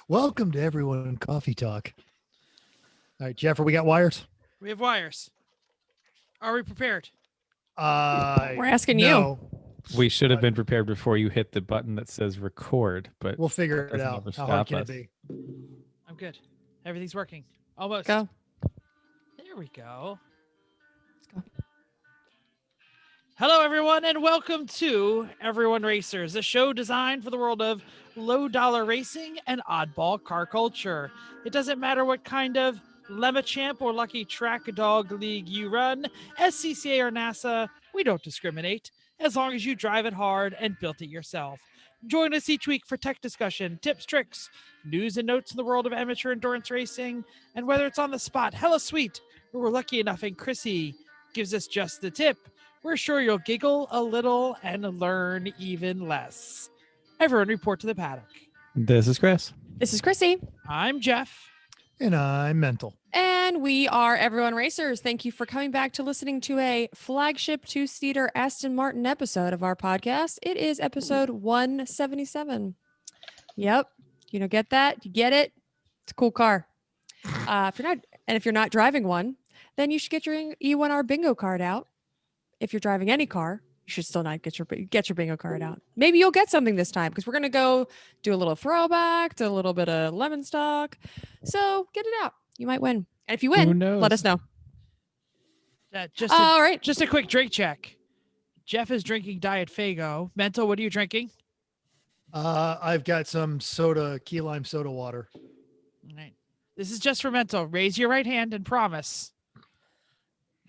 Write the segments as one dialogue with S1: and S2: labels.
S1: Welcome to everyone in Coffee Talk. All right, Jeffrey, we got wires.
S2: We have wires. Are we prepared?
S3: We're asking
S1: no.
S4: We should have been prepared before you hit the button that says record, but
S1: We'll figure it
S4: doesn't
S1: out.
S4: ever
S1: How hard
S4: stop
S1: can
S4: us.
S1: it be?
S2: I'm good. Everything's working. Almost.
S3: Go.
S2: There we go.
S3: Let's go.
S2: Hello, everyone, and welcome to Everyone Racers, a show designed for the world of low-dollar racing and oddball car culture. It doesn't matter what kind of Lemma-Champ or Lucky Track Dog League you run, SCCA or NASA, we don't discriminate, as long as you drive it hard and built it yourself. Join us each week for tech discussion, tips, tricks, news and notes in the world of amateur endurance racing, and whether it's on the spot, hella sweet, or we're lucky enough and Chrissy gives us just the tip, we're sure you'll giggle a little and learn even less. Everyone report to the paddock.
S4: This is Chris.
S3: This is Chrissy,
S2: I'm Jeff.
S1: And I'm mental.
S3: and we are Everyone Racers. Thank you for coming back to listening to a flagship two-seater Aston Martin episode of our podcast. It is episode 177. Yep. You don't get that? You get it? It's a cool car. If you're not driving one, then you should get your E1R bingo card out. If you're driving any car, you should still not get your bingo card out. Maybe you'll get something this time because we're going to go do a little throwback to a little bit of lemon stock. So get it out. You might win. And if you
S4: Who
S3: win,
S4: knows?
S3: let us know.
S2: All
S3: Right.
S2: Just a quick drink check. Jeff is drinking Diet Fago. Mental, what are you drinking?
S1: I've got some soda, key lime soda water.
S2: All right. This is just for Mental. Raise your right hand and promise.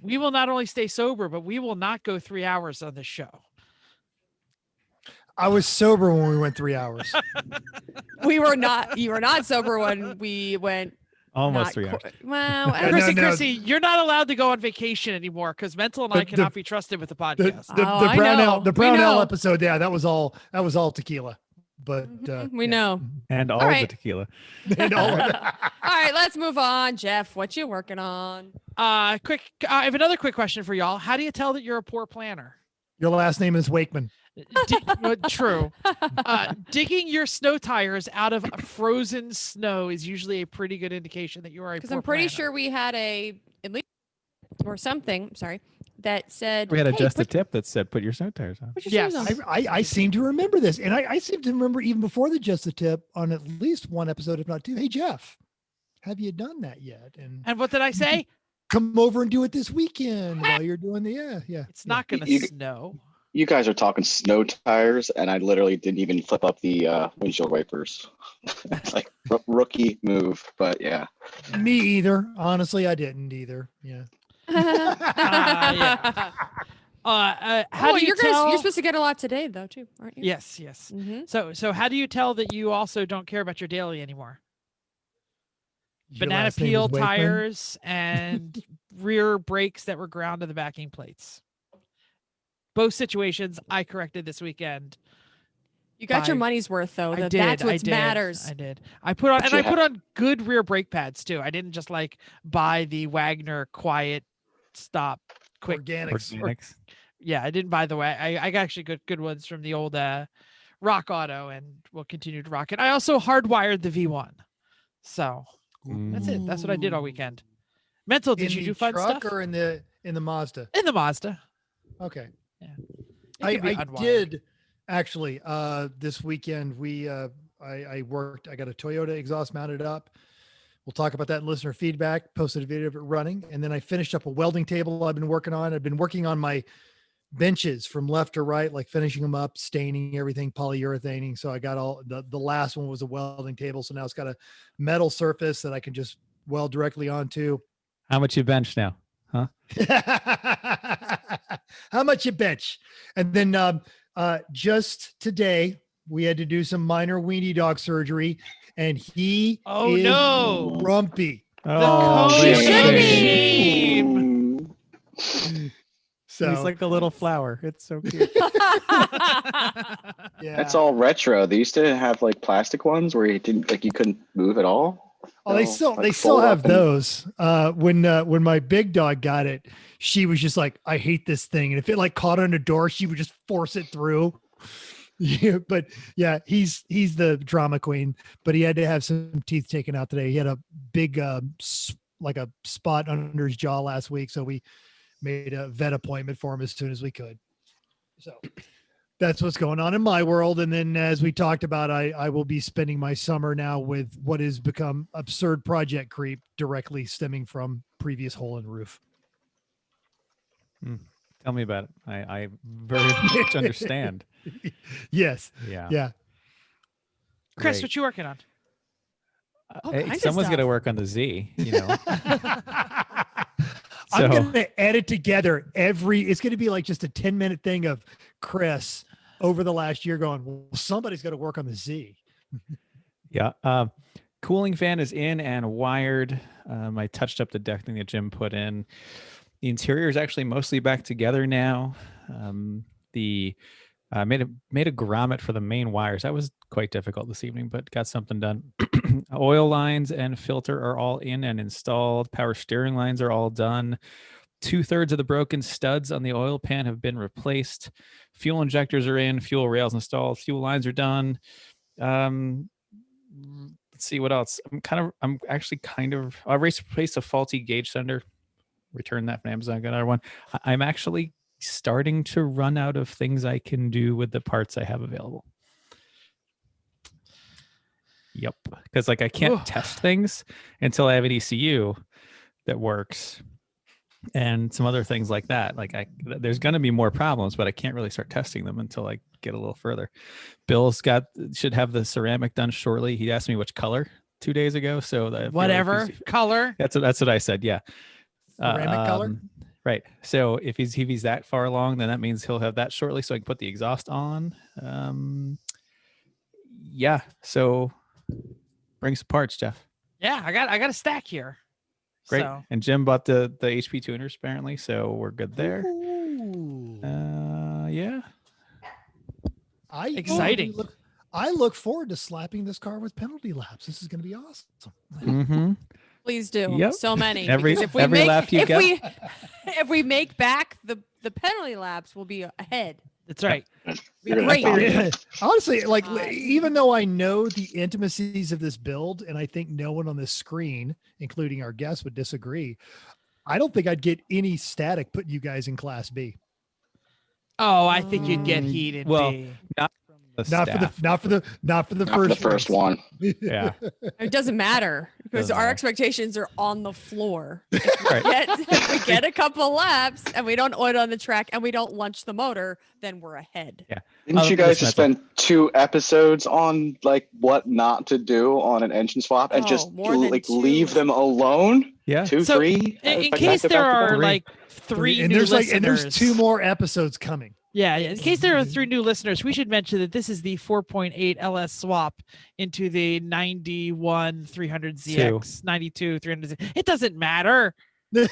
S2: We will not only stay sober, but we will not go 3 hours on this show.
S1: I was sober when we went 3 hours.
S3: You were not sober when we went.
S4: Almost
S3: not
S4: 3 hours.
S3: Well,
S1: Yeah,
S2: Chrissy,
S1: no.
S2: Chrissy, you're not allowed to go on vacation anymore because Mental and I cannot be trusted with the
S1: The,
S2: podcast.
S1: the,
S3: Oh,
S1: the
S3: I
S1: brown
S3: know.
S1: ale, the
S3: We
S1: brown ale
S3: know.
S1: episode. Yeah, that was all tequila. But
S3: we
S1: yeah.
S3: know.
S4: And all
S3: right.
S4: the tequila.
S1: And all of it.
S3: All right, let's move on. Jeff, what you working on?
S2: I have another quick question for y'all. How do you tell that you're a poor planner?
S1: Your last name is Wakeman.
S2: True. Digging your snow tires out of frozen snow is usually a pretty good indication that you are a
S3: Because
S2: poor
S3: I'm pretty
S2: planner.
S3: sure we had at least or something. Sorry, that said
S4: We had
S3: hey,
S4: just a
S3: put,
S4: tip that said put your snow tires on.
S3: put your
S2: Yes.
S3: shoes on.
S1: I seem to remember this, and I seem to remember even before the Just the Tip on at least one episode, if not two. Hey Jeff, have you done that yet?
S2: And what did I say?
S1: Come over and do it this weekend while you're doing the yeah.
S2: It's not going to
S5: You-
S2: snow.
S5: You guys are talking snow tires, and I literally didn't even flip up the windshield wipers. It's like rookie move, but yeah.
S1: Me either. Honestly, I didn't either. Yeah.
S2: Yeah. How do you
S3: you're
S2: tell?
S3: you're supposed to get a lot today, though, too, aren't you?
S2: Yes, yes.
S3: Mm-hmm.
S2: So how do you tell that you also don't care about your daily anymore?
S1: Your
S2: Banana
S1: last name is
S2: peel
S1: Wakeman?
S2: tires and rear brakes that were ground to the backing plates. Both situations I corrected this weekend.
S3: You got your
S2: Five.
S3: money's worth, though.
S2: I
S3: That-
S2: did.
S3: That's
S2: I
S3: what
S2: did.
S3: matters.
S2: I did. I put on
S5: Yeah.
S2: good rear brake pads too. I didn't just like buy the Wagner quiet stop quick.
S1: Organics.
S4: Organics.
S2: Yeah, I didn't buy the way. I got actually good ones from the old Rock Auto, and we'll continue to rock it. I also hardwired the V1. So that's it. That's what I did all weekend. Mental, did
S1: In
S2: you
S1: the
S2: do fun
S1: truck
S2: stuff?
S1: or in the Mazda?
S2: In the Mazda.
S1: Okay.
S2: Yeah.
S1: I
S2: It could be unwired.
S1: did actually this weekend I worked. I got a Toyota exhaust mounted up. We'll talk about that in listener feedback. Posted a video of it running, and then I finished up a welding table I've been working on. I've been working on my benches from left to right, like finishing them up, staining everything, polyurethaning. So I got all the last one was a welding table. So now it's got a metal surface that I can just weld directly onto.
S4: How much you bench now?
S1: How much you bench? And then just today we had to do some minor weenie dog surgery, and he
S2: Oh,
S1: is
S2: no.
S1: grumpy.
S4: Oh,
S2: cone
S4: wait,
S2: of
S4: wait,
S2: shame.
S1: So
S4: He's like a little flower. It's so cute.
S1: yeah.
S5: That's all retro. They used to have like plastic ones where you didn't like you couldn't move at all.
S1: Oh, they
S5: So,
S1: still
S5: like, fold
S1: have
S5: up and-
S1: those. When my big dog got it, she was just like, I hate this thing. And if it like caught on a door, she would just force it through. Yeah, but yeah, he's the drama queen, but he had to have some teeth taken out today. He had a big like a spot under his jaw last week, so we made a vet appointment for him as soon as we could. So that's what's going on in my world. And then, as we talked about, I will be spending my summer now with what has become absurd project creep, directly stemming from previous hole in the roof.
S4: Tell me about it. I very much understand.
S1: Yes.
S4: Yeah.
S1: Yeah.
S2: Chris,
S4: Great.
S2: what you working on?
S3: All kinds of
S4: Someone's going to
S3: stuff.
S4: work on the Z, you know.
S1: I'm
S4: So-
S1: going to edit together it's going to be like just a 10-minute thing of Chris over the last year going, well, somebody's got to work on the Z.
S4: Yeah. Cooling fan is in and wired. I touched up the decking that Jim put in. The interior is actually mostly back together now. Made a grommet for the main wires. That was quite difficult this evening, but got something done. Oil lines and filter are all in and installed. Power steering lines are all done. 2/3 of the broken studs on the oil pan have been replaced. Fuel injectors are in. Fuel rails installed. Fuel lines are done. Let's see what else. I replaced a faulty gauge sender. Returned that from Amazon. Got another one. I'm actually starting to run out of things I can do with the parts I have available. Yep. Because I can't test things until I have an ECU that works and some other things like that. There's going to be more problems, but I can't really start testing them until I get a little further. Bill's should have the ceramic done shortly. He asked me which color 2 days ago. So that
S2: Whatever color.
S4: That's what I said. Yeah.
S1: Ceramic color?
S4: Right. So if he's that far along, then that means he'll have that shortly, so I can put the exhaust on. Yeah. So bring some parts, Jeff.
S2: Yeah, I got a stack here.
S4: Great.
S2: So,
S4: And Jim bought the HP tuners apparently, so we're good there.
S1: Ooh.
S4: Yeah.
S2: Exciting.
S1: I look forward to slapping this car with penalty laps. This is going to be awesome.
S4: Mm-hmm.
S3: Please do.
S4: Yep.
S3: So many.
S4: Every
S3: Because
S4: lap you get.
S3: if we make back the penalty laps, we'll be ahead.
S2: that's right.
S3: Be
S5: You're gonna
S3: great.
S5: dominate.
S1: Yeah. Honestly, even though I know the intimacies of this build, and I think no one on this screen, including our guests, would disagree, I don't think I'd get any static putting you guys in Class B.
S2: Oh, I think you'd get heated.
S4: Well,
S2: B.
S4: not for the
S1: Not for the
S5: Not for the first one.
S4: Yeah.
S3: It doesn't matter because
S4: Doesn't
S3: our
S4: matter.
S3: expectations are on the floor.
S4: Right.
S3: If we get a couple laps and we don't oil on the track and we don't launch the motor, then we're ahead.
S5: Didn't you guys
S4: listen,
S5: just spend 2 episodes on what not to do on an engine swap and
S3: Oh,
S5: just
S3: more than
S5: leave
S3: 2.
S5: them alone?
S4: Yeah.
S5: 2,
S2: So,
S5: 3?
S2: In
S5: Back
S2: case
S5: to
S2: there
S5: back to
S2: are
S5: back?
S2: like three
S1: and
S2: new
S1: there's
S2: listeners,
S1: and there's 2 more episodes coming.
S2: Yeah, in case there are 3 new listeners, we should mention that this is the 4.8 LS swap into the 91 300ZX, 92 300Z. It doesn't matter. The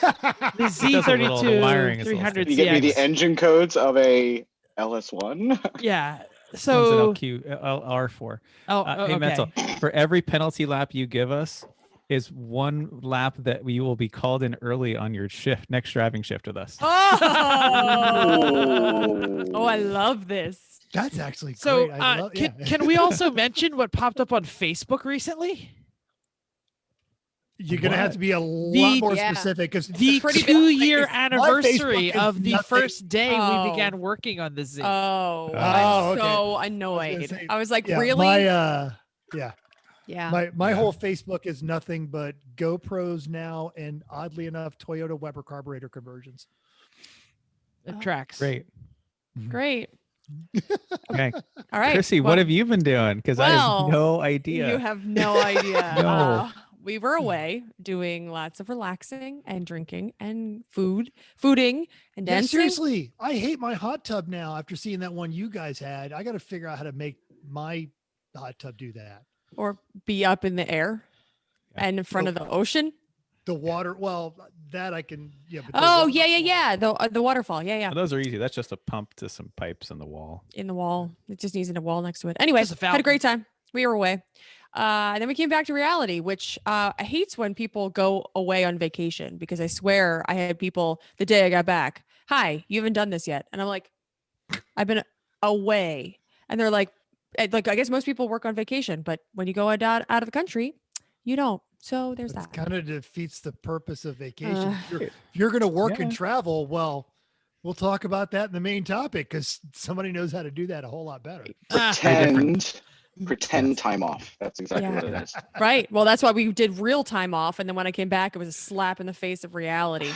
S4: does a little- the wiring
S2: Z32
S4: is a little
S2: 300ZX.
S5: Can you get me the engine codes of a LS1?
S2: Yeah.
S4: One's
S2: So,
S4: an R4.
S2: oh,
S4: Hey,
S2: okay.
S4: Mental, for every penalty lap you give us is 1 lap that we will be called in early on your next driving shift with us.
S3: Oh, I love this.
S1: That's actually
S2: So,
S1: great. I love,
S2: can we also mention what popped up on Facebook recently?
S1: You're gonna have to be a lot
S2: The-
S1: more
S3: yeah.
S1: specific because
S2: The
S3: pretty big
S2: 2-year
S3: place.
S2: anniversary
S1: Facebook is
S2: of the
S1: nothing.
S2: first day we
S3: Oh.
S2: began working on the Z.
S3: Oh,
S4: Oh,
S3: I'm
S1: okay.
S3: so
S1: I
S3: annoyed.
S1: was gonna say,
S3: I was like,
S1: yeah,
S3: really?
S1: My
S3: Yeah.
S1: my whole Facebook is nothing but GoPros now, and oddly enough, Toyota Weber carburetor conversions.
S2: It tracks.
S4: Great.
S3: Great.
S4: Okay.
S3: All right.
S4: Chrissy,
S3: well,
S4: what have you been doing? Because I
S3: well,
S4: have no idea.
S3: You have no idea.
S4: No.
S3: We were away doing lots of relaxing and drinking and fooding and
S1: Yeah,
S3: dancing.
S1: seriously, I hate my hot tub now after seeing that one you guys had. I got to figure out how to make my hot tub do that.
S3: Or be up in the air
S4: Yeah.
S3: and in front of the ocean.
S1: The water, well, that I can. Yeah. But the
S3: Oh,
S1: waterfall-
S3: yeah. The waterfall. Yeah.
S4: Oh, those are easy. That's just a pump to some pipes in the wall.
S3: In the wall. It just needs a wall next to it. Anyway,
S2: Just a
S3: had a great time. We were away. Then we came back to reality, which I hates when people go away on vacation because I swear I had people the day I got back. Hi, you haven't done this yet. And I'm like, I've been away. And they're like, I guess most people work on vacation, but when you go out of the country, you don't. So there's
S1: That
S3: that.
S1: kind of defeats the purpose of vacation.
S3: Uh,
S1: If you're going to work and
S4: Yeah.
S1: travel, well, we'll talk about that in the main topic because somebody knows how to do that a whole lot better.
S5: Pretend
S4: Yes.
S5: time off. That's exactly
S3: Yeah.
S5: what it is.
S3: Right. Well, that's why we did real time off. And then when I came back, it was a slap in the face of reality.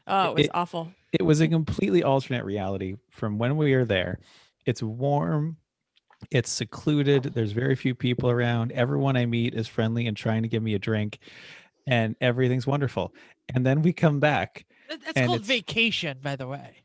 S3: Oh, it was awful.
S4: It was a completely alternate reality from when we were there. It's warm. It's secluded. There's very few people around. Everyone I meet is friendly and trying to give me a drink, and everything's wonderful. And then we come back.
S2: That's
S4: And
S2: called
S4: it's-
S2: vacation, by the way.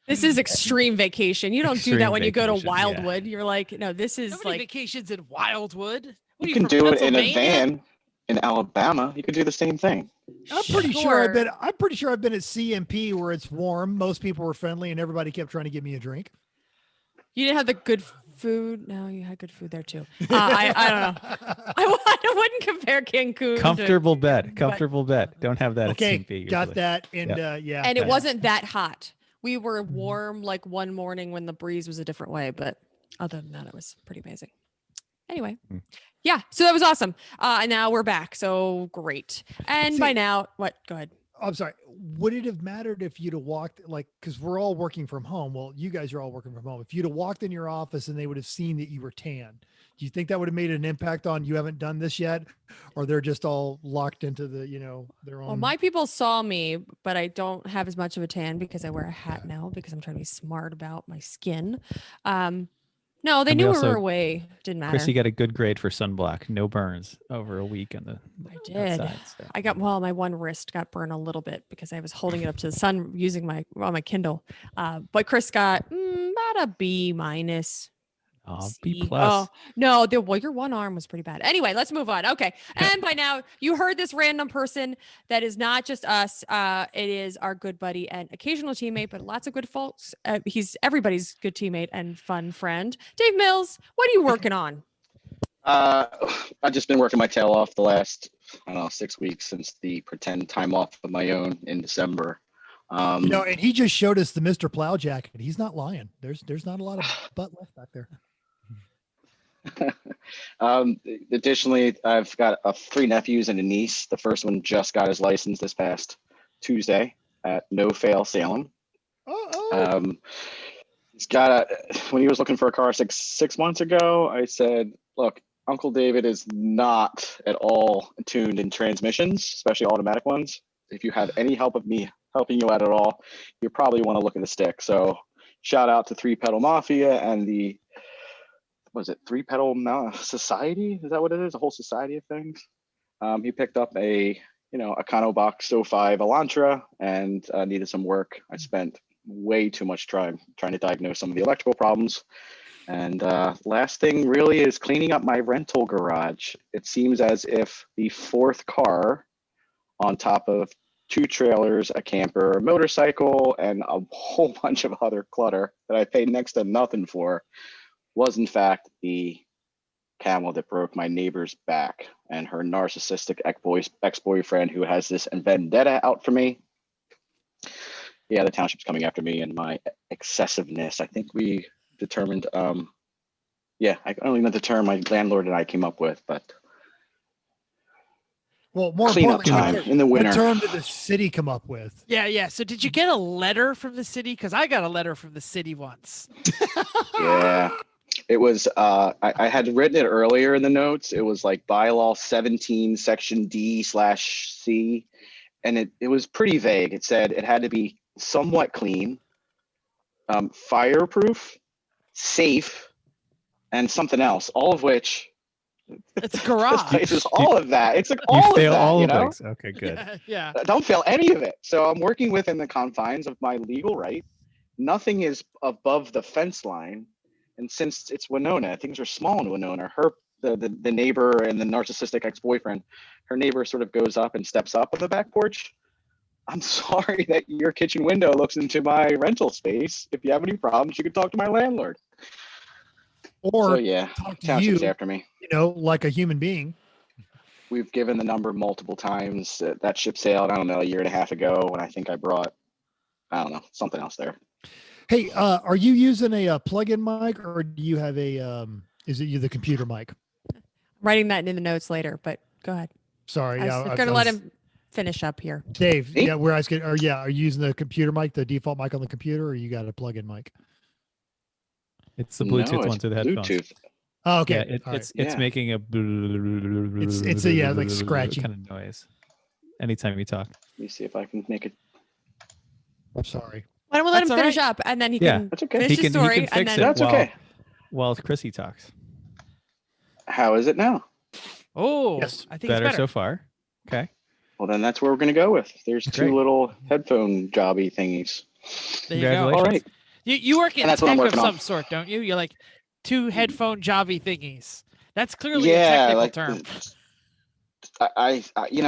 S3: This is extreme vacation. You don't do that
S4: Extreme
S3: when you go to
S4: vacation, yeah.
S3: Wildwood. You're like, no, this is
S2: Nobody
S3: like,
S2: vacations in Wildwood. What are
S5: You can
S2: from
S5: do it in a
S2: Pennsylvania?
S5: van in Alabama. You could do the same thing.
S1: I'm pretty sure
S3: Sure.
S1: I'm pretty sure I've been at CMP where it's warm. Most people were friendly and everybody kept trying to give me a drink.
S3: you didn't have the good food. No, you had good food there too. I don't know. I wouldn't compare Cancun.
S4: Comfortable bed. Comfortable bed. Don't have that
S1: Okay,
S4: at CMP.
S1: got
S4: usually.
S1: that. And
S4: Yep.
S1: yeah.
S3: And it
S4: Yeah.
S3: wasn't that hot. We were warm like one morning when the breeze was a different way, but other than that, it was pretty amazing. Anyway,
S4: Mm.
S3: yeah, so that was awesome. And now we're back. So great. And by
S1: See-
S3: now, what? Go ahead.
S1: I'm sorry. Would it have mattered if you'd have walked because we're all working from home? Well, you guys are all working from home. If you'd have walked in your office and they would have seen that you were tan, do you think that would have made an impact on you haven't done this yet? Or they're just all locked into the, their own.
S3: Well, my people saw me, but I don't have as much of a tan because I wear a hat now because I'm trying to be smart about my skin. No, they
S4: And we
S3: knew we
S4: also-
S3: were away. Didn't matter.
S4: Chrissy got a good grade for sunblock. No burns over a week on the
S3: I did.
S4: outside. So.
S3: I got my one wrist got burned a little bit because I was holding it up to the sun using my Kindle. But Chris got about a B minus.
S4: B
S3: C.
S4: plus.
S3: Oh no, your one arm was pretty bad. Anyway, let's move on. Okay, and by now you heard this random person that is not just us. It is our good buddy and occasional teammate, but lots of good folks. He's everybody's good teammate and fun friend. Dave Mills, what are you working on?
S5: I've just been working my tail off the last, 6 weeks since the pretend time off of my own in December.
S1: And he just showed us the Mr. Plow jacket. He's not lying. There's not a lot of butt left back there.
S5: Additionally, I've got 3 nephews and a niece. The first one just got his license this past Tuesday at No Fail Salem. He's got when he was looking for a car six months ago, I said, look, Uncle David is not at all tuned in transmissions, especially automatic ones. If you have any help of me helping you out at all, you probably want to look at the stick. So shout out to 3-Pedal Mafia and the 3-Pedal Society? Is that what it is? A whole society of things. He picked up a Econobox 05 Elantra and needed some work. I spent way too much time trying to diagnose some of the electrical problems. And last thing really is cleaning up my rental garage. It seems as if the 4th car on top of 2 trailers, a camper, a motorcycle, and a whole bunch of other clutter that I paid next to nothing for was in fact the camel that broke my neighbor's back and her narcissistic ex-boyfriend who has this vendetta out for me. Yeah, the township's coming after me and my excessiveness. I think we determined, I don't even know the term my landlord and I came up with, but
S1: Well, more
S5: cleanup
S1: importantly,
S5: time in the winter.
S1: what term did the city come up with?
S2: Yeah. So did you get a letter from the city? Because I got a letter from the city once.
S5: Yeah. It was, I had written it earlier in the notes. It was like bylaw 17, section D/C. And it was pretty vague. It said it had to be somewhat clean, fireproof, safe, and something else, all of which.
S2: It's a garage.
S5: It's just all of that. It's like
S4: You
S5: all of
S4: fail
S5: that,
S4: all
S5: you
S4: of
S5: know?
S4: those. Okay, good.
S2: Yeah.
S5: I don't fail any of it. So I'm working within the confines of my legal right. Nothing is above the fence line. And since it's Winona, things are small in Winona. The neighbor and the narcissistic ex-boyfriend, her neighbor sort of goes up and steps up on the back porch. I'm sorry that your kitchen window looks into my rental space. If you have any problems, you can talk to my landlord.
S1: Or
S5: So yeah,
S1: talk to
S5: township's
S1: you,
S5: after me.
S1: like a human being.
S5: We've given the number multiple times. That ship sailed, I don't know, a year and a half ago when I think I brought, I don't know, something else there.
S1: Hey, are you using a plug-in mic, or do you have a? Is it you the computer mic?
S3: Writing that in the notes later, but go ahead.
S1: Sorry,
S3: I was going to let him finish up here.
S1: Dave,
S5: Me?
S1: yeah, where I was getting, or yeah, are you using the computer mic, the default mic on the computer, or you got a plug-in mic?
S4: It's the Bluetooth
S5: No,
S4: one
S5: it's
S4: through the headphones.
S5: Bluetooth.
S1: Oh, okay.
S4: Yeah,
S1: All right.
S4: it's
S5: Yeah.
S4: making a
S1: It's a, yeah, like scratchy.
S4: kind of noise anytime you talk.
S5: Let me see if I can make it.
S1: I'm sorry.
S3: Why don't we let
S2: That's
S3: him
S2: all
S3: finish
S2: right.
S3: up and then he
S4: Yeah.
S3: can
S5: That's okay.
S3: finish his story
S4: he can
S3: and
S4: fix
S3: then
S4: it
S5: That's
S4: while,
S5: okay.
S4: while Chrissy talks.
S5: How is it now?
S2: Oh,
S1: Yes.
S2: I think
S4: Better
S2: it's better.
S4: so far. Okay.
S5: Well, then that's where we're gonna go with. There's two
S4: Great.
S5: little headphone jobby thingies.
S2: There you go.
S4: Congratulations.
S5: All right.
S2: You work in
S5: And that's what I'm
S2: tech of
S5: working on.
S2: some sort, don't you? You're like two headphone jobby thingies. That's clearly a
S5: Yeah,
S2: technical
S5: like
S2: term.
S5: I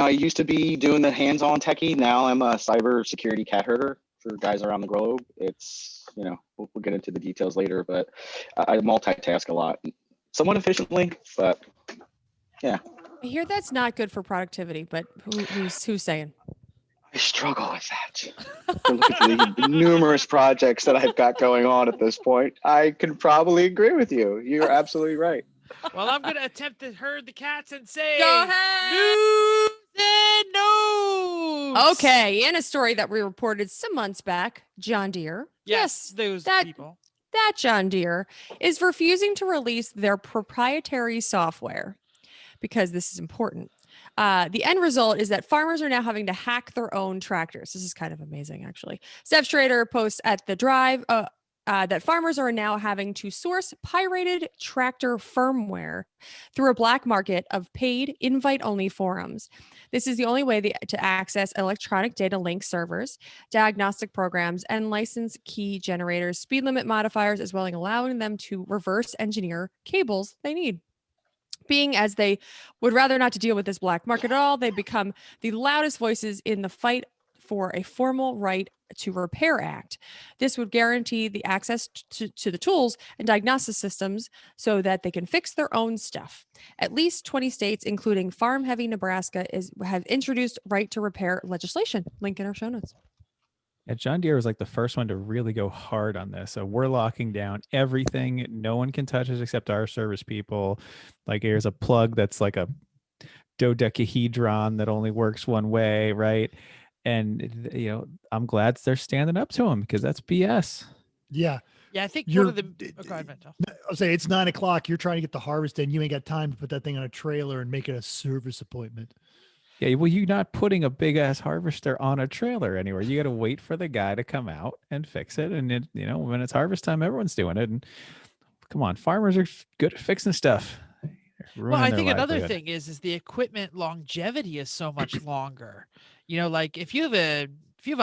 S5: used to be doing the hands-on techie. Now I'm a cyber security cat herder for guys around the globe. It's, we'll get into the details later, but I multitask a lot, somewhat efficiently, but yeah.
S3: I hear that's not good for productivity, but who's saying?
S5: I struggle with that. Look at the numerous projects that I've got going on at this point. I can probably agree with you. You're absolutely right.
S2: Well, I'm going to attempt to herd the cats and say
S3: Go ahead.
S2: news and notes.
S3: Okay, in a story that we reported some months back, John Deere.
S2: Yes, those
S3: that
S2: people.
S3: that John Deere is refusing to release their proprietary software because this is important. The end result is that farmers are now having to hack their own tractors. This is kind of amazing, actually. Steph Schrader posts at the Drive that farmers are now having to source pirated tractor firmware through a black market of paid invite-only forums. This is the only way to access electronic data link servers, diagnostic programs, and license key generators, speed limit modifiers, as well as allowing them to reverse engineer cables they need. Being as they would rather not to deal with this black market at all, they become the loudest voices in the fight for a formal right to repair act. This would guarantee the access to the tools and diagnostic systems so that they can fix their own stuff. At least 20 states, including farm-heavy Nebraska, have introduced right to repair legislation. Link in our show notes.
S4: Yeah, John Deere was like the first one to really go hard on this. So we're locking down everything. No one can touch it except our service people. Like here's a plug that's like a dodecahedron that only works one way, right? And I'm glad they're standing up to him because that's BS.
S1: Yeah.
S2: Yeah, I think
S1: You're-
S2: one of the. Oh, go ahead, Vento.
S1: I'll say it's 9:00. You're trying to get the harvest in. You ain't got time to put that thing on a trailer and make it a service appointment.
S4: Yeah, well, you're not putting a big ass harvester on a trailer anywhere. You got to wait for the guy to come out and fix it. And when it's harvest time, everyone's doing it. And come on, farmers are good at fixing stuff.
S2: Well, I think another thing is the equipment longevity is so much longer. Like if you have a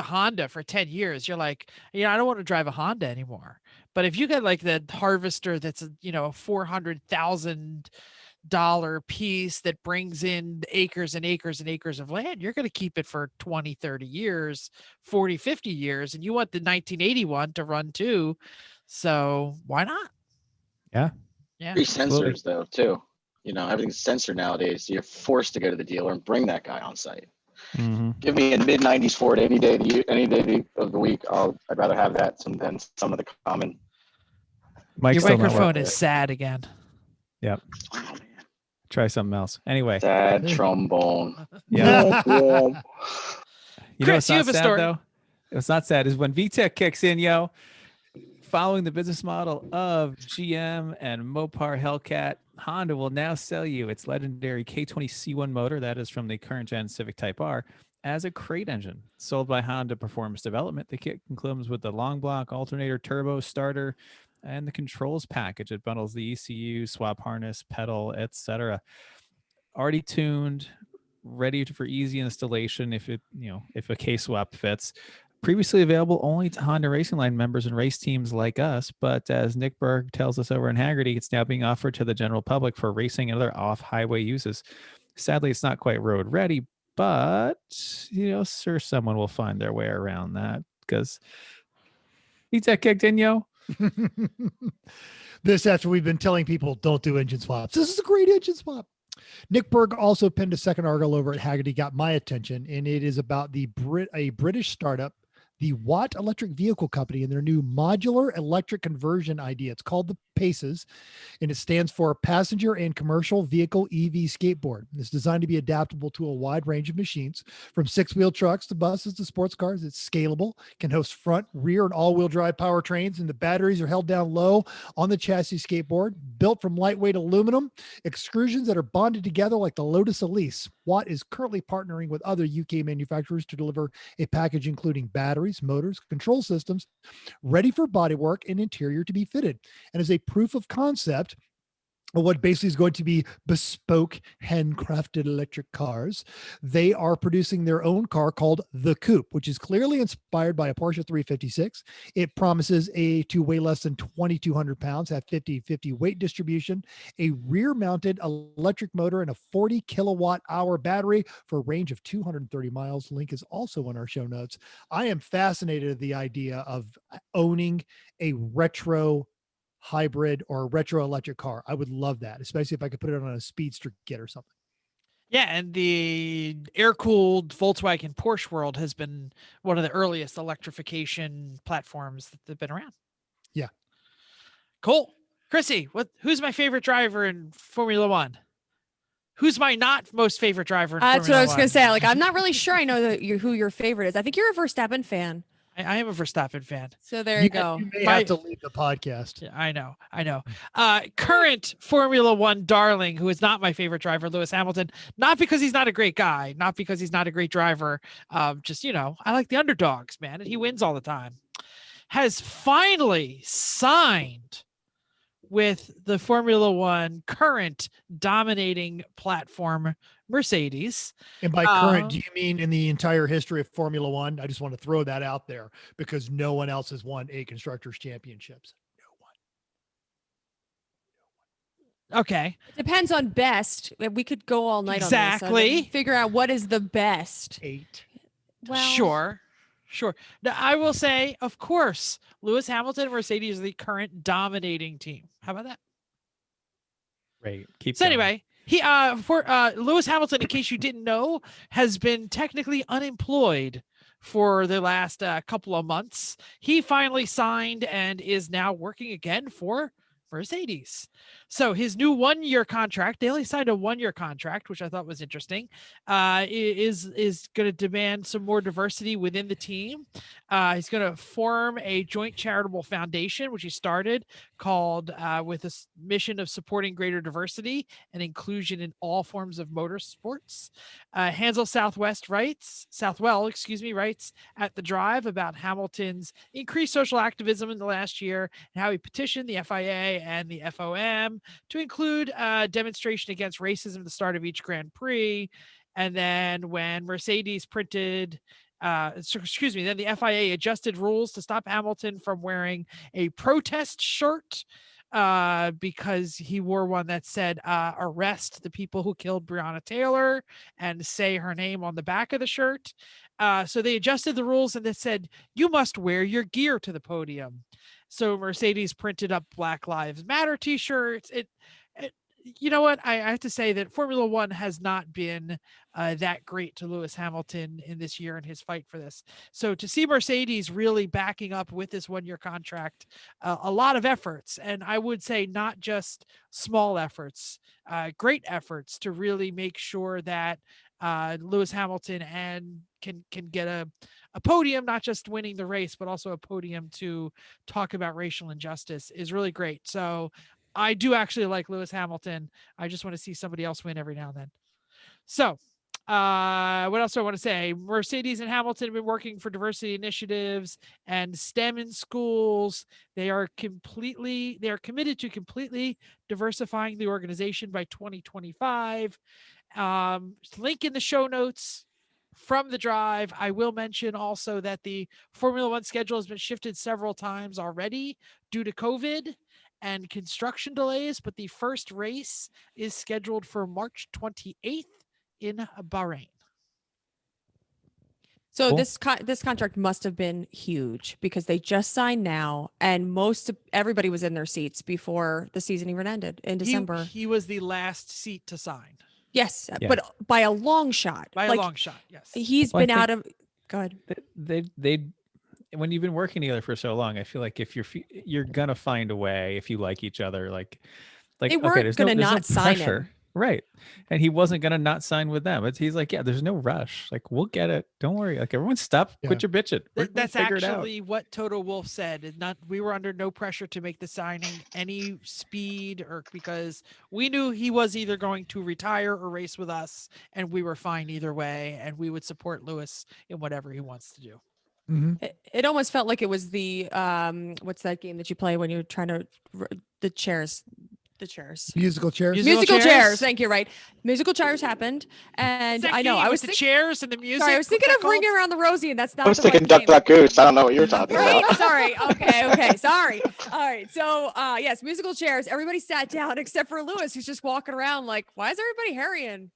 S2: Honda for 10 years, you're like, I don't want to drive a Honda anymore. But if you got like the harvester that's a $400,000 piece that brings in acres and acres and acres of land, you're going to keep it for 20, 30 years, 40, 50 years, and you want the 1981 to run too. So why not?
S4: Yeah.
S5: Free sensors though too. Everything's censored nowadays. So you're forced to go to the dealer and bring that guy on site.
S4: Mm-hmm.
S5: Give me a mid-90s Ford any day of the week. I'd rather have that than some of the common.
S4: Mike's
S2: Your
S4: still not
S2: microphone
S4: working.
S2: is sad again.
S4: Yep.
S5: Oh, man.
S4: Try something else. Anyway,
S5: Sad trombone.
S4: yeah.
S5: Womp, womp.
S2: Chris,
S4: What's
S2: you
S4: not
S2: have a
S4: sad
S2: story.
S4: though? What's not sad is when VTech kicks in, following the business model of GM and Mopar Hellcat, Honda will now sell you its legendary K20 C1 motor, that is from the current gen Civic Type R, as a crate engine. Sold by Honda Performance Development, the kit comes with the long block alternator, turbo, starter, and the controls package. It bundles the ECU, swap harness, pedal, etc. Already tuned, ready for easy installation if a K-swap fits. Previously available only to Honda Racing Line members and race teams like us, but as Nick Berg tells us over in Haggerty, it's now being offered to the general public for racing and other off-highway uses. Sadly, it's not quite road ready, but sure, someone will find their way around that because VTech kicked in,
S1: This after we've been telling people don't do engine swaps. This is a great engine swap. Nick Berg also penned a second article over at Haggerty, got my attention, and it is about a British startup, the Watt Electric Vehicle Company and their new modular electric conversion idea. It's called the PACES, and it stands for Passenger and Commercial Vehicle EV Skateboard. It's designed to be adaptable to a wide range of machines, from six-wheel trucks to buses to sports cars. It's scalable, can host front, rear, and all-wheel drive powertrains, and the batteries are held down low on the chassis skateboard, built from lightweight aluminum extrusions that are bonded together like the Lotus Elise. Watt is currently partnering with other UK manufacturers to deliver a package including batteries, motors, control systems, ready for bodywork and interior to be fitted. And as a proof of concept, what basically is going to be bespoke, handcrafted electric cars, they are producing their own car called the Coupe, which is clearly inspired by a Porsche 356. It promises to weigh less than 2,200 pounds, have 50-50 weight distribution, a rear-mounted electric motor, and a 40 kilowatt-hour battery for a range of 230 miles. Link is also in our show notes. I am fascinated at the idea of owning a retro hybrid or retro electric car. I would love that, especially if I could put it on a speedster kit or something.
S2: Yeah, and the air-cooled Volkswagen Porsche world has been one of the earliest electrification platforms that have been around.
S1: Yeah.
S2: Cool. Chrissy, who's my favorite driver in Formula One? Who's my not most favorite driver in
S3: That's
S2: Formula
S3: what I was
S2: One?
S3: going to say. Like, I'm not really sure I know who your favorite is. I think you're a Verstappen fan.
S2: I am a Verstappen fan.
S3: So there you go.
S1: You may have to leave the podcast.
S2: Yeah, I know. Current Formula One darling, who is not my favorite driver, Lewis Hamilton, not because he's not a great guy, not because he's not a great driver. Just, I like the underdogs, man, and he wins all the time. Has finally signed with the Formula One current dominating platform, Mercedes.
S1: And by current, do you mean in the entire history of Formula One? I just want to throw that out there because no one else has won a constructors championships. No one.
S2: Okay.
S3: It depends on best. We could go all night on this.
S2: Exactly.
S3: Figure out what is the best.
S1: 8.
S3: Well,
S2: Sure. Now, I will say, of course, Lewis Hamilton and Mercedes are the current dominating team. How about that?
S4: Great. Keep
S2: So
S4: going.
S2: anyway, Lewis Hamilton, in case you didn't know, has been technically unemployed for the last couple of months. He finally signed and is now working again for Mercedes. So his new 1-year contract, they only signed a 1-year contract, which I thought was interesting, is going to demand some more diversity within the team. He's going to form a joint charitable foundation, which he started, called with a mission of supporting greater diversity and inclusion in all forms of motorsports. Hansel Southwell writes at The Drive about Hamilton's increased social activism in the last year and how he petitioned the FIA and the FOM to include a demonstration against racism at the start of each Grand Prix. And then when Mercedes then the FIA adjusted rules to stop Hamilton from wearing a protest shirt because he wore one that said, arrest the people who killed Breonna Taylor and say her name on the back of the shirt. So they adjusted the rules and they said, you must wear your gear to the podium. So Mercedes printed up Black Lives Matter t-shirts. You know what? I have to say that Formula One has not been that great to Lewis Hamilton in this year in his fight for this. So to see Mercedes really backing up with this 1-year contract, a lot of efforts, and I would say not just small efforts, great efforts to really make sure that Lewis Hamilton can get a podium, not just winning the race, but also a podium to talk about racial injustice is really great. So I do actually like Lewis Hamilton. I just want to see somebody else win every now and then. So what else do I want to say? Mercedes and Hamilton have been working for diversity initiatives and STEM in schools. They are committed to completely diversifying the organization by 2025. Link in the show notes from The Drive. I will mention also that the Formula One schedule has been shifted several times already due to COVID and construction delays, but the first race is scheduled for March 28th in Bahrain.
S3: So
S4: Cool.
S3: this contract must have been huge because they just signed now, and everybody was in their seats before the season even ended in December.
S2: He was the last seat to sign.
S3: Yes,
S4: Yeah.
S3: but by a long shot.
S2: By a long shot, yes.
S3: He's
S4: Well, I
S3: been out of. Go ahead.
S4: they when you've been working together for so long, I feel like if you're gonna find a way if you like each other, like
S3: They
S4: okay,
S3: weren't
S4: there's
S3: gonna
S4: no
S3: not sign him.
S4: pressure. Right. And he wasn't gonna not sign with them. He's like, yeah, there's no rush. Like, we'll get it. Don't worry. Like, everyone stop,
S1: Yeah.
S4: quit your bitching. We're gonna
S2: That's
S4: figure it out.
S2: actually what Toto Wolff said. Is not we were under no pressure to make the signing any speed or because we knew he was either going to retire or race with us, and we were fine either way, and we would support Lewis in whatever he wants to do.
S1: Mhm.
S3: It almost felt like it was the what's that game that you play when you're trying to the chairs.
S1: Musical chairs.
S3: Musical chairs.
S2: chairs.
S3: Thank you. Right. Musical chairs happened, and I know I was
S2: the
S3: thinking.
S2: chairs and the music.
S3: Sorry, I was thinking
S2: what's
S3: of
S2: that
S3: Ringing
S2: called?
S3: Around the Rosie, and that's not.
S5: I was
S3: the
S5: thinking
S3: right
S5: Duck
S3: game.
S5: Duck Goose. I don't know what you're talking
S3: Right.
S5: about.
S3: Sorry. Okay. Sorry. All right. So, yes, musical chairs. Everybody sat down except for Lewis, who's just walking around like, why is everybody hurrying?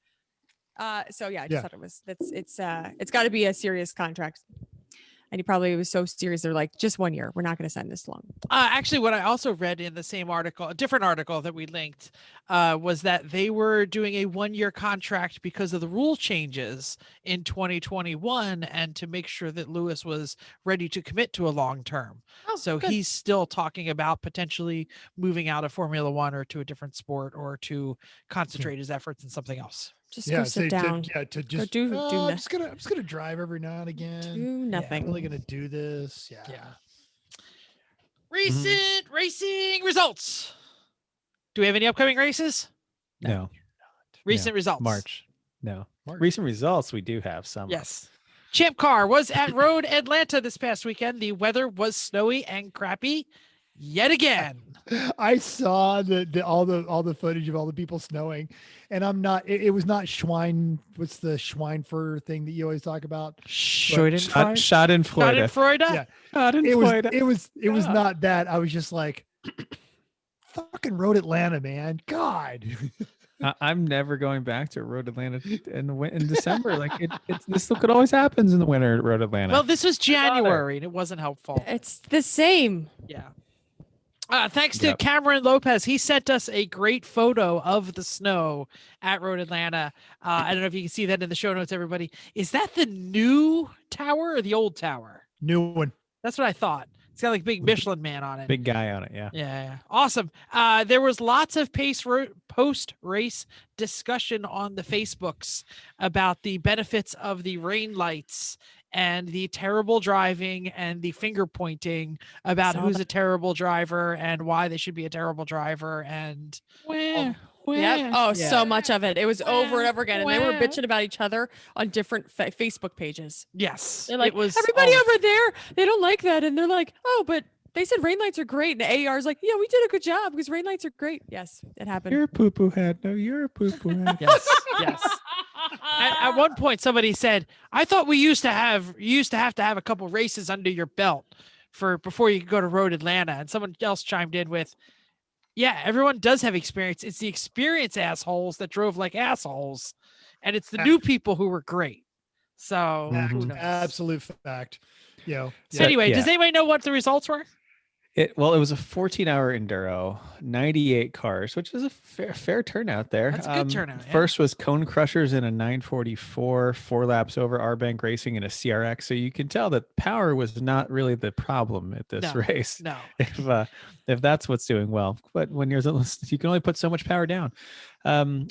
S3: So yeah, I just thought it was it's got to be a serious contract. And he probably was so serious. They're like, just 1 year. We're not going to sign this long.
S2: Actually, what I also read in the same article, a different article that we linked, was that they were doing a 1-year contract because of the rule changes in 2021 and to make sure that Lewis was ready to commit to a long term.
S3: Oh,
S2: So
S3: good.
S2: he's still talking about potentially moving out of Formula One or to a different sport or to concentrate his efforts in something else.
S3: Just go sit down.
S1: To just
S3: do
S1: I'm
S3: nothing.
S1: just gonna drive every now and again.
S3: Do
S1: I'm
S3: nothing.
S1: really gonna do this. Yeah.
S2: Yeah. Recent racing results. Do we have any upcoming races?
S4: No.
S2: Recent results.
S4: March. No.
S1: March.
S4: Recent results, we do have some.
S2: Yes. Champ Car was at Road Atlanta this past weekend. The weather was snowy and crappy yet again.
S1: I saw all the footage of all the people snowing, and I'm not. It was not Schwein. What's the Schweinfurt thing that you always talk about?
S2: Schadenfreude?
S4: Schadenfreude.
S2: Schadenfreude?
S1: Yeah. It was not that. I was just like, fucking Road Atlanta, man. God.
S4: I'm never going back to Road Atlanta in December. Like this could always happens in the winter at Road Atlanta.
S2: Well, this was January and it wasn't helpful.
S3: It's the same.
S2: Yeah. Thanks to Cameron Lopez. He sent us a great photo of the snow at Road Atlanta. I don't know if you can see that in the show notes, everybody. Is that the new tower or the old tower?
S1: New one.
S2: That's what I thought. It's got like big Michelin man on it.
S4: Big guy on it, yeah.
S2: Yeah. Awesome. There was lots of post-race discussion on the Facebooks about the benefits of the rain lights and the terrible driving and the finger pointing about who's a terrible driver and why they should be a terrible driver and
S3: so much of it. It was over and over again, and they were bitching about each other on different Facebook pages.
S2: Yes,
S3: they're like,
S2: it was
S3: everybody over there, they don't like that, and they're like, oh, but they said rain lights are great, and AR is like, yeah, we did a good job because rain lights are great. Yes, it happened.
S4: You're a poo-poo head. No, you're a poo-poo head.
S2: Yes. At one point, somebody said, "I thought we used to have a couple races under your belt before you could go to Road Atlanta." And someone else chimed in with, "Yeah, everyone does have experience. It's the experienced assholes that drove like assholes, and it's the new people who were great." So, who knows?
S1: Absolute fact.
S2: So anyway, does anybody know what the results were?
S4: It was a 14-hour enduro, 98 cars, which is a fair turnout there.
S2: That's a good turnout. Yeah.
S4: First was Cone Crushers in a 944, 4 laps over, R-Bank Racing in a CRX. So you can tell that power was not really the problem at this race.
S2: No.
S4: If that's what's doing well. But when you can only put so much power down.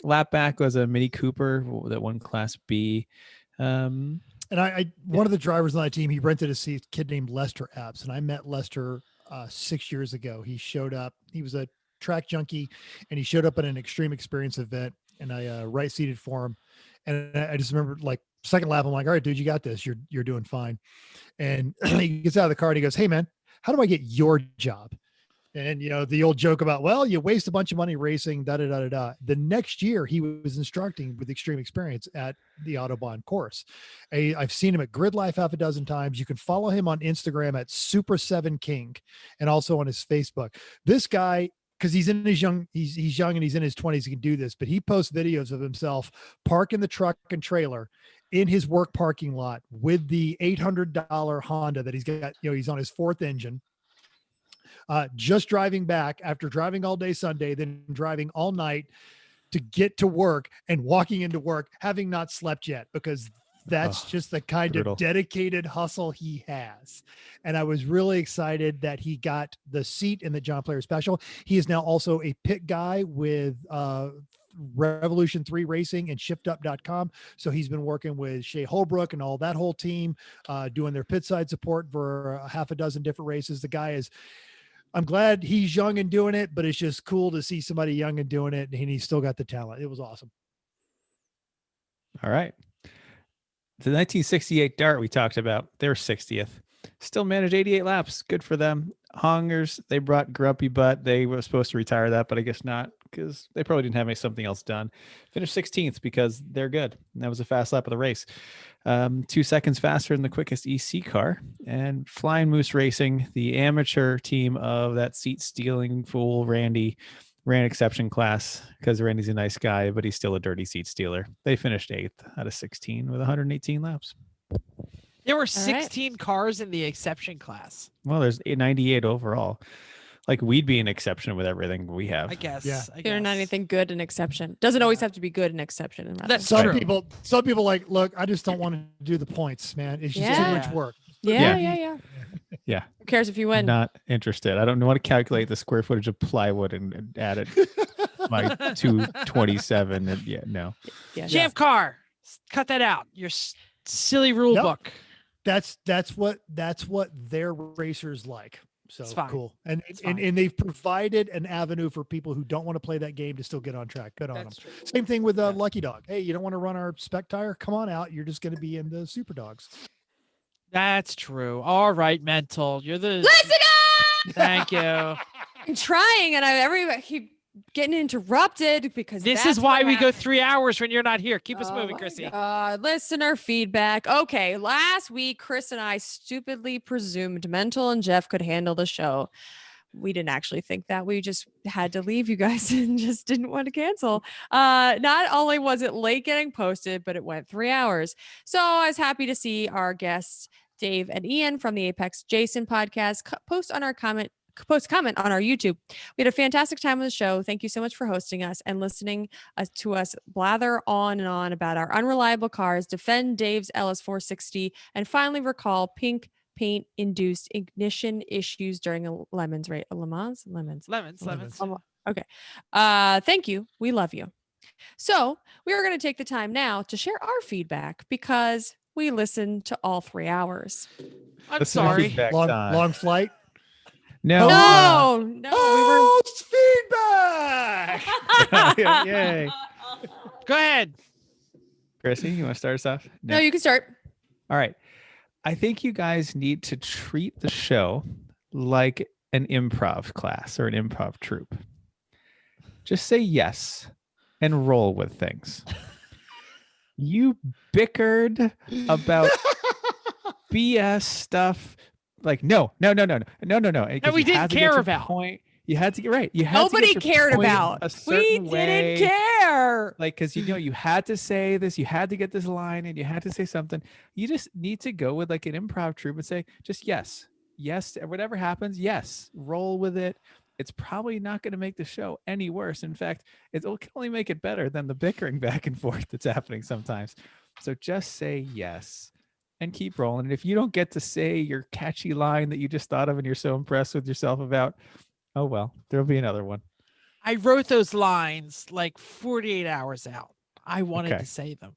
S4: Lap back was a Mini Cooper that won Class B.
S1: And one of the drivers on that team, he rented a kid named Lester Epps, and I met Lester 6 years ago. He showed up. He was a track junkie, and he showed up at an extreme experience event, and I right seated for him. And I just remember, like, second lap, I'm like, all right, dude, you got this. You're doing fine. And he gets out of the car and he goes, hey man, how do I get your job? And, the old joke about, well, you waste a bunch of money racing, da-da-da-da-da. The next year, he was instructing with extreme experience at the Autobahn course. I've seen him at Grid Life half a dozen times. You can follow him on Instagram at Super7King and also on his Facebook. This guy, because he's young and he's in his 20s, he can do this, but he posts videos of himself parking the truck and trailer in his work parking lot with the $800 Honda that he's got. He's on his fourth engine. Just driving back after driving all day Sunday, then driving all night to get to work and walking into work, having not slept yet, because that's
S4: Oh,
S1: just the kind
S4: brutal.
S1: of dedicated hustle he has. And I was really excited that he got the seat in the John Player Special. He is now also a pit guy with Revolution 3 Racing and shiftup.com. So he's been working with Shea Holbrook and all that whole team, doing their pit side support for a half a dozen different races. The guy is, I'm glad he's young and doing it, but it's just cool to see somebody young and doing it. And he's still got the talent. It was awesome.
S4: All right. The 1968 Dart we talked about, their 60th, still managed 88 laps. Good for them. Hongers, they brought Grumpy Butt. They were supposed to retire that, but I guess not, because they probably didn't have something else done. Finished 16th because they're good. And that was a fast lap of the race. 2 seconds faster than the quickest EC car. And Flying Moose Racing, the amateur team of that seat stealing fool Randy, ran exception class because Randy's a nice guy, but he's still a dirty seat stealer. They finished 8th out of 16 with 118 laps.
S2: There were
S3: right.
S2: 16 cars in the exception class.
S4: Well, there's 98 overall. Like, we'd be an exception with everything we have.
S2: I guess.
S1: Yeah.
S2: I
S3: They're not
S2: guess.
S3: anything good in exception. Doesn't always have to be good in exception. In
S2: That's
S1: Some
S2: true.
S1: people like, look, I just don't want to do the points, man. It's just too
S3: Yeah.
S1: much work.
S3: yeah,
S4: Yeah.
S3: yeah.
S4: Yeah.
S3: Who cares if you win?
S4: Not interested. I don't want to calculate the square footage of plywood and add it by 227. And yeah, no.
S3: Yeah.
S2: Champ car. Cut that out. Your silly rule
S1: Yep.
S2: book.
S1: That's what their racers like. So
S2: It's fine.
S1: cool. And
S2: It's
S1: and,
S2: fine.
S1: and they've provided an avenue for people who don't want to play that game to still get on track. Good on them.
S2: That's true.
S1: Same thing with Lucky Dog. Hey, you don't want to run our spec tire? Come on out. You're just going to be in the Super Dogs.
S2: That's true. All right, mental. You're the.
S3: Listen up!
S2: Thank you.
S3: I'm trying, and I keep getting interrupted because
S2: This
S3: that's
S2: is why
S3: what
S2: we go
S3: happens.
S2: 3 hours when you're not here. Keep us
S3: Oh
S2: moving,
S3: my
S2: Chrissy.
S3: God. Listener feedback. Okay, last week Chris and I stupidly presumed Mental and Jeff could handle the show. We didn't actually think that. We just had to leave you guys and just didn't want to cancel. Not only was it late getting posted, but it went 3 hours. So I was happy to see our guests Dave and Ian from the Apex Jason podcast post comment on our YouTube. We had a fantastic time on the show. Thank you so much for hosting us and listening to us blather on and on about our unreliable cars, defend Dave's LS460, and finally recall pink paint induced ignition issues during a Lemons race. Lemons.
S2: Lemons.
S3: Okay. Thank you. We love you. So we are going to take the time now to share our feedback because we listened to all 3 hours.
S2: I'm
S4: Listener
S2: sorry.
S4: feedback
S1: Long,
S4: time.
S1: long flight.
S4: No.
S3: No,
S1: Oh, it's feedback.
S4: Yay.
S2: Go ahead.
S4: Chrissy, you want to start us off?
S3: No, you can start.
S4: All right. I think you guys need to treat the show like an improv class or an improv troupe. Just say yes and roll with things. You bickered about BS stuff. Like, no.
S2: That we
S4: You
S2: didn't
S4: had to get
S2: care
S4: your
S2: about.
S4: Point. You had to get right. You had
S3: Nobody
S4: to get your
S3: cared
S4: point
S3: about.
S4: a
S3: We
S4: certain way.
S3: didn't care.
S4: Like, because you had to say this, you had to get this line, and you had to say something. You just need to go with like an improv troupe and say just yes, whatever happens, yes, roll with it. It's probably not going to make the show any worse. In fact, it can only make it better than the bickering back and forth that's happening sometimes. So just say yes and keep rolling. And if you don't get to say your catchy line that you just thought of and you're so impressed with yourself about, oh well, there'll be another one.
S2: I wrote those lines like 48 hours out. I wanted
S4: Okay.
S2: to say them.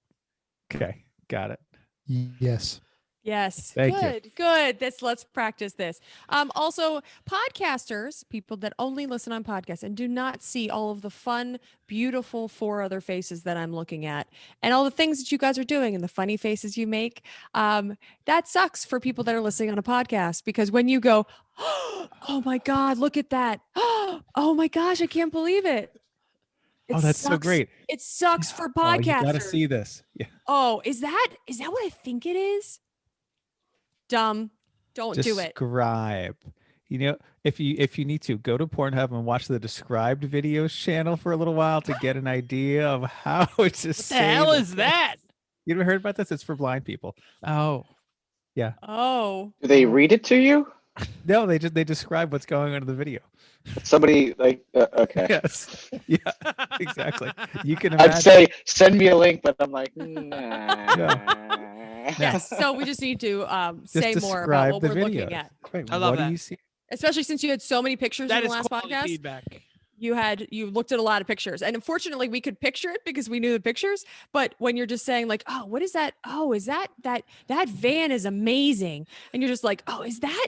S4: Okay, got it.
S1: Yes.
S3: Yes.
S4: Thank you.
S3: Good. Let's practice this. Also, podcasters, people that only listen on podcasts and do not see all of the fun, beautiful 4 other faces that I'm looking at and all the things that you guys are doing and the funny faces you make. That sucks for people that are listening on a podcast because when you go, oh my God, look at that. Oh my gosh, I can't believe it.
S4: Oh, that's so
S3: sucks.
S4: great.
S3: It sucks for
S4: Oh, you
S3: podcasters.
S4: gotta see this. Yeah.
S3: Oh, is that what I think it is? Dumb. Don't do it.
S4: Describe. You know, if you need to, go to Pornhub and watch the described videos channel for a little while to get an idea of how it's just.
S2: What the hell is that?
S4: You ever heard about this? It's for blind people.
S2: Oh.
S3: Oh.
S5: Do they read it to you?
S4: No, they describe what's going on in the video.
S5: Somebody like okay.
S4: Yes. Yeah. Exactly. You can imagine.
S5: I'd say send me a link, but I'm like, nah.
S3: Yes. So we just need to
S4: Just
S3: say more about
S4: describe
S3: what
S4: the
S3: we're
S4: video.
S3: looking at,
S4: Right,
S2: I love
S4: what
S2: that.
S4: do you see?
S3: especially since you had so many pictures
S2: That
S3: in the
S2: is
S3: last
S2: quality
S3: podcast.
S2: feedback.
S3: You looked at a lot of pictures, and unfortunately we could picture it because we knew the pictures. But when you're just saying like, oh, what is that? Oh, is that van is amazing. And you're just like, oh, is that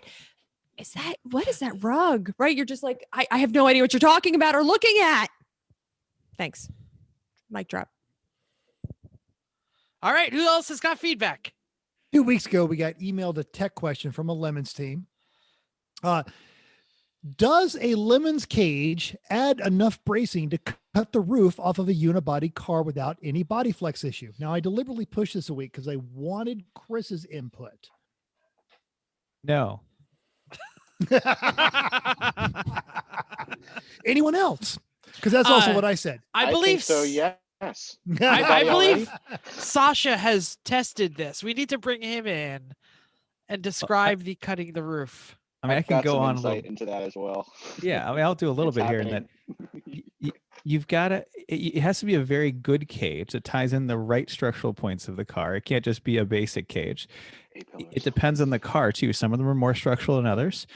S3: what is that rug? Right. You're just like, I have no idea what you're talking about or looking at. Thanks. Mic drop.
S2: All right, who else has got feedback?
S1: 2 weeks ago, we got emailed a tech question from a Lemons team. Does a Lemons cage add enough bracing to cut the roof off of a unibody car without any body flex issue? Now, I deliberately pushed this a week because I wanted Chris's input.
S4: No.
S1: Anyone else? Because that's also what I said.
S2: I
S5: think
S2: believe
S5: so. Yes.
S2: I
S5: Anybody
S2: believe
S5: already?
S2: Sasha has tested this. We need to bring him in and describe the cutting the roof.
S4: I mean, I
S5: I've
S4: can
S5: got
S4: go
S5: some
S4: on a
S5: insight
S4: little.
S5: into that as well.
S4: Yeah, I mean, I'll do a little
S5: It's
S4: bit here. And that
S5: happening.
S4: you've got to. It has to be a very good cage that ties in the right structural points of the car. It can't just be a basic cage. It depends on the car too. Some of them are more structural than others,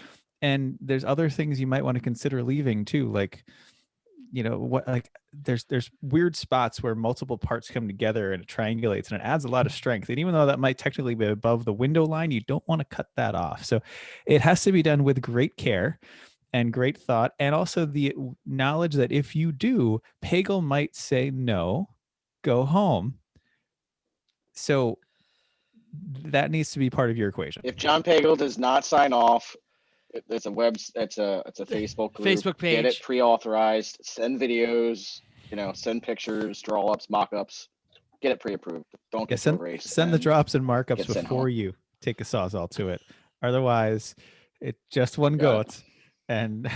S4: and there's other things you might want to consider leaving too, like there's weird spots where multiple parts come together and it triangulates and it adds a lot of strength. And even though that might technically be above the window line, you don't want to cut that off. So it has to be done with great care and great thought, and also the knowledge that if you do, Pagel might say no, go home. So that needs to be part of your equation.
S5: If John Pagel does not sign off, it's a Facebook group.
S2: Facebook page.
S5: Get it pre-authorized. Send videos. Send pictures, draw-ups, mock-ups. Get it pre-approved. Don't get to a race.
S4: Send the
S5: and
S4: drops and markups
S5: get sent
S4: before
S5: home.
S4: you take a sawzall to it. Otherwise, it just one
S5: Got it.
S4: goat. And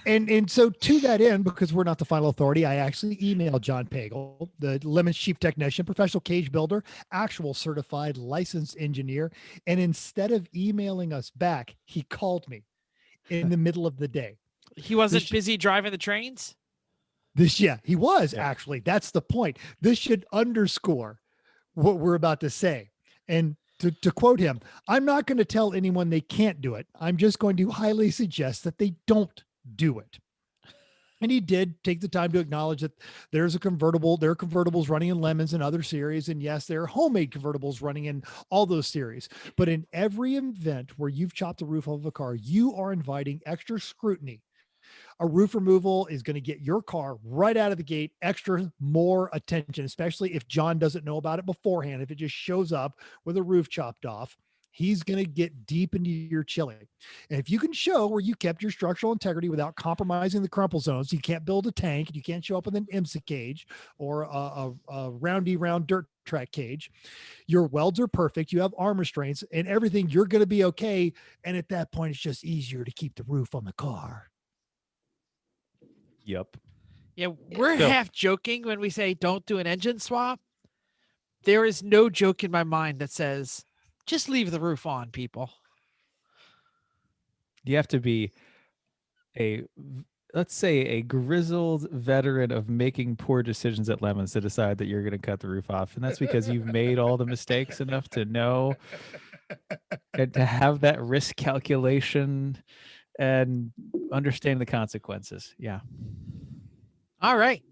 S1: And so to that end, because we're not the final authority, I actually emailed John Pagel, the Lemons chief technician, professional cage builder, actual certified licensed engineer. And instead of emailing us back, he called me in the middle of the day.
S2: He wasn't
S1: This-
S2: busy driving the trains?
S1: He was
S4: Yeah.
S1: actually. That's the point. This should underscore what we're about to say. And to quote him, I'm not going to tell anyone they can't do it. I'm just going to highly suggest that they don't do it. And he did take the time to acknowledge that there are convertibles running in Lemons and other series. And yes, there are homemade convertibles running in all those series. But in every event where you've chopped the roof off of a car, you are inviting extra scrutiny. A roof removal is going to get your car right out of the gate more attention, especially if John doesn't know about it beforehand. If it just shows up with a roof chopped off, he's going to get deep into your chili. And if you can show where you kept your structural integrity without compromising the crumple zones, you can't build a tank, you can't show up with an IMSA cage or a round dirt track cage. Your welds are perfect. You have arm restraints and everything. You're going to be okay. And at that point, it's just easier to keep the roof on the car.
S4: yep.
S2: Yeah, we're
S4: So-
S2: half joking when we say don't do an engine swap. There is no joke in my mind that says just leave the roof on, people.
S4: You have to be let's say a grizzled veteran of making poor decisions at Lemons to decide that you're going to cut the roof off. And that's because you've made all the mistakes enough to know and to have that risk calculation and understand the consequences. Yeah.
S2: All right.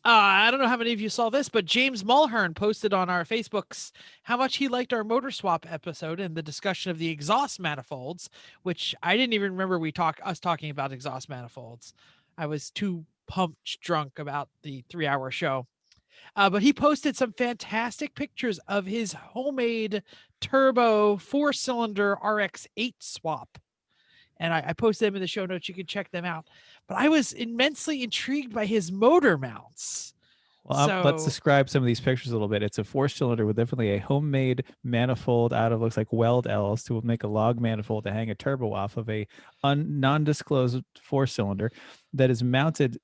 S2: I don't know how many of you saw this, but James Mulhern posted on our Facebooks how much he liked our motor swap episode and the discussion of the exhaust manifolds, which I didn't even remember us talking about exhaust manifolds. I was too pumped drunk about the 3-hour show. But he posted some fantastic pictures of his homemade turbo 4-cylinder RX-8 swap. And I posted them in the show notes. You can check them out. But I was immensely intrigued by his motor mounts.
S4: Well, let's
S2: So-
S4: describe some of these pictures a little bit. It's a 4-cylinder with definitely a homemade manifold out of, looks like weld L's to make a log manifold to hang a turbo off of a non-disclosed 4-cylinder that is mounted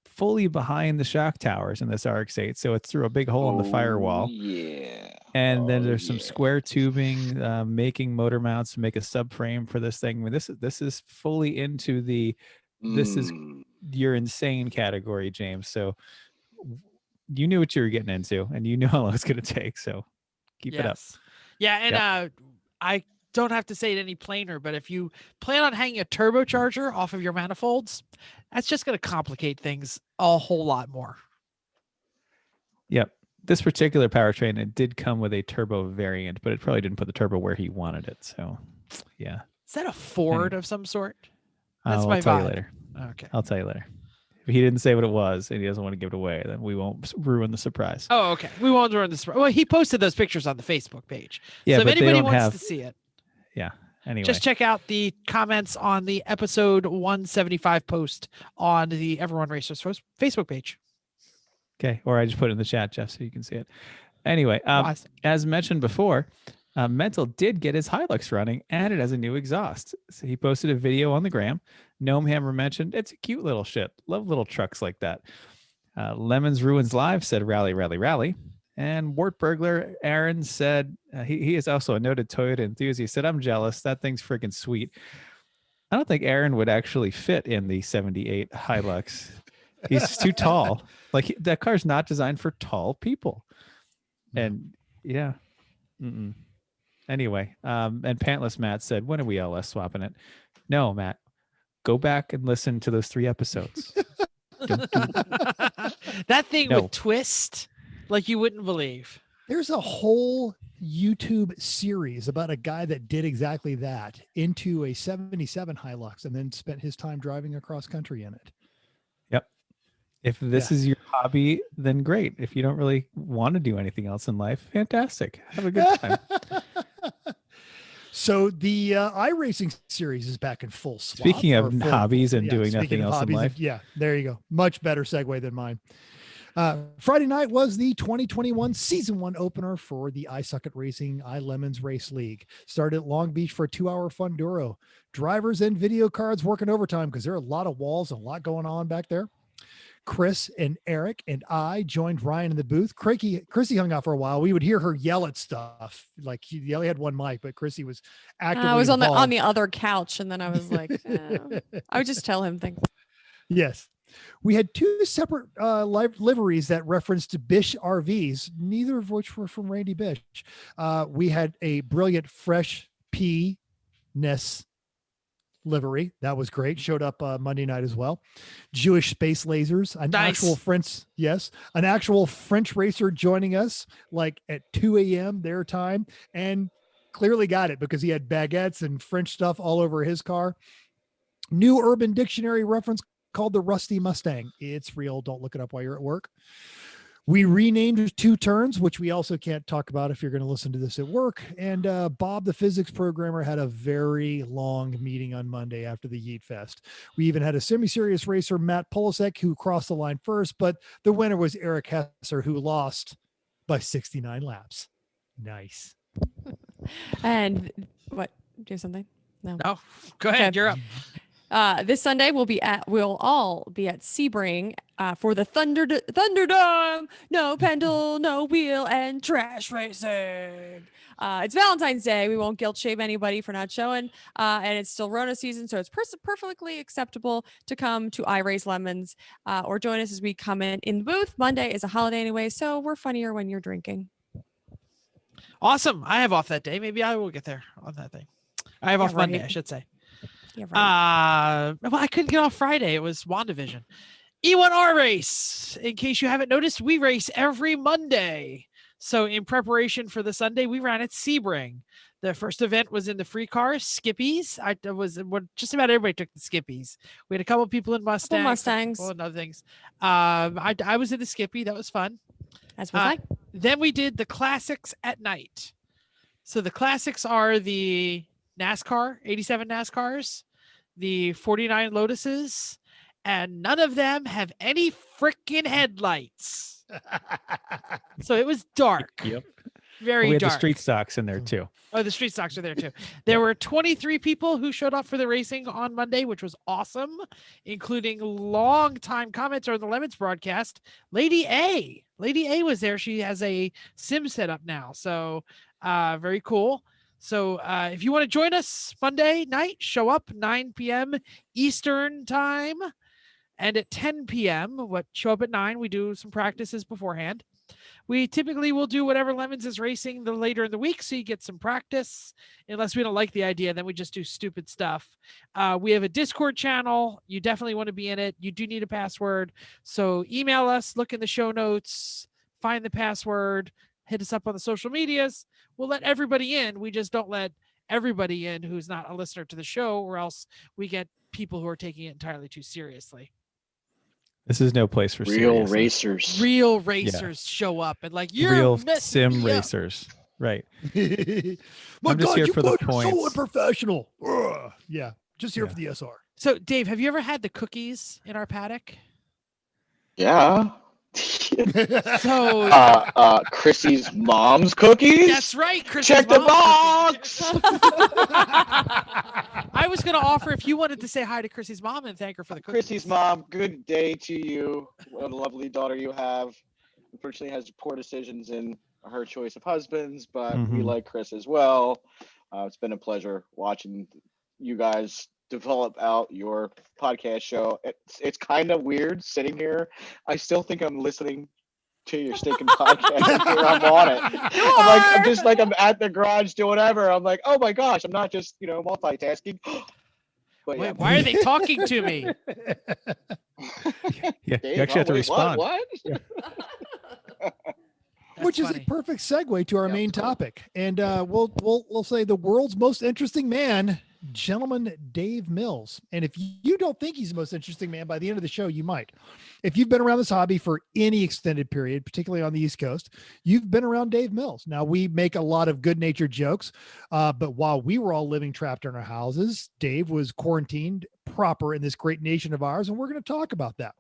S4: fully behind the shock towers in this RX-8. So it's through a big hole in the firewall.
S5: Yeah.
S4: And then
S5: Oh,
S4: there's some
S5: yeah.
S4: square tubing, making motor mounts to make a subframe for this thing. I mean, this is fully into this is your insane category, James. So you knew what you were getting into, and you knew how long it's going to take. So Keep it up.
S2: Yeah, and I don't have to say it any plainer, but if you plan on hanging a turbocharger off of your manifolds, that's just going to complicate things a whole lot more.
S4: Yep. This particular powertrain, it did come with a turbo variant, but it probably didn't put the turbo where he wanted it. So, yeah.
S2: Is that a Ford of some sort?
S4: I'll
S2: my
S4: tell you
S2: vibe.
S4: later.
S2: Okay.
S4: I'll tell you later. If he didn't say what it was and he doesn't want to give it away, then we won't ruin the surprise.
S2: Oh, okay. We won't ruin this. Well, he posted those pictures on the Facebook page.
S4: Yeah,
S2: so if
S4: but they
S2: anybody
S4: don't
S2: wants
S4: have-
S2: to see it,
S4: Yeah. Anyway.
S2: just check out the comments on the episode 175 post on the Everyone Racers Facebook page.
S4: Okay. Or I just put it in the chat, Jeff, so you can see it. Anyway,
S2: Awesome.
S4: as mentioned before, Mental did get his Hilux running and it has a new exhaust. So he posted a video on the gram. Gnome Hammer mentioned it's a cute little shit. Love little trucks like that. Lemons Ruins Live said rally, rally, rally. And Wart Burglar Aaron said he is also a noted Toyota enthusiast. He said, I'm jealous. That thing's freaking sweet. I don't think Aaron would actually fit in the 78 Hilux. He's too tall. Like that car's not designed for tall people. And yeah. Mm-mm. Anyway, and Pantless Matt said, when are we LS swapping it? No, Matt, go back and listen to those 3 episodes.
S2: That thing
S4: No.
S2: would twist like you wouldn't believe.
S1: There's a whole YouTube series about a guy that did exactly that into a 77 Hilux and then spent his time driving across country in it.
S4: Yep. If this is your hobby, then great. If you don't really want to do anything else in life, fantastic. Have a good time.
S1: So the iRacing series is back in full swap.
S4: Speaking of
S1: or full-
S4: hobbies and doing
S1: speaking
S4: nothing
S1: of
S4: else in
S1: hobbies,
S4: life.
S1: yeah, there you go. Much better segue than mine. Friday night was the 2021 season 1 opener for the I Suck at Racing iLemons Race League. Started at Long Beach for a 2-hour fun duro. Drivers and video cards working overtime because there are a lot of walls and a lot going on back there. Chris and Eric and I joined Ryan in the booth. Chrissy hung out for a while. We would hear her yell at stuff. Like she only had one mic, but Chrissy was actively
S3: I was on
S1: involved.
S3: the other couch, and then I was like, I would just tell him things.
S1: Yes. We had 2 separate liveries that referenced Bish RVs, neither of which were from Randy Bish. We had a brilliant fresh P-ness livery. That was great. Showed up Monday night as well. Jewish Space Lasers, an actual French racer joining us like at 2 a.m. their time, and clearly got it because he had baguettes and French stuff all over his car. New Urban Dictionary reference called the Rusty Mustang. It's real. Don't look it up while you're at work. We renamed 2 turns, which we also can't talk about if you're going to listen to this at work. And Bob, the physics programmer, had a very long meeting on Monday after the Yeet Fest. We even had a semi-serious racer, Matt Polasek, who crossed the line first, but the winner was Eric Hesser, who lost by 69 laps. Nice.
S3: And what? Do something? No.
S2: No, go ahead.
S3: Okay.
S2: You're up.
S3: This Sunday we'll all be at Sebring for the Thunderdome. No pendle, no wheel, and trash racing. It's Valentine's Day. We won't guilt shame anybody for not showing, and it's still Rona season, so it's perfectly acceptable to come to iRace Lemons or join us as we come in the booth. Monday is a holiday anyway, so we're funnier when you're drinking.
S2: Awesome. I have off that day. Maybe I will get there on that thing. I have off Monday, I should say.
S3: Yeah, right.
S2: Well, I couldn't get off Friday. It was WandaVision. E1R race. In case you haven't noticed, we race every Monday. So in preparation for the Sunday, we ran at Sebring. The first event was in the free car, Skippies. Just about everybody took the Skippies. We had a couple people in Mustangs. And other things. I was in the Skippy. That was fun.
S3: As was I.
S2: Then we did the classics at night. So the classics are the NASCAR, 87 NASCARs, the 49 Lotuses, and none of them have any freaking headlights. So it was dark.
S4: Yep.
S2: Very
S4: we had
S2: dark.
S4: the street stocks in there too.
S2: Oh, the street stocks are there too. There were 23 people who showed up for the racing on Monday, which was awesome, including long-time commenter on the Lemons broadcast, Lady A. Lady A was there. She has a sim set up now. So very cool. So if you want to join us Monday night, show up 9 p.m. Eastern time. And at 10 p.m., show up at 9. We do some practices beforehand. We typically will do whatever Lemons is racing the later in the week, so you get some practice. Unless we don't like the idea, then we just do stupid stuff. We have a Discord channel. You definitely want to be in it. You do need a password. So email us, look in the show notes, find the password, hit us up on the social medias. We'll let everybody in. We just don't let everybody in who's not a listener to the show, or else we get people who are taking it entirely too seriously.
S4: This is no place for
S5: Real
S4: seriousness.
S5: racers.
S2: Real racers show up and like, you're
S4: Real
S2: messing
S4: sim
S2: me up.
S4: racers. Right.
S1: My
S4: I'm just
S1: God,
S4: here
S1: you
S4: for the
S1: guys are so
S4: points.
S1: unprofessional. Ugh. Yeah, just here
S4: Yeah.
S1: for the SR.
S2: So, Dave, have you ever had the cookies in our paddock?
S5: Yeah.
S2: So
S5: Chrissy's mom's cookies.
S2: that's right, Chrissy's
S5: Check the
S2: mom's
S5: box.
S2: I was going to offer if you wanted to say hi to Chrissy's mom and thank her for the cookies.
S5: Chrissy's mom, good day to you. What a lovely daughter you have. Unfortunately, has poor decisions in her choice of husbands, but we
S4: Mhm.
S5: like Chris as well. It's been a pleasure watching you guys develop out your podcast show. It's kind of weird sitting here. I still think I'm listening to your stinking podcast here. I'm on it. I'm just like I'm at the garage doing whatever. I'm like, oh my gosh, I'm not just multitasking. But
S2: Wait,
S5: yeah,
S2: why are they talking to me?
S4: Yeah,
S5: Dave,
S4: you actually have to
S5: wait,
S4: respond.
S5: What?
S1: Which is
S2: funny.
S1: a perfect segue to our
S5: Yeah,
S1: main
S5: it's funny.
S1: topic, and we'll say the world's most interesting man, gentleman Dave Mills. And if you don't think he's the most interesting man by the end of the show, you might. If you've been around this hobby for any extended period, particularly on the East Coast, you've been around Dave Mills. Now, we make a lot of good-natured jokes, but while we were all living trapped in our houses, Dave was quarantined proper in this great nation of ours, and we're going to talk about that.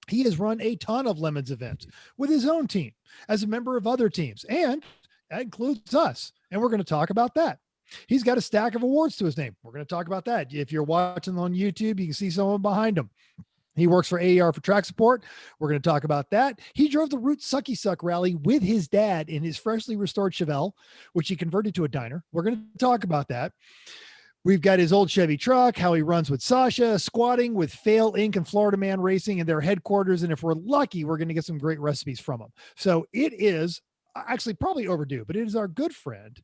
S1: He has run a ton of Lemons events with his own team, as a member of other teams, and that includes us. And we're going to talk about that. He's got a stack of awards to his name. We're going to talk about that. If you're watching on YouTube, you can see someone behind him. He works for AER for track support. We're going to talk about that. He drove the Route Sucky Suck rally with his dad in his freshly restored Chevelle, which he converted to a diner. We're going to talk about that. We've got his old Chevy truck, how he runs with Sasha, squatting with Fail Inc. and Florida Man Racing in their headquarters. And if we're lucky, we're going to get some great recipes from him. So it is actually probably overdue, but it is our good friend,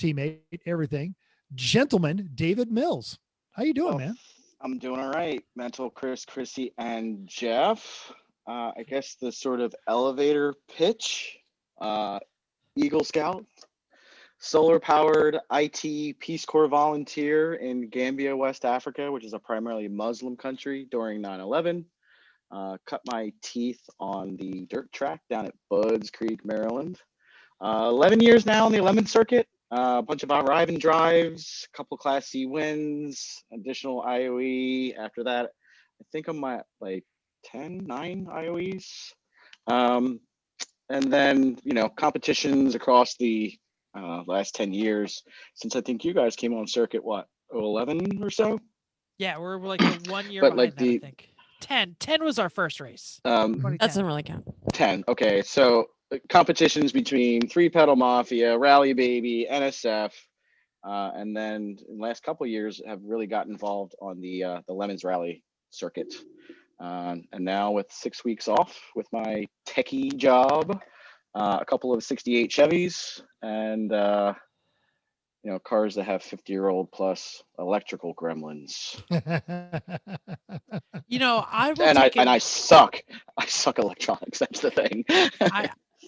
S1: teammate, everything, gentleman, David Mills. How you doing, man?
S5: I'm doing all right. Mental Chris, Chrissy, and Jeff. I guess the sort of elevator pitch, Eagle Scout, solar-powered IT Peace Corps volunteer in Gambia, West Africa, which is a primarily Muslim country during 9/11. Cut my teeth on the dirt track down at Budds Creek, Maryland. 11 years now on the Lemon circuit. A bunch of arrive and drives, a couple Class C wins, additional IOE. After that, I think I'm at like 9 IOEs. And then, competitions across the last 10 years since I think you guys came on circuit, 11 or so?
S2: Yeah, we're like the 1 year
S5: But
S2: behind
S5: like
S2: that, I think. 10 was our first race. 2010.
S3: That doesn't really count.
S5: 10. Okay, so competitions between Three Pedal Mafia, Rally Baby, NSF, and then in the last couple of years have really got involved on the Lemons Rally circuit. And now with 6 weeks off with my techie job, a couple of 68 Chevys, and cars that have 50-year-old plus electrical gremlins.
S2: I will
S5: And
S2: take
S5: I suck. I suck electronics. That's the thing.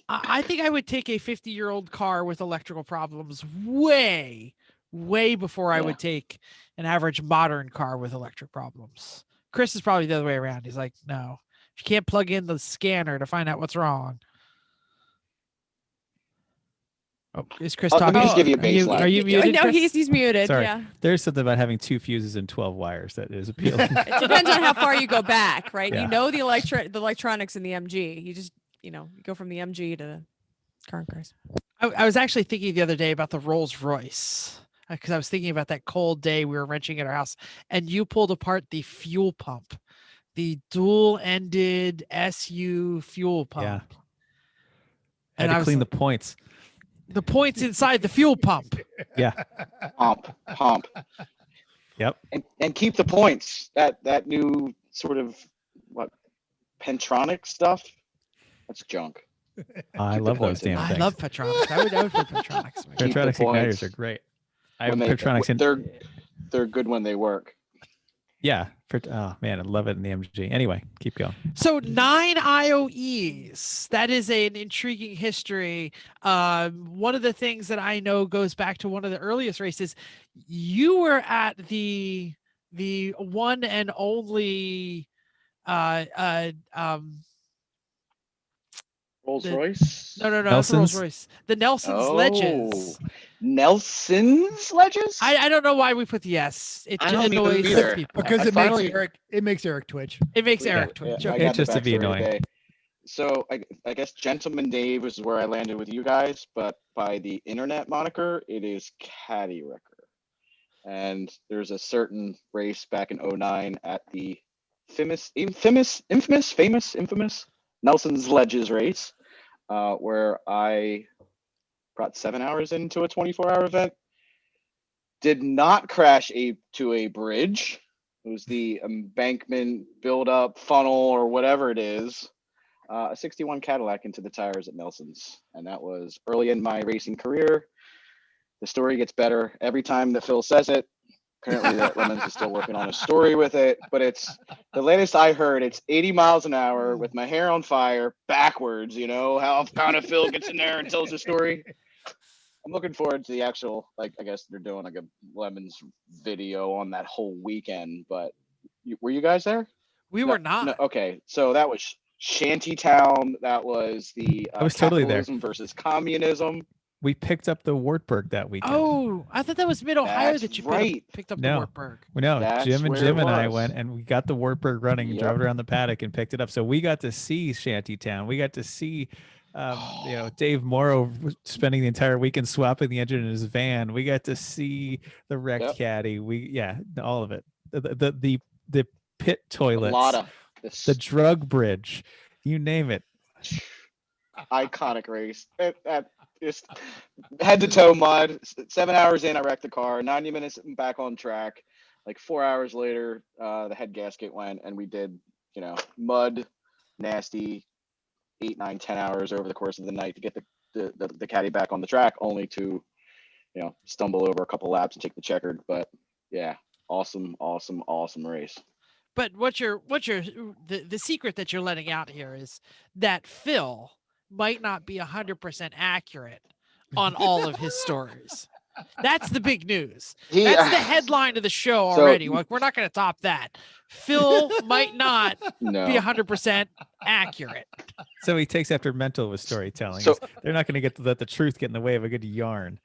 S2: I think I would take a 50-year-old car with electrical problems way before I would take an average modern car with electric problems. Chris is probably the other way around. He's like, no, you can't plug in the scanner to find out what's wrong. Oh, is Chris talking?
S5: Let me just give you a
S2: Are you
S5: baseline.
S2: muted,
S3: No,
S2: Chris?
S3: he's muted.
S4: Sorry.
S3: Yeah.
S4: There's something about having 2 fuses and 12 wires that is appealing.
S3: It depends on how far you go back, right?
S4: Yeah.
S3: You know the electronics in the MG. You just, you go from the MG to the current cars.
S2: I was actually thinking the other day about the Rolls Royce because I was thinking about that cold day we were wrenching at our house, and you pulled apart the fuel pump, the dual-ended SU fuel pump.
S4: Yeah.
S2: And
S4: I had
S2: I
S4: to
S2: was
S4: clean
S2: like,
S4: the points.
S2: the points inside the fuel pump.
S4: Yeah.
S5: Pump.
S4: Yep.
S5: And keep the points. That new sort of Pentronic stuff. That's junk.
S4: I
S5: Keep the
S4: love those
S5: points in
S4: damn
S5: mind.
S2: I
S4: things.
S2: love Petronics. I would put Petronics. in my
S5: Keep
S2: car.
S5: the
S4: Petronics igniters
S5: points.
S4: are great. I have
S5: When they-
S4: Petronics in.
S5: They're good when they work.
S4: Yeah. Oh man, I love it in the MG. Anyway, keep going.
S2: So 9 IOEs. That is an intriguing history. One of the things that I know goes back to one of the earliest races. You were at the one and only
S5: Rolls
S2: The-
S5: Royce.
S2: no, that's a Rolls
S4: Nelson's?
S2: Royce. The Nelson's Ledges.
S5: Nelson's Ledges.
S2: I don't know why we put the S. It
S5: I don't
S2: annoys
S5: either.
S2: people.
S1: Because
S5: I
S1: it
S5: finally-
S1: makes Eric twitch.
S2: It makes
S5: Yeah,
S2: Eric
S5: yeah,
S2: twitch.
S5: I
S2: Okay.
S5: got
S4: It's just
S5: the
S4: to be
S5: backstory
S4: annoying.
S5: today. So I guess Gentleman Dave is where I landed with you guys, but by the internet moniker, it is Caddy Wrecker. And there's a certain race back in '09 at the infamous Nelson's Ledges race, where I brought 7 hours into a 24-hour event. Did not crash to a bridge. It was the embankment build-up funnel or whatever it is. A 61 Cadillac into the tires at Nelson's. And that was early in my racing career. The story gets better every time that Phil says it. Currently, that Lemons is still working on a story with it. But it's the latest I heard, it's 80 miles an hour with my hair on fire backwards. You know, how kind of Phil gets in there and tells the story. I'm looking forward to the actual, like, I guess they're doing like a Lemons video on that whole weekend. But were you guys there?
S2: We were not.
S5: No, okay, so that was Shantytown. That was the
S4: I was totally there.
S5: capitalism versus communism.
S4: We picked up the Wartburg that weekend.
S2: Oh, I thought that was Mid Ohio
S5: That's
S2: that you
S5: right.
S2: picked up
S4: No.
S2: the Wartburg.
S4: Well, no,
S5: That's
S4: Jim
S5: where it
S4: and I
S5: was.
S4: went and we got the Wartburg running and
S5: Yep.
S4: drove it around the paddock and picked it up. So we got to see Shantytown. We got to see, Dave Morrow spending the entire weekend swapping the engine in his van. We got to see the wrecked
S5: Yep.
S4: caddy. All of it. The pit
S5: A
S4: toilets,
S5: lot of this
S4: the drug bridge, you name it.
S5: iconic race. That just head to toe mud. 7 hours in, I wrecked the car. 90 minutes back on track. Like 4 hours later, the head gasket went, and we did, mud, nasty, 8, 9, 10 hours over the course of the night to get the caddy back on the track, only to, stumble over a couple laps and take the checkered. But yeah, awesome race.
S2: But the secret that you're letting out here is that Phil might not be 100% accurate on all of his stories. That's the big news. That's the headline of the show already. Like, we're not going to top that. Phil might not
S5: No.
S2: be 100% accurate.
S4: So he takes after mental with storytelling.
S5: So-
S4: They're not going to get to let the truth get in the way of a good yarn.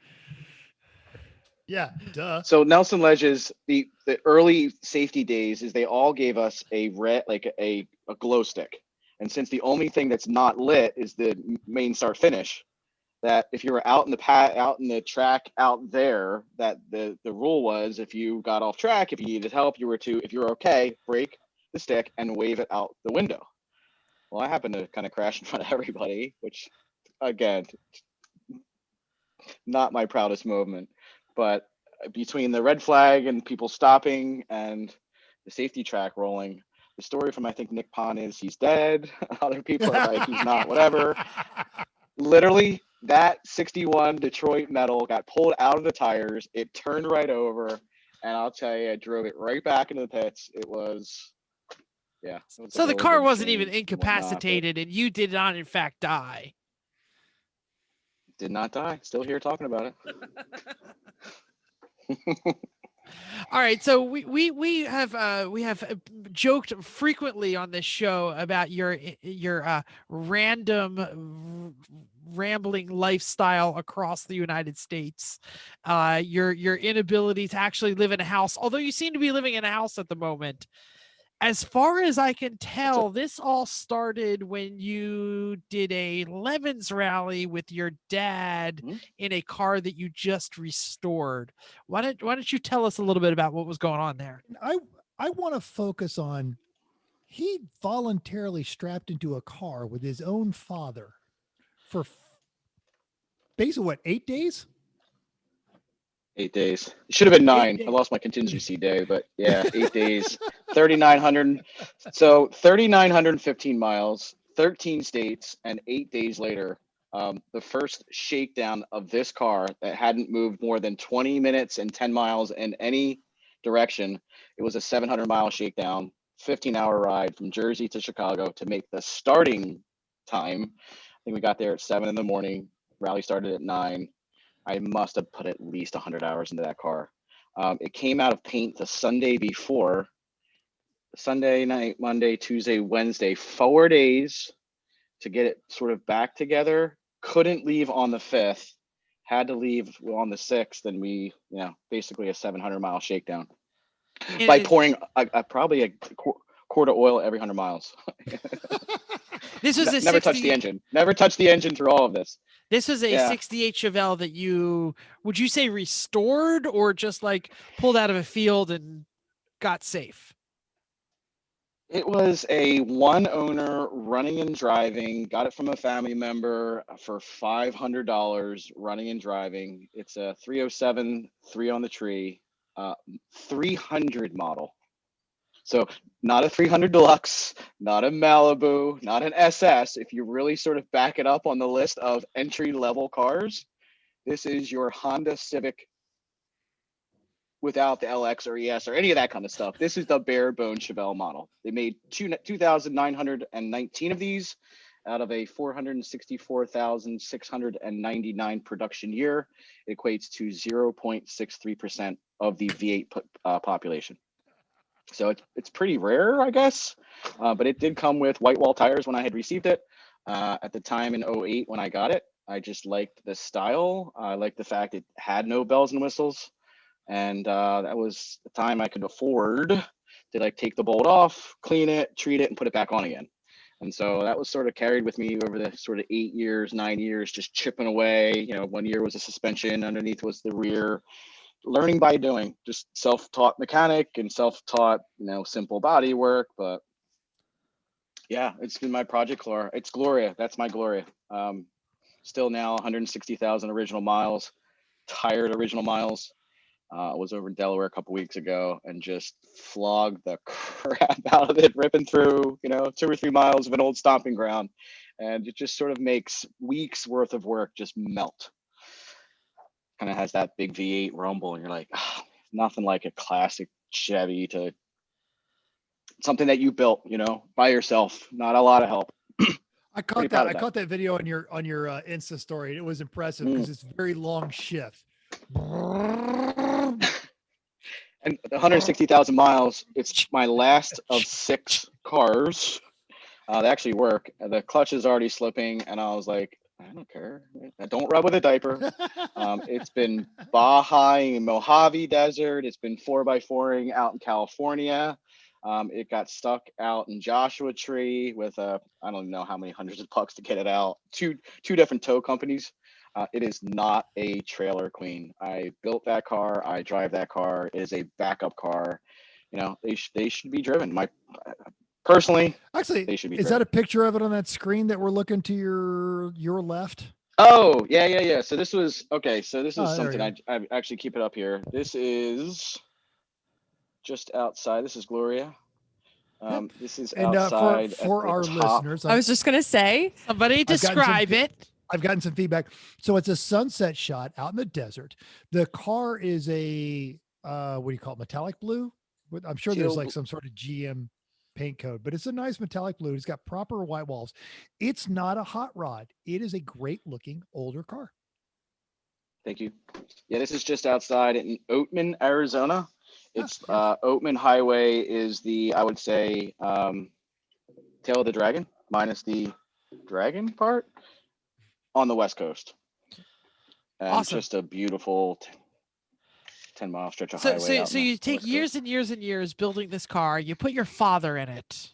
S1: Yeah, duh.
S5: So Nelson Ledges, the early safety days is they all gave us a red, like a glow stick. And since the only thing that's not lit is the main start finish, that if you were out in the track out there, that the rule was if you got off track, if you needed help, if you were okay, break the stick and wave it out the window. Well, I happened to kind of crash in front of everybody, which again, not my proudest moment. But between the red flag and people stopping and the safety track rolling, the story from I think Nick Pon is he's dead. Other people are like he's not, whatever. Literally, that 61 Detroit metal got pulled out of the tires. It turned right over, and I'll tell you, I drove it right back into the pits. It was, yeah. It was
S2: So
S5: a
S2: the
S5: little
S2: car
S5: bit
S2: wasn't
S5: changed
S2: even
S5: and whatnot, but
S2: incapacitated, and you did not, in fact, die.
S5: did not die. Still here talking about it.
S2: All right, so we have joked frequently on this show about your random rambling lifestyle across the United States, your inability to actually live in a house, although you seem to be living in a house at the moment. As far as I can tell, this all started when you did a Lemons rally with your dad in a car that you just restored. Why don't you tell us a little bit about what was going on there?
S1: I want to focus on he voluntarily strapped into a car with his own father for basically what, 8 days?
S5: 8 days. It should have been 9.
S1: days.
S5: I lost my contingency day, but yeah, 8 days. 3,900. So 3,915 miles, 13 states, and 8 days later, the first shakedown of this car that hadn't moved more than 20 minutes and 10 miles in any direction. It was a 700-mile shakedown, 15-hour ride from Jersey to Chicago to make the starting time. I think we got there at 7 in the morning. Rally started at 9. I must have put at least 100 hours into that car. It came out of paint the Sunday before. Sunday night, Monday, Tuesday, Wednesday, 4 days to get it sort of back together. Couldn't leave on the 5th, had to leave on the 6th, and we, basically a 700-mile shakedown by pouring probably a quart of oil every 100 miles.
S2: This was
S5: Never touched the engine. Never touched the engine through all of this.
S2: This was a 68 Chevelle that would you say restored or just like pulled out of a field and got safe?
S5: It was a one owner running and driving, got it from a family member for $500 running and driving. It's a 307, 3 on the tree, 300 model. So not a 300 Deluxe, not a Malibu, not an SS. If you really sort of back it up on the list of entry level cars, this is your Honda Civic without the LX or ES or any of that kind of stuff. This is the bare bone Chevelle model. They made 2,919 of these out of a 464,699 production year. It equates to 0.63% of the V8 population. So it's pretty rare, I guess, but it did come with white wall tires when I had received it. At the time in 08 when I got it, I just liked the style. I liked the fact it had no bells and whistles. And that was the time I could afford to like take the bolt off, clean it, treat it, and put it back on again. And so that was sort of carried with me over the sort of 8 years, 9 years, just chipping away. 1 year was a suspension, underneath was the rear. Learning by doing, just self-taught mechanic and self-taught, simple body work. But yeah, it's been my project, Gloria. It's Gloria. That's my Gloria. Still now 160,000 original miles, tired original miles. I was over in Delaware a couple weeks ago and just flogged the crap out of it, ripping through, 2 or 3 miles of an old stomping ground. And it just sort of makes weeks worth of work just melt. Kind of has that big V8 rumble, and you're like, nothing like a classic Chevy to something that you built, by yourself, not a lot of help.
S1: I caught that. I caught that video on your Insta story. It was impressive because it's a very long shift.
S5: And 160,000 miles. It's my last of 6 cars that actually work. The clutch is already slipping, and I was like, I don't care. I don't rub with a diaper. It's been Baja and Mojave Desert. It's been 4x4ing out in California. It got stuck out in Joshua Tree with I don't know how many hundreds of bucks to get it out. Two different tow companies. It is not a trailer queen. I built that car. I drive that car. It is a backup car. They should be driven. Personally,
S1: actually,
S5: they should be.
S1: Is that a picture of it on that screen that we're looking to your left?
S5: Oh, yeah. So this was okay. So this is something I actually keep it up here. This is just outside. This is Gloria. This is outside
S1: for our listeners.
S3: I was just gonna say,
S2: somebody describe it.
S1: I've gotten some feedback. So it's a sunset shot out in the desert. The car is a what do you call it? Metallic blue. I'm sure there's like some sort of GM paint code, but it's a nice metallic blue. It's got proper white walls. It's not a hot rod. It is a great looking older car.
S5: Thank you. Yeah, this is just outside in Oatman, Arizona. It's Oatman Highway is I would say, tail of the dragon minus the dragon part on the West Coast. And awesome. Just a beautiful 10-mile stretch of highway.
S2: So you take years and years and years building this car. You put your father in it.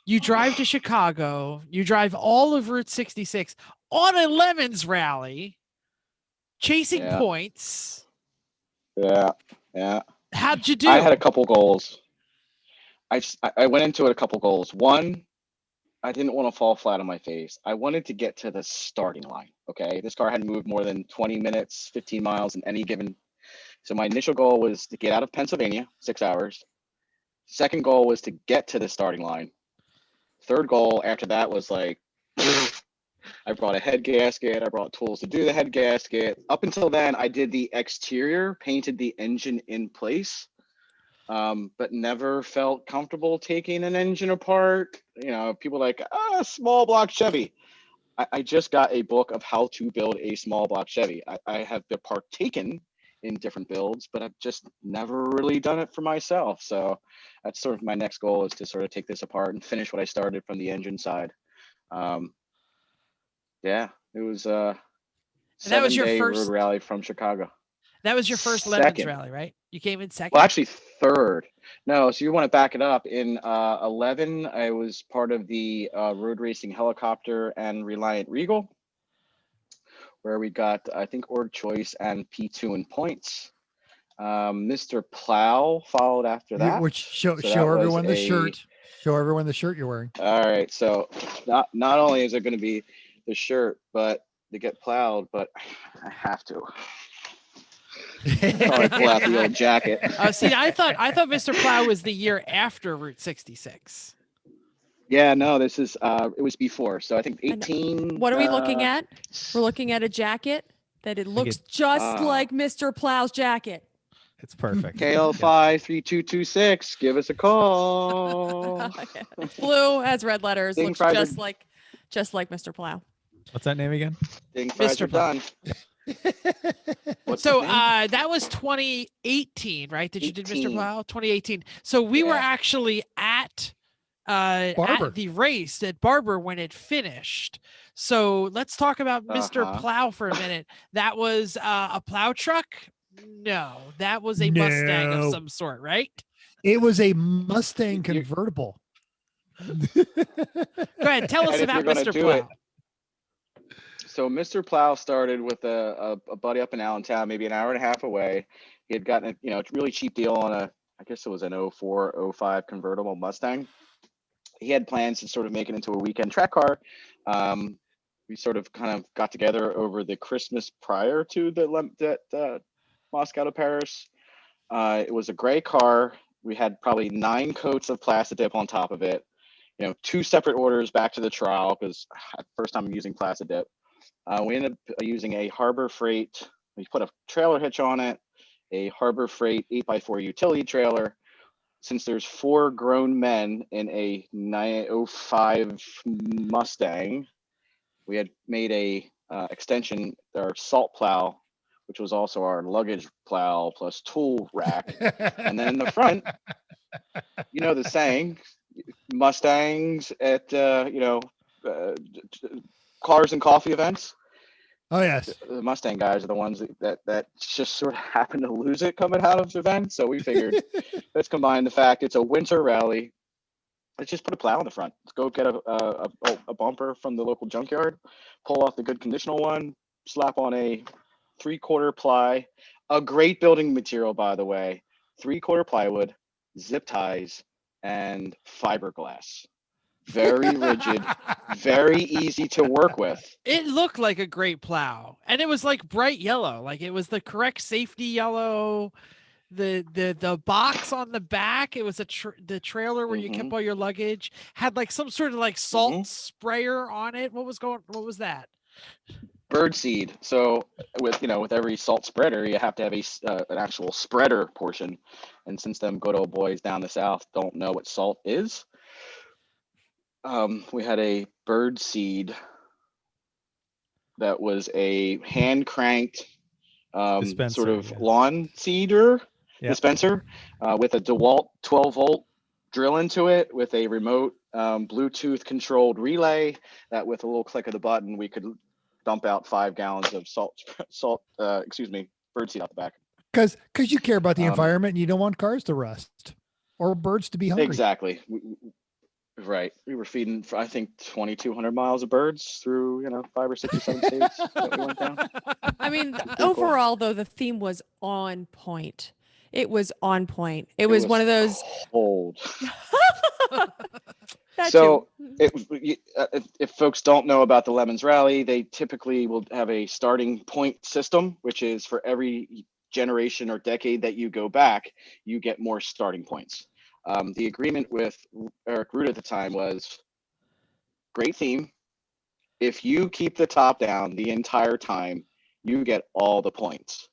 S2: You drive to Chicago. You drive all of Route 66 on a Lemons rally, chasing points.
S5: Yeah.
S2: How'd you do?
S5: I had a couple goals. I went into it a couple goals. One, I didn't want to fall flat on my face. I wanted to get to the starting line. Okay. This car hadn't moved more than 20 minutes, 15 miles in any given. So my initial goal was to get out of Pennsylvania, 6 hours. Second goal was to get to the starting line. third goal after that was like, I brought a head gasket. I brought tools to do the head gasket. Up until then, I did the exterior, painted the engine in place, but never felt comfortable taking an engine apart. You know, people like, small block Chevy. I just got a book of how to build a small block Chevy. I have been partaken in different builds, but I've just never really done it for myself. So that's sort of my next goal, is to sort of take this apart and finish what I started from the engine side. Yeah, it was a
S2: And that was your
S5: 7-day
S2: first-
S5: road rally from Chicago.
S2: That was your first Lemons
S5: Second.
S2: rally, right? You came in second.
S5: Well, actually third. No, so you want to back it up. In 11, I was part of the road racing helicopter and Reliant Regal, where we got, I think, org choice and P2 in points. Mr. Plow followed after that.
S1: Which show
S5: So that was
S1: everyone the
S5: a-
S1: shirt. Show everyone the shirt you're wearing.
S5: All right, so not only is it going to be the shirt, but to get plowed, but I have to. Probably pull out the old jacket.
S2: See, I thought Mr. Plow was the year after Route 66.
S5: Yeah, no, this is it was before. So I think
S3: I know.
S5: 18.
S3: What are we looking at? We're looking at a jacket that it looks just like Mr. Plow's jacket.
S4: It's perfect.
S5: KL5 3226. Give us a call.
S3: It's blue, has red letters,
S5: Ding
S3: looks
S5: fries are-
S3: just like Mr. Plow.
S4: What's that name again?
S5: Ding fries
S2: Mr.
S5: are
S2: Plow.
S5: done. What's
S2: So
S5: his name?
S2: that was 2018, right? That you did Mr.
S5: 18.
S2: Plow? 2018. So we were
S5: Yeah.
S2: actually at
S1: Barber.
S2: the race at Barber when it finished. So let's talk about Mr.
S5: Uh-huh.
S2: Plow for a minute. That was a plow truck? No, that was a Mustang
S1: No.
S2: of some sort, right?
S1: It was a Mustang
S5: You-
S1: convertible.
S2: Go ahead, tell us
S5: And if
S2: about
S5: you're gonna
S2: Mr.
S5: do
S2: Plow.
S5: it- So Mr. Plow started with a buddy up in Allentown, maybe an hour and a half away. He had gotten a really cheap deal on I guess it was an 04, 05 convertible Mustang. He had plans to sort of make it into a weekend track car. We sort of kind of got together over the Christmas prior to that Moscow to Paris. It was a gray car. We had probably 9 coats of plastic dip on top of it. 2 separate orders back to the trial, because first time I'm using plastic dip. We ended up using a Harbor Freight. We put a trailer hitch on it, a Harbor Freight 8x4 utility trailer. Since there's 4 grown men in a 905 Mustang, we had made a extension, our salt plow, which was also our luggage plow plus tool rack. And then in the front, the saying, Mustangs at cars and coffee events.
S1: Oh yes.
S5: The Mustang guys are the ones that just sort of happen to lose it coming out of events. So we figured, let's combine the fact it's a winter rally. Let's just put a plow in the front. Let's go get a bumper from the local junkyard, pull off the good conditional one, slap on a 3/4 ply, a great building material, by the way, 3/4 plywood, zip ties, and fiberglass. Very rigid, very easy to work with.
S2: It looked like a great plow, and it was like bright yellow, like it was the correct safety yellow. The box on the back, it was the trailer where you kept all your luggage, had like some sort of like salt sprayer on it. What was that?
S5: Birdseed. So with every salt spreader, you have to have an actual spreader portion. And since them good old boys down the south don't know what salt is, we had a Birdseed that was a hand cranked
S4: Dispenser,
S5: sort of
S4: yeah.
S5: lawn seeder
S4: Yep.
S5: dispenser with a DeWalt 12-volt drill into it, with a remote Bluetooth controlled relay that with a little click of the button we could dump out 5 gallons of birdseed out the back.
S1: Because you care about the
S5: Um,
S1: environment and you don't want cars to rust or birds to be hungry.
S5: Exactly. Right. We were feeding, I think, 2,200 miles of birds through 5 or 6 or 7 states that we went down.
S3: I mean,
S5: cool.
S3: overall, though, the theme was on point. It was on point. It was one of those.
S5: Cold.
S3: That
S5: So
S3: too.
S5: if folks don't know about the Lemons Rally, they typically will have a starting point system, which is for every generation or decade that you go back, you get more starting points. The agreement with Eric Root at the time was great theme. If you keep the top down the entire time, you get all the points.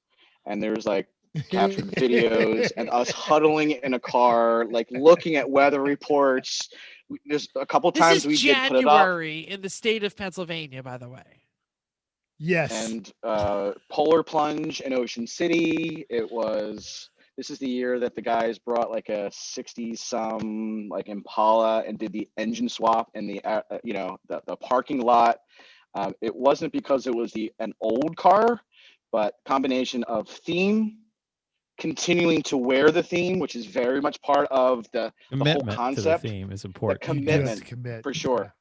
S5: And there's like captured videos and us huddling in a car, like looking at weather reports. There's a couple
S2: This
S5: times
S2: is
S5: we did put it up.
S2: January in the state of Pennsylvania, by the way.
S1: Yes.
S5: And Polar Plunge in Ocean City. This is the year that the guys brought like a 60 some like Impala and did the engine swap in the the parking lot. It wasn't because it was an old car, but combination of theme, continuing to wear the theme, which is very much part of the whole
S4: Commitment
S5: concept.
S4: to the theme is
S5: The
S4: important.
S1: You do have to
S5: commitment,
S1: commit.
S5: for sure.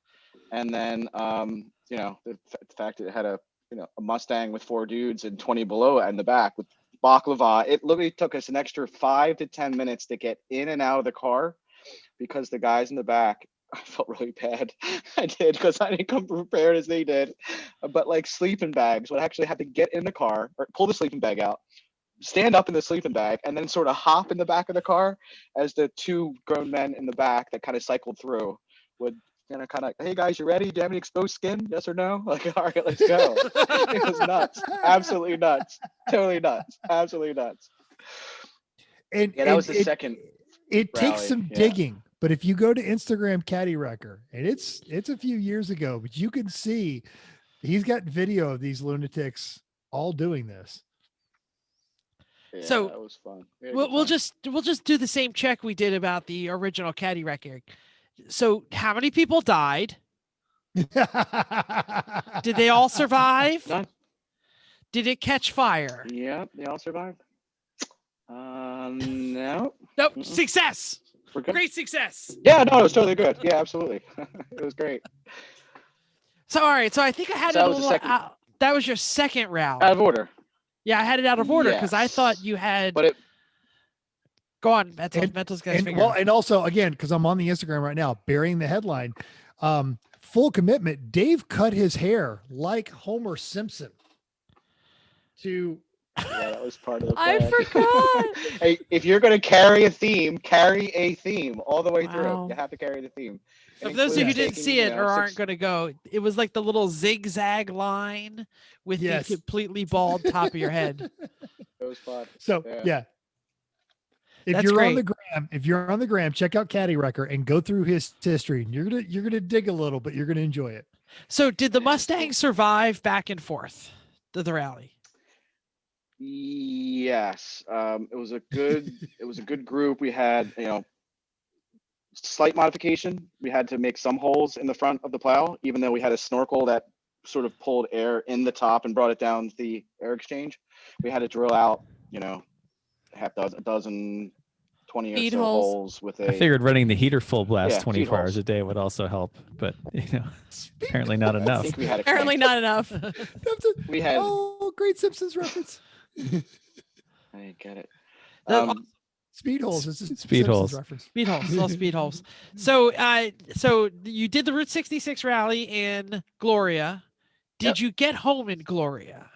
S5: And then the fact that it had a Mustang with 4 dudes and 20 below in the back with baklava. It literally took us an extra 5 to 10 minutes to get in and out of the car because the guys in the back, I felt really bad. I did, because I didn't come prepared as they did. But like sleeping bags, would actually have to get in the car or pull the sleeping bag out, stand up in the sleeping bag, and then sort of hop in the back of the car as the 2 grown men in the back that kind of cycled through would kind of, hey guys, you ready? Do you have any exposed skin? Yes or no? Like, all right, let's go. It was nuts. Absolutely nuts. Totally nuts. Absolutely nuts.
S1: And
S5: Yeah, that was the second.
S1: It takes
S5: rally,
S1: some
S5: yeah.
S1: digging, but if you go to Instagram Caddy Wrecker, and it's a few years ago, but you can see he's got video of these lunatics all doing this.
S5: Yeah,
S2: So,
S5: that was fun. We had a
S2: We'll
S5: good time.
S2: just do the same check we did about the original Caddy record. So how many people died? Did they all survive?
S5: None.
S2: Did it catch fire?
S5: Yeah, they all survived. No.
S2: Nope.
S5: Mm-mm.
S2: Success.
S5: We're good.
S2: Great success.
S5: Yeah, no, it was totally good. Yeah, absolutely. It was great.
S2: So all right. So I think I had
S5: So
S2: it
S5: that
S2: a
S5: was the
S2: little.
S5: second.
S2: That was your second round.
S5: Out of order.
S2: Yeah, I had it out of order because I thought
S5: Yes.
S2: you had.
S5: But it
S2: Go on, Mental.
S1: And-
S2: Mental's got his
S1: And
S2: finger.
S1: well, and also again, because I'm on the Instagram right now, burying the headline, full commitment. Dave cut his hair like Homer Simpson.
S5: yeah, that was part of the
S3: I
S5: plan.
S3: forgot.
S5: Hey, if you're gonna carry a theme all the way
S3: Wow.
S5: through. You have to carry the theme.
S2: So
S5: It
S2: for those of you who
S5: includes
S2: didn't
S5: taking,
S2: see it or aren't
S5: 6
S2: going to go, it was like the little zigzag line with
S1: Yes.
S2: the completely bald top of your head.
S5: It was fun.
S1: So
S5: Yeah.
S1: yeah. If
S2: That's
S1: you're on the
S2: great.
S1: gram, check out Caddy Wrecker and go through his history. And you're gonna dig a little, but you're gonna enjoy it.
S2: So did the Mustang survive back and forth to the rally?
S5: Yes. It was a good group. We had, slight modification. We had to make some holes in the front of the plow, even though we had a snorkel that sort of pulled air in the top and brought it down the air exchange. We had to drill out, a dozen, 20 or
S3: Feed
S5: so
S3: holes.
S5: holes with
S4: I figured running the heater full blast
S5: Yeah, feed
S4: 24 hours
S5: holes.
S4: a day would also help, but apparently not
S5: I
S4: enough.
S5: think we had a
S3: Apparently
S5: crank.
S3: not enough.
S5: We had.
S1: Oh, great Simpsons reference.
S5: I didn't get it.
S2: That-
S1: Speed holes. It's a
S4: Speed
S1: Simpsons
S4: holes.
S1: reference.
S2: Speed holes, little speed holes. So, so you did the Route 66 rally in Gloria. Did
S5: Yep.
S2: you get home in Gloria?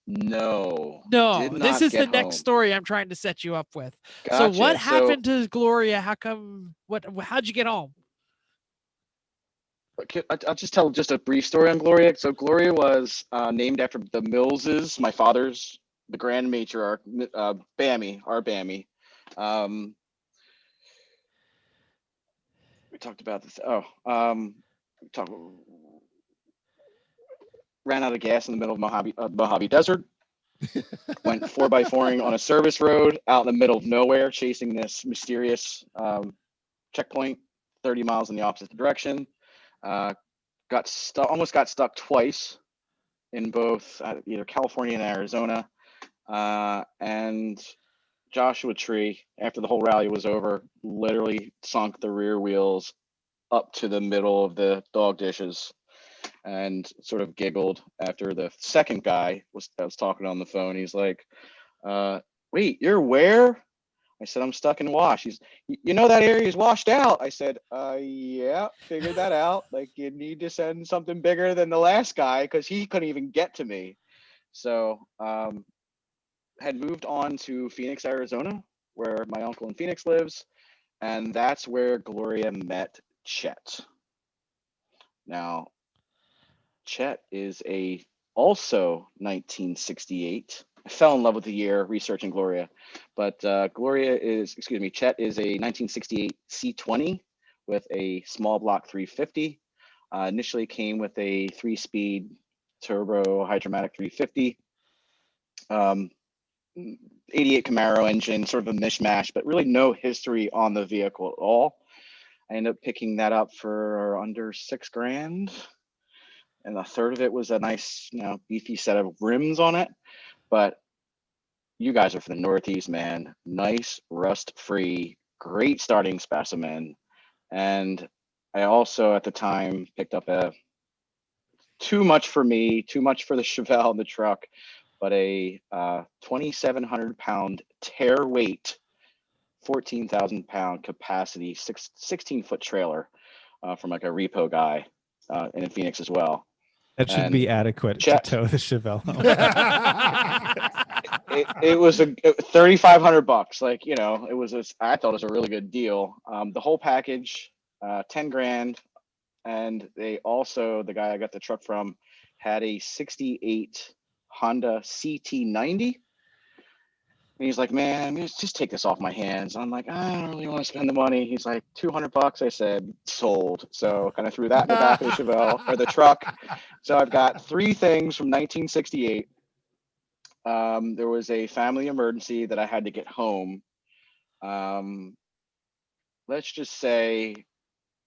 S5: No.
S2: No,
S5: did
S2: this
S5: not
S2: is the
S5: get
S2: next
S5: home.
S2: story I'm trying to set you up with. So
S5: Gotcha.
S2: what happened to Gloria? How come? How'd you get home?
S5: I'll just tell just a brief story on Gloria. So Gloria was named after the Millses, my father's, the grand matriarch, Bammy, our Bammy. We talked about this. Ran out of gas in the middle of Mojave Desert. Went 4x4ing on a service road out in the middle of nowhere, chasing this mysterious checkpoint, 30 miles in the opposite direction. Almost got stuck twice in both either California and Arizona. And Joshua Tree, after the whole rally was over, literally sunk the rear wheels up to the middle of the dog dishes and sort of giggled after the second guy was talking on the phone. He's like, wait, you're where? I said, I'm stuck in Wash. You know that area is washed out. I said, yeah, figured that out. Like, you need to send something bigger than the last guy because he couldn't even get to me. So had moved on to Phoenix, Arizona, where my uncle in Phoenix lives. And that's where Gloria met Chet. Now, Chet is also 1968. I fell in love with the year researching Gloria, but Chet is a 1968 C20 with a small block 350. Initially came with a 3-speed turbo hydromatic 350. 88 Camaro engine, sort of a mishmash, but really no history on the vehicle at all. I ended up picking that up for under $6,000. And a third of it was a nice, beefy set of rims on it. But you guys are from the Northeast, man. Nice, rust-free, great starting specimen. And I also, at the time, picked up too much for me, too much for the Chevelle in the truck, but a 2,700-pound tear weight, 14,000-pound capacity, 16-foot trailer from like a repo guy in Phoenix as well.
S4: That should be adequate
S5: Chet,
S4: to tow the Chevelle.
S5: it was a $3,500. Like, I thought it was a really good deal. The whole package, $10,000. And they also, the guy I got the truck from had a 68 Honda CT90. And he's like, man, just take this off my hands. I'm like, I don't really want to spend the money. He's like, $200. I said, sold. So kind of threw that in the back of the Chevelle or the truck. So I've got 3 things from 1968. There was a family emergency that I had to get home. Let's just say,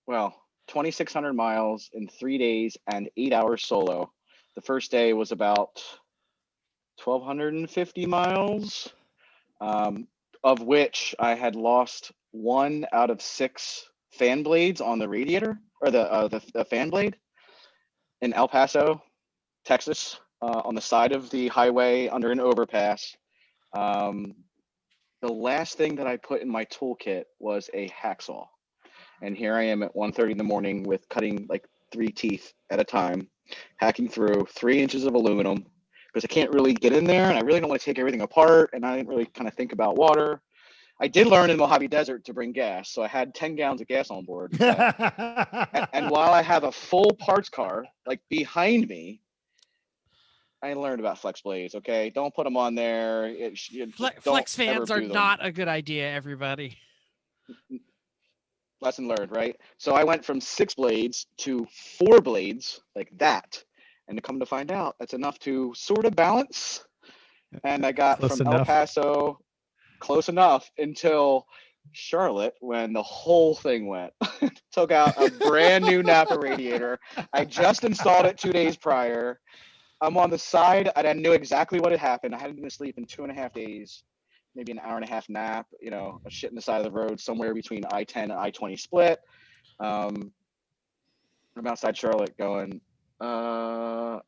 S5: 2,600 miles in 3 days and 8 hours solo. The first day was about 1,250 miles. Of which I had lost 1 out of 6 fan blades on the radiator, or the fan blade in El Paso, Texas, on the side of the highway under an overpass. The last thing that I put in my toolkit was a hacksaw. And here I am at 1:30 in the morning with cutting like 3 teeth at a time, hacking through 3 inches of aluminum, because I can't really get in there and I really don't want to take everything apart, and I didn't really kind of think about water. I did learn in the Mojave Desert to bring gas, so I had 10 gallons of gas on board. And while I have a full parts car like behind me, I learned about flex blades. Okay, don't put them on there.
S2: Flex fans are not a good idea, everybody.
S5: Lesson learned, right? So I went from 6 blades to 4 blades like that. And to come to find out, that's enough to sort of balance. And I got
S4: Close
S5: from
S4: enough.
S5: El Paso close enough until Charlotte, when the whole thing went. Took out a brand new Napa radiator. I just installed it 2 days prior. I'm on the side and I knew exactly what had happened. I hadn't been asleep in 2.5 days. Maybe an hour and a half nap, a shit in the side of the road somewhere between I-10 and I-20 split. I'm outside Charlotte going, I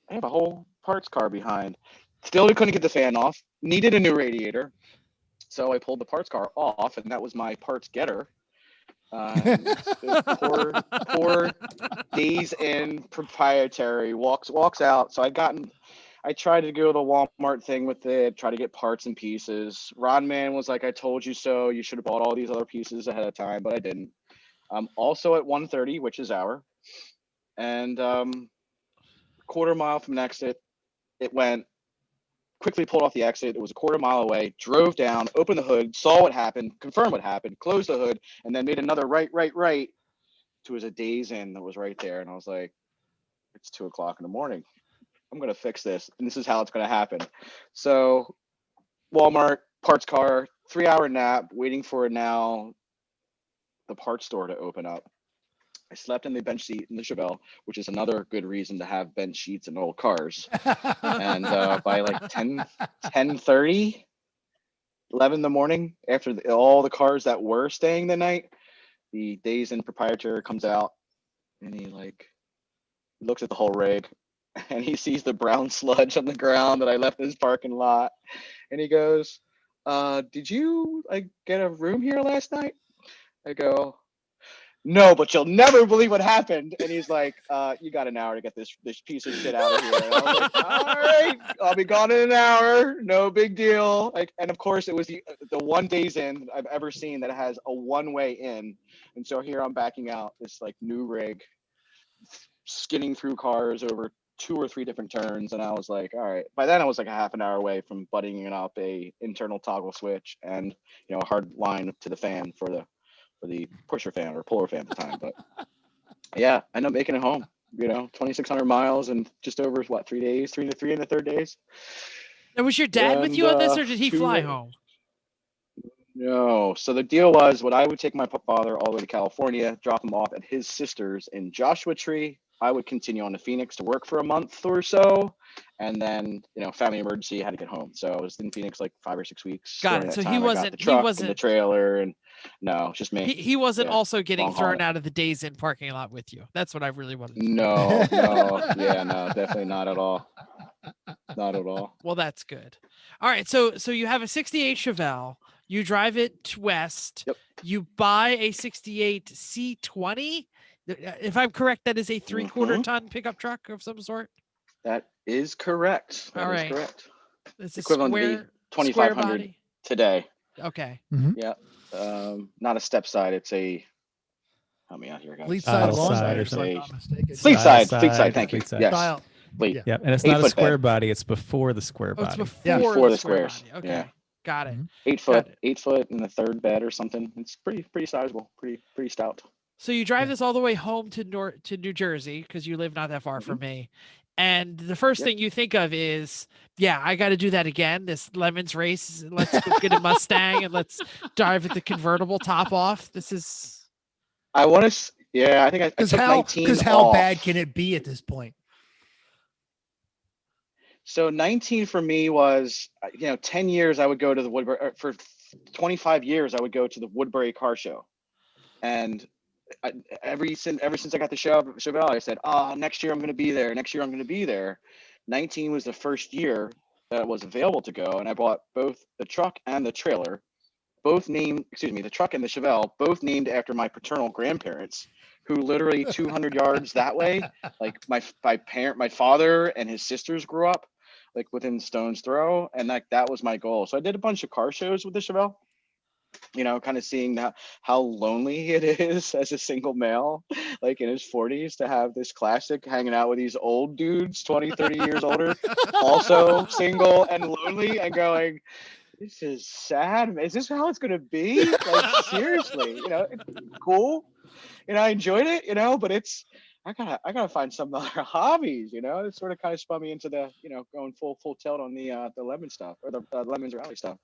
S5: have a whole parts car behind. Still couldn't get the fan off. Needed a new radiator. So I pulled the parts car off, and that was my parts getter. Poor days in proprietary walks out. So I tried to go the Walmart thing with it, try to get parts and pieces. Ron Man was like, I told you so. You should have bought all these other pieces ahead of time, but I didn't. Also at 1:30, which is hour, and quarter mile from an exit, it went. Quickly pulled off the exit. It was a quarter mile away, drove down, opened the hood, saw what happened, confirmed what happened, closed the hood, and then made another right to a Days Inn that was right there. And I was like, it's 2:00 in the morning. I'm going to fix this. And this is how it's going to happen. So Walmart, parts car, 3-hour nap, waiting for the parts store to open up. I slept in the bench seat in the Chevelle, which is another good reason to have bench sheets in old cars. And by like 10:30, 11 in the morning, after all the cars that were staying the night, the Days Inn proprietor comes out and he looks at the whole rig and he sees the brown sludge on the ground that I left in his parking lot. And he goes, did you get a room here last night? I go, no, but you'll never believe what happened. And he's like, you got an hour to get this piece of shit out of here. And I was like, all right, I'll be gone in an hour. No big deal. And of course, it was the one Days Inn I've ever seen that has a one-way in. And so here I'm backing out this new rig skinning through cars over 2 or 3 different turns, and I was like, all right. By then I was like a half an hour away from buttoning up a internal toggle switch and a hard line to the fan for the pusher fan or puller fan at the time. But yeah, I ended up making it home. 2,600 miles and just over 3 days, 3 and a third days.
S2: Now, was your dad with you on this, or did he
S5: 2
S2: fly home?
S5: No. So the deal was, I would take my father all the way to California, drop him off at his sister's in Joshua Tree. I would continue on to Phoenix to work for a month or so, and then family emergency, had to get home. So I was in Phoenix like 5 or 6 weeks.
S2: Got
S5: During
S2: it.
S5: that
S2: So
S5: time,
S2: he
S5: I got
S2: wasn't.
S5: the
S2: He
S5: truck
S2: wasn't.
S5: and the trailer, and no, it's just me.
S2: He wasn't
S5: Yeah,
S2: also getting
S5: long
S2: thrown
S5: haul.
S2: out of the Days Inn parking lot with you. That's what I really wanted to know.
S5: No, yeah, no, definitely not at all. Not at all.
S2: Well, that's good. All right. So you have a 68 Chevelle. You drive it west.
S5: Yep.
S2: You buy a 68 C20. If I'm correct, that is a 3/4 ton pickup truck of some sort.
S5: That is correct.
S2: All right.
S5: Correct.
S2: It's a
S5: Equivalent to the
S2: square
S5: 2,500
S2: body.
S5: today.
S2: Okay.
S5: Yeah. Not a step side. It's a, help me out here, guys.
S1: Fleet side,
S4: Aisle
S1: long
S4: side
S1: side,
S4: or
S1: if I'm
S5: something.
S1: not mistaken.
S5: Fleet
S4: Side,
S5: side. Fleet side. Thank
S4: fleet
S5: you.
S4: side.
S5: Yes.
S1: Style.
S5: Fleet.
S1: Yeah.
S4: Yeah, and it's
S5: 8
S4: not a
S5: foot
S4: square
S5: bed.
S4: body; it's before the square
S2: Oh, it's
S4: body.
S2: before,
S5: Yeah,
S2: the,
S5: before the
S2: square
S5: squares.
S2: body. Okay.
S5: Yeah.
S2: Got it.
S5: 8 foot.
S2: Got it.
S5: 8 foot in the third bed or something. It's pretty sizable. Pretty stout.
S2: So you drive
S1: Yeah.
S2: this all the way home to New Jersey, because you live not that far from me. And the first
S5: Yep.
S2: thing you think of is, I got to do that again. This Lemons race. Let's go get a Mustang and let's drive with the convertible top off. This is.
S5: I want to. Yeah, I think I
S1: Because
S5: took 19
S1: how
S5: off.
S1: bad can it be at this point?
S5: So 19 for me was, 10 years I would go to the Woodbury, for 25 years I would go to the Woodbury car show. And ever since I got the Chevelle, I said, next year I'm going to be there. Next year I'm going to be there. 19 was the first year that it was available to go. And I bought both the truck and the trailer, the truck and the Chevelle, both named after my paternal grandparents, who literally 200 yards that way, like my father and his sisters grew up like within stone's throw. And like, that was my goal. So I did a bunch of car shows with the Chevelle, kind of seeing how lonely it is as a single male, like in his 40s, to have this classic hanging out with these old dudes, 20, 30 years older, also single and lonely, and going, this is sad. Is this how it's going to be? Like, seriously, it's cool. I enjoyed it, but I gotta find some other hobbies, It sort of kind of spun me into the, going full tilt on the lemon stuff, or the Lemons Rally stuff.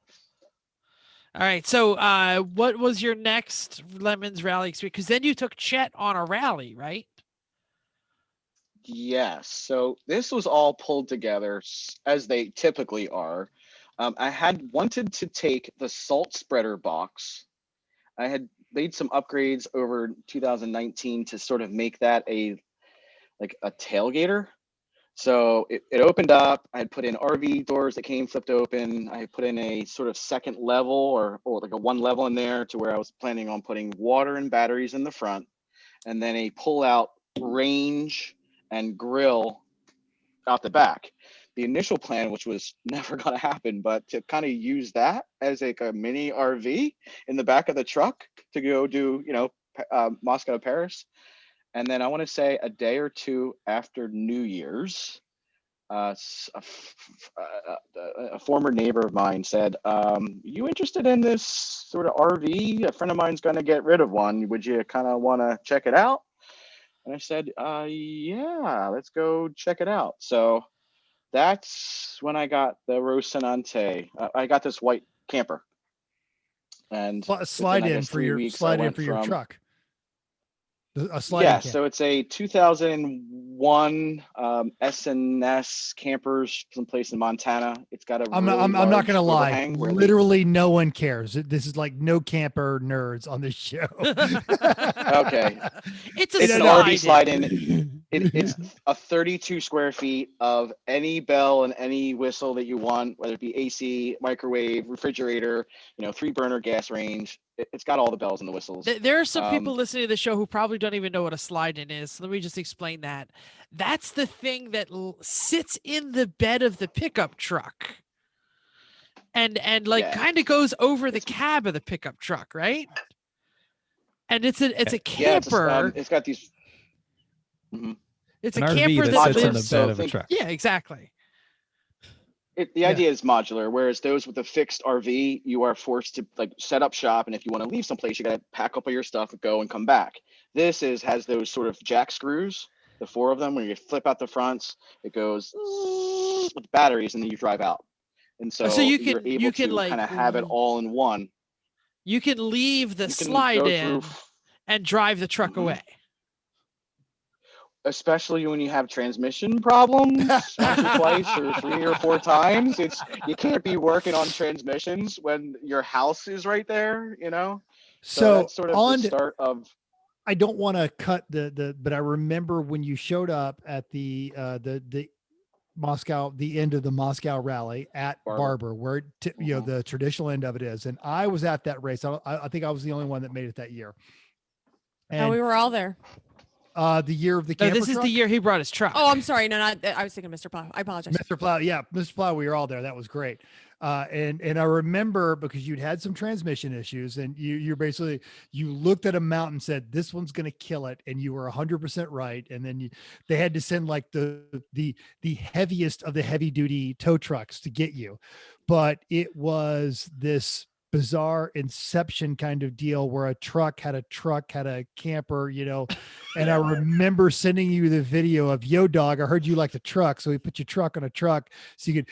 S2: All right. So what was your next Lemons Rally experience? Because then you took Chet on a rally, right?
S5: Yes. So this was all pulled together as they typically are. I had wanted to take the salt spreader box. I had made some upgrades over 2019 to sort of make that a tailgater. So it opened up. I had put in RV doors that came flipped open. I had put in a sort of second level or like a one level in there, to where I was planning on putting water and batteries in the front, and then a pull out range and grill out the back. The initial plan, which was never going to happen, but to kind of use that as like a mini RV in the back of the truck to go do, Moscow to Paris. And then I want to say a day or two after New Year's, a former neighbor of mine said, you interested in this sort of RV? A friend of mine's going to get rid of one. Would you kind of want to check it out? And I said, yeah, let's go check it out. So that's when I got the Rocinante. I got this white camper. And
S1: Slide in for your truck. A sliding camper.
S5: So it's a 2001 S&S campers, someplace in Montana. It's got a.
S1: I'm not gonna lie. Literally, no one cares. This is like no camper nerds on this show.
S5: Okay,
S2: it's
S5: an RV slide-in. It's a 32 square feet of any bell and any whistle that you want, whether it be AC, microwave, refrigerator, 3-burner gas range. It's got all the bells and the whistles.
S2: There are some people listening to the show who probably don't even know what a slide-in is. So let me just explain that. That's the thing that sits in the bed of the pickup truck, and kind of goes over the cab of the pickup truck, right? And it's a camper.
S5: It's got these. Mhm.
S2: It's
S4: An
S2: a
S4: RV
S2: camper
S4: that
S2: that
S4: sits in the
S2: lives.
S4: bed of a
S5: think-
S4: truck.
S2: Yeah, exactly.
S5: The idea is modular, whereas those with a fixed RV, you are forced to like set up shop, and if you want to leave someplace, you got to pack up all your stuff, go and come back. This has those sort of jack screws, the 4 of them, where you flip out the fronts, it goes with batteries, and then you drive out. And so,
S2: So you
S5: you're
S2: can-
S5: able
S2: you can,
S5: to
S2: like,
S5: kind of have it all in one.
S2: You can leave the
S5: You can
S2: slide
S5: go
S2: in
S5: through,
S2: and drive the truck
S5: Mhm.
S2: away.
S5: especially when you have transmission problems once or twice or 3 or 4 times. You can't be working on transmissions when your house is right there, you know? So
S1: So
S5: that's sort of
S1: on
S5: the start of,
S1: I don't want to cut but I remember when you showed up at the Moscow, the end of the Moscow rally at
S5: Barber.
S1: Barber, where
S5: Mhm.
S1: the traditional end of it is, and I was at that race. I think I was the only one that made it that year.
S3: And
S1: And
S3: we were all there.
S1: the year of the
S2: No,
S1: camper
S2: this is
S1: truck?
S2: the year he brought his truck.
S3: Oh, I'm sorry. No, not. I was thinking Mr. Plow. I apologize.
S1: Mr. Plow, yeah, Mr. Plow, we were all there. That was great. And I remember because you'd had some transmission issues, and you basically you looked at a mountain and said, "This one's going to kill it," and you were 100% right. And then they had to send like the heaviest of the heavy duty tow trucks to get you, but it was this bizarre inception kind of deal where a truck had a camper, and I remember sending you the video of Yo Dog. I heard you like the truck, so we put your truck on a truck so you could.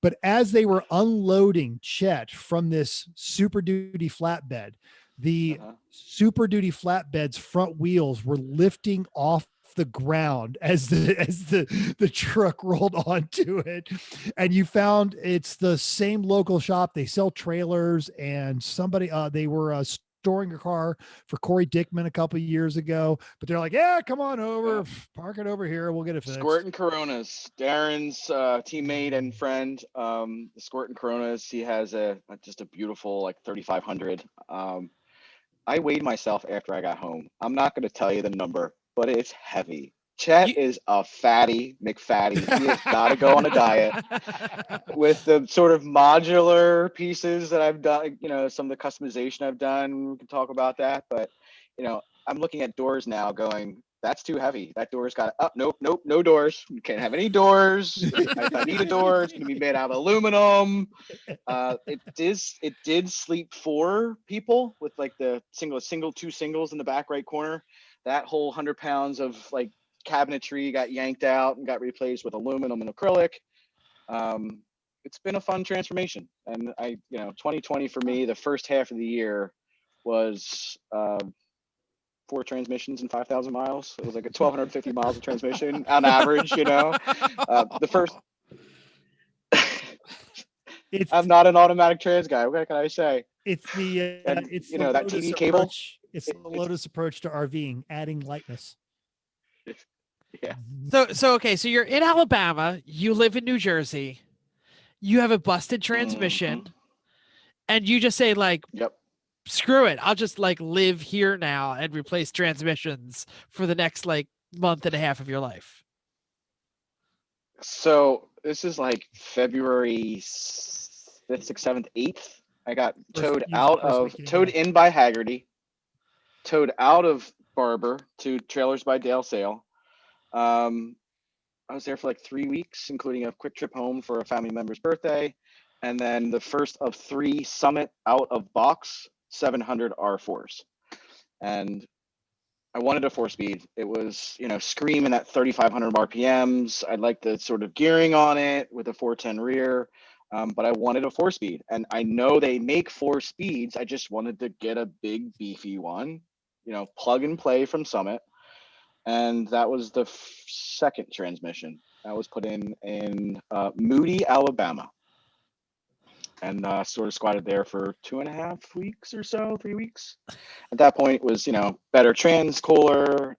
S1: But as they were unloading Chet from this Super Duty flatbed, the Super Duty flatbed's front wheels were lifting off the ground as the truck rolled onto it, and you found it's the same local shop. They sell trailers, and somebody they were storing a car for Corey Dickman a couple of years ago, but they're like, yeah, come on over, park it over here, we'll get it fixed.
S5: Squirtin' Coronas, Darren's teammate and friend. The Squirtin' Coronas, he has just a beautiful like 3500. I weighed myself after I got home. I'm not going to tell you the number, but it's heavy. Chet is a fatty McFatty. He has got to go on a diet. With the sort of modular pieces that I've done, some of the customization I've done, we can talk about that. But, I'm looking at doors now going, that's too heavy. That door's got, nope, no doors. You can't have any doors. If I need a door, it's going to be made out of aluminum. It did sleep 4 people with like the two singles in the back right corner. That whole 100 pounds of like cabinetry got yanked out and got replaced with aluminum and acrylic. It's been a fun transformation, and 2020 for me, the first half of the year was 4 transmissions and 5,000 miles. It was like a 1,250 miles of transmission on average. The first. I'm not an automatic trans guy. What can I say?
S1: It's the it's the
S5: that
S1: Lotus
S5: TD cable.
S1: approach. It's the Lotus approach to RVing, adding lightness.
S5: Yeah.
S2: So okay, so you're in Alabama, you live in New Jersey, you have a busted transmission, and you just say like,
S5: yep,
S2: screw it, I'll just like live here now and replace transmissions for the next like month and a half of your life.
S5: So this is like February 5th, 6th, 7th, 8th. I got towed in by Haggerty, towed out of Barber to Trailers by Dale Sale. I was there for like 3 weeks, including a quick trip home for a family member's birthday. And then the first of 3 Summit out of box 700 R4s. And I wanted a 4-speed. It was, screaming at 3,500 RPMs. I liked the sort of gearing on it with a 410 rear, but I wanted a 4-speed. And I know they make 4 speeds. I just wanted to get a big, beefy one, plug and play from Summit. And that was the second transmission. That was put in Moody, Alabama. And sort of squatted there for 2.5 weeks or so, 3 weeks. At that point, it was, better trans cooler,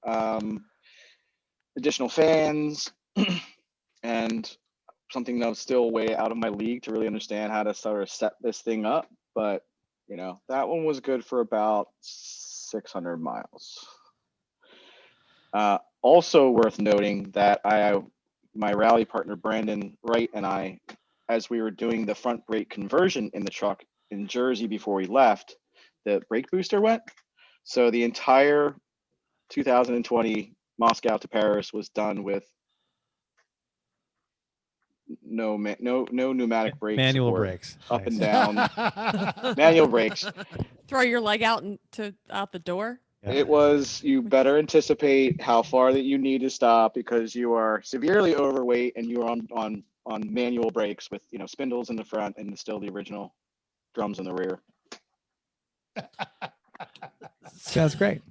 S5: additional fans, and something that was still way out of my league to really understand how to sort of set this thing up. But, that one was good for about 600 miles. Also worth noting that my rally partner, Brandon Wright, and I, as we were doing the front brake conversion in the truck in Jersey before we left, the brake booster went. So the entire 2020 Moscow to Paris was done with no pneumatic brakes,
S4: Manual
S5: support,
S4: brakes.
S5: up and
S4: Nice.
S5: down. Manual brakes.
S3: Throw your leg out the door.
S4: Yeah.
S5: It was, you better anticipate how far that you need to stop because you are severely overweight and you're on manual brakes with, spindles in the front and still the original drums in the rear.
S4: Sounds great.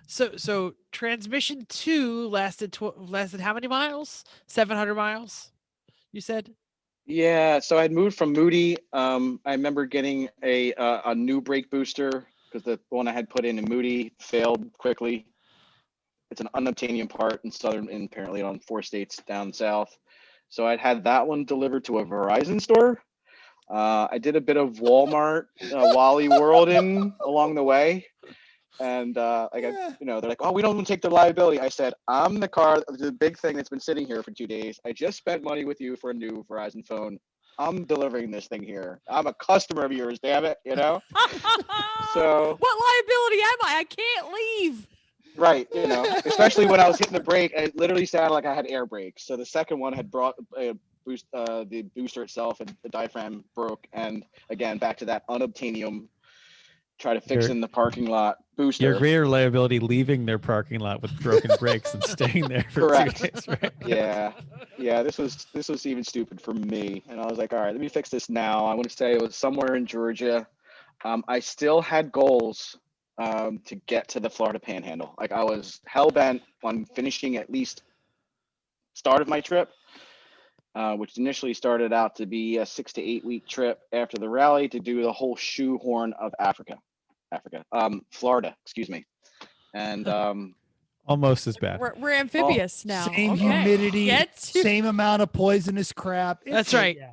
S2: So transmission 2 lasted how many miles? 700 miles. You said?
S5: Yeah, so I'd moved from Moody. I remember getting a new brake booster because the one I had put in Moody failed quickly. It's an unobtainium part in apparently on 4 states down south. So I'd had that one delivered to a Verizon store. I did a bit of Walmart, Wally Worlding along the way. And they're like, oh, we don't even take the liability. I said, I'm the big thing that's been sitting here for 2 days. I just spent money with you for a new Verizon phone. I'm delivering this thing here. I'm a customer of yours, damn it, So
S3: what liability am I? I can't leave.
S5: right, especially when I was hitting the brake, it literally sounded like I had air brakes. So the second one had brought the booster itself, and the diaphragm broke. And again, back to that unobtainium. Try to fix in the parking lot booster.
S4: Your greater liability leaving their parking lot with broken brakes and staying there for
S5: Correct.
S4: 2 days, right?
S5: Yeah. This was even stupid for me, and I was like, all right, let me fix this now. I want to say it was somewhere in Georgia. I still had goals to get to the Florida Panhandle. Like I was hell bent on finishing at least start of my trip, which initially started out to be a 6 to 8 week trip after the rally to do the whole shoehorn of Florida, excuse me. And
S4: Almost as bad.
S3: We're amphibious now.
S1: Same
S3: Okay.
S1: humidity, same amount of poisonous crap.
S2: That's right.
S1: Yeah.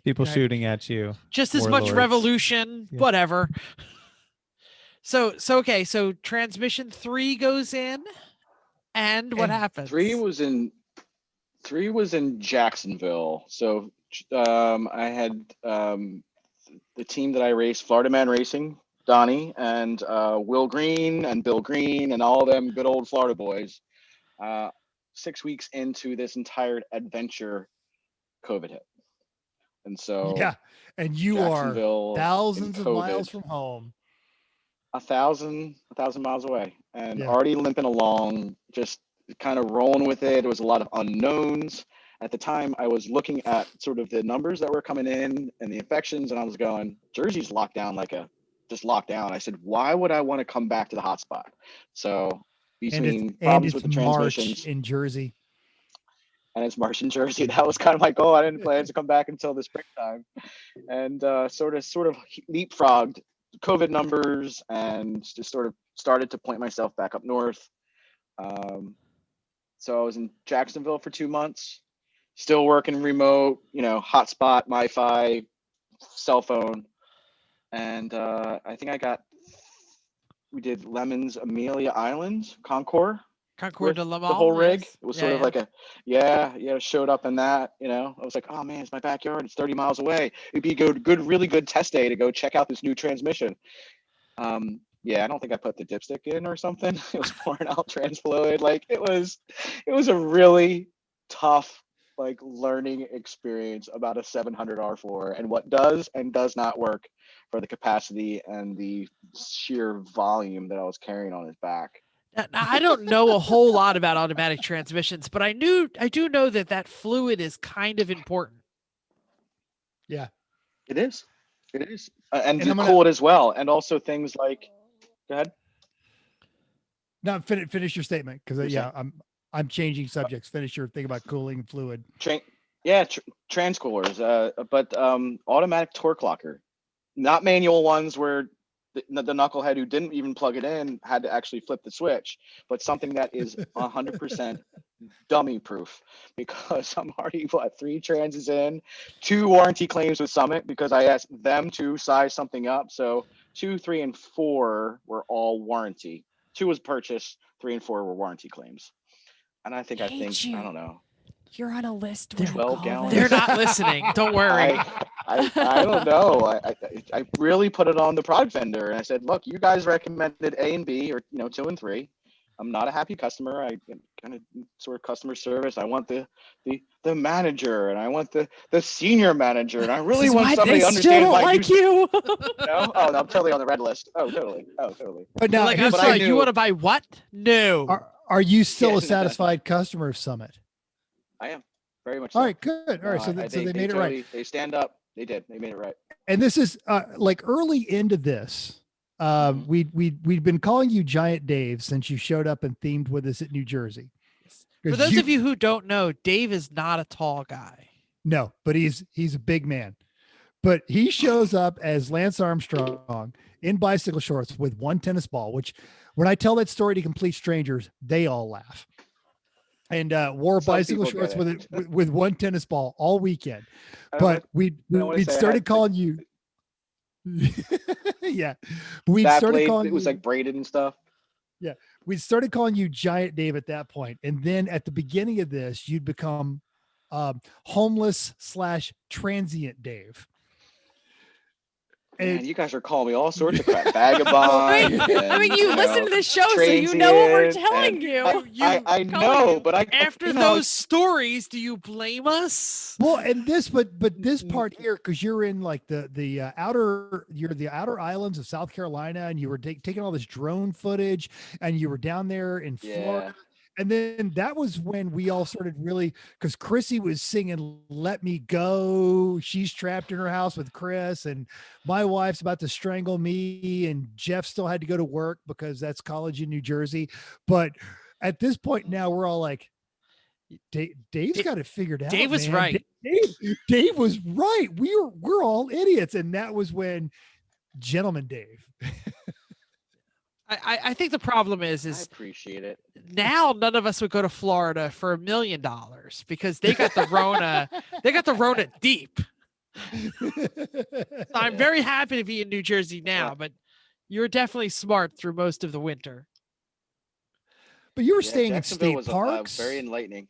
S4: People
S1: Right.
S4: shooting at you.
S2: Just as much
S4: Warlords.
S2: revolution,
S4: Yeah.
S2: whatever. So transmission 3 goes in, and what
S1: And
S2: happens?
S5: 3 was in Jacksonville. So I had the team that I raced, Florida Man Racing, Donnie and Will Green and Bill Green and all them good old Florida boys. 6 weeks into this entire adventure, COVID hit. And so
S1: Yeah. And you are
S5: Jacksonville
S1: thousands
S5: and
S1: of miles
S5: COVID,
S1: from home.
S5: 1,000 miles away, and
S1: Yeah.
S5: already limping along, just kind of rolling with it. There was a lot of unknowns. At the time, I was looking at sort of the numbers that were coming in and the infections, and I was going, Jersey's locked down just locked down. I said, why would I want to come back to the hotspot? So between problems with the transmissions
S1: March in Jersey.
S5: and it's March in Jersey, that was kind of my goal. I didn't plan to come back until the springtime, and sort of leapfrogged COVID numbers and just sort of started to point myself back up north. So I was in Jacksonville for 2 months, still working remote, hotspot, MiFi, cell phone. And I think we did Lemons, Amelia Island, Concord.
S2: Concord to Laval,
S5: The whole rig.
S2: yes.
S5: It was sort of like showed up in that, I was like, oh man, it's my backyard. It's 30 miles away. It'd be a really good test day to go check out this new transmission. I don't think I put the dipstick in or something. It was pouring out trans fluid. Like it was a really tough learning experience about a 700 R4 and what does and does not work for the capacity and the sheer volume that I was carrying on his back.
S2: Now, I don't know a whole lot about automatic transmissions, but I do know that fluid is kind of important.
S1: Yeah.
S5: It is. And
S1: I'm gonna-
S5: cooled as well. And also things like, go ahead.
S1: No, finish your statement because
S5: You're
S1: I'm changing subjects. Finish your thing about cooling fluid.
S5: Trans coolers, but automatic torque locker, not manual ones where the knucklehead who didn't even plug it in had to actually flip the switch, but something that is 100% dummy proof, because I'm already 3 transes in, 2 warranty claims with Summit because I asked them to size something up. So 2, 3, and 4 were all warranty. 2 was purchased, 3 and 4 were warranty claims. And I think I don't know.
S3: You're on a list.
S5: They're 12 gallons.
S2: They're not listening. Don't worry.
S5: I don't know. I really put it on the product vendor and I said, look, you guys recommended A and B or 2 and 3. I'm not a happy customer. I kind of sort of customer service. I want the manager, and I want the senior manager, and I really want somebody to understand why
S3: like you.
S5: No? Oh, no, I'm totally on the red list. Oh, totally.
S1: But
S2: You're
S1: now,
S2: like, I'm
S1: here's
S5: but
S1: the-
S5: I
S2: sorry, you
S5: knew-
S2: want to buy what? No.
S1: are you still
S5: Yeah.
S1: a satisfied customer of Summit?
S5: I am very much.
S1: All
S5: so.
S1: right, good. All right, so,
S5: No,
S1: so they made it right.
S5: totally, They stand up. They did. They made it right.
S1: And this is like early into this.
S5: Mhm.
S1: We'd been calling you Giant Dave since you showed up and themed with us at New Jersey.
S2: For
S1: 'Cause
S2: those of you who don't know, Dave is not a tall guy.
S1: No, but he's a big man. But he shows up as Lance Armstrong in bicycle shorts with one tennis ball, which when I tell that story to complete strangers, they all laugh. And wore
S5: Some
S1: bicycle
S5: people
S1: shorts
S5: get
S1: with
S5: it.
S1: it with one tennis ball all weekend.
S5: I
S1: But
S5: don't wanna
S1: we'd
S5: say I
S1: started
S5: had
S1: calling you. Yeah, we
S5: that
S1: started
S5: blade,
S1: calling
S5: it was
S1: you.
S5: like braided and stuff.
S1: We started calling you Giant Dave at that point, and then at the beginning of this, you'd become homeless / transient Dave.
S5: Man,
S1: And
S5: you guys are calling me all sorts of crap. Vagabond.
S3: I mean,
S5: and,
S3: you listen
S5: know,
S3: to this show, so you know what we're
S5: transient,
S3: telling
S5: and
S3: you.
S5: I know, but I
S2: After
S5: you know,
S2: those stories, do you blame us?
S1: well, and this, but this part here, because you're in like the outer islands of South Carolina, and you were taking all this drone footage, and you were down there in Florida. And then that was when we all started really, because Chrissy was singing "Let Me Go." She's trapped in her house with Chris, and my wife's about to strangle me, and Jeff still had to go to work because that's college in New Jersey. But at this point now, we're all like, Dave's got it figured out.
S2: Dave was
S1: man.
S2: right.
S1: Dave was right. We're all idiots, and that was when Gentleman Dave.
S2: I think the problem
S5: I
S2: is
S5: appreciate it.
S2: now none of us would go to Florida for $1 million because they got the Rona. They got the Rona deep. So I'm very happy to be in New Jersey now,
S5: Yeah.
S2: but you're definitely smart through most of the winter.
S1: But you were
S5: Yeah,
S1: staying in
S5: Jacksonville
S1: state
S5: was
S1: parks.
S5: very enlightening.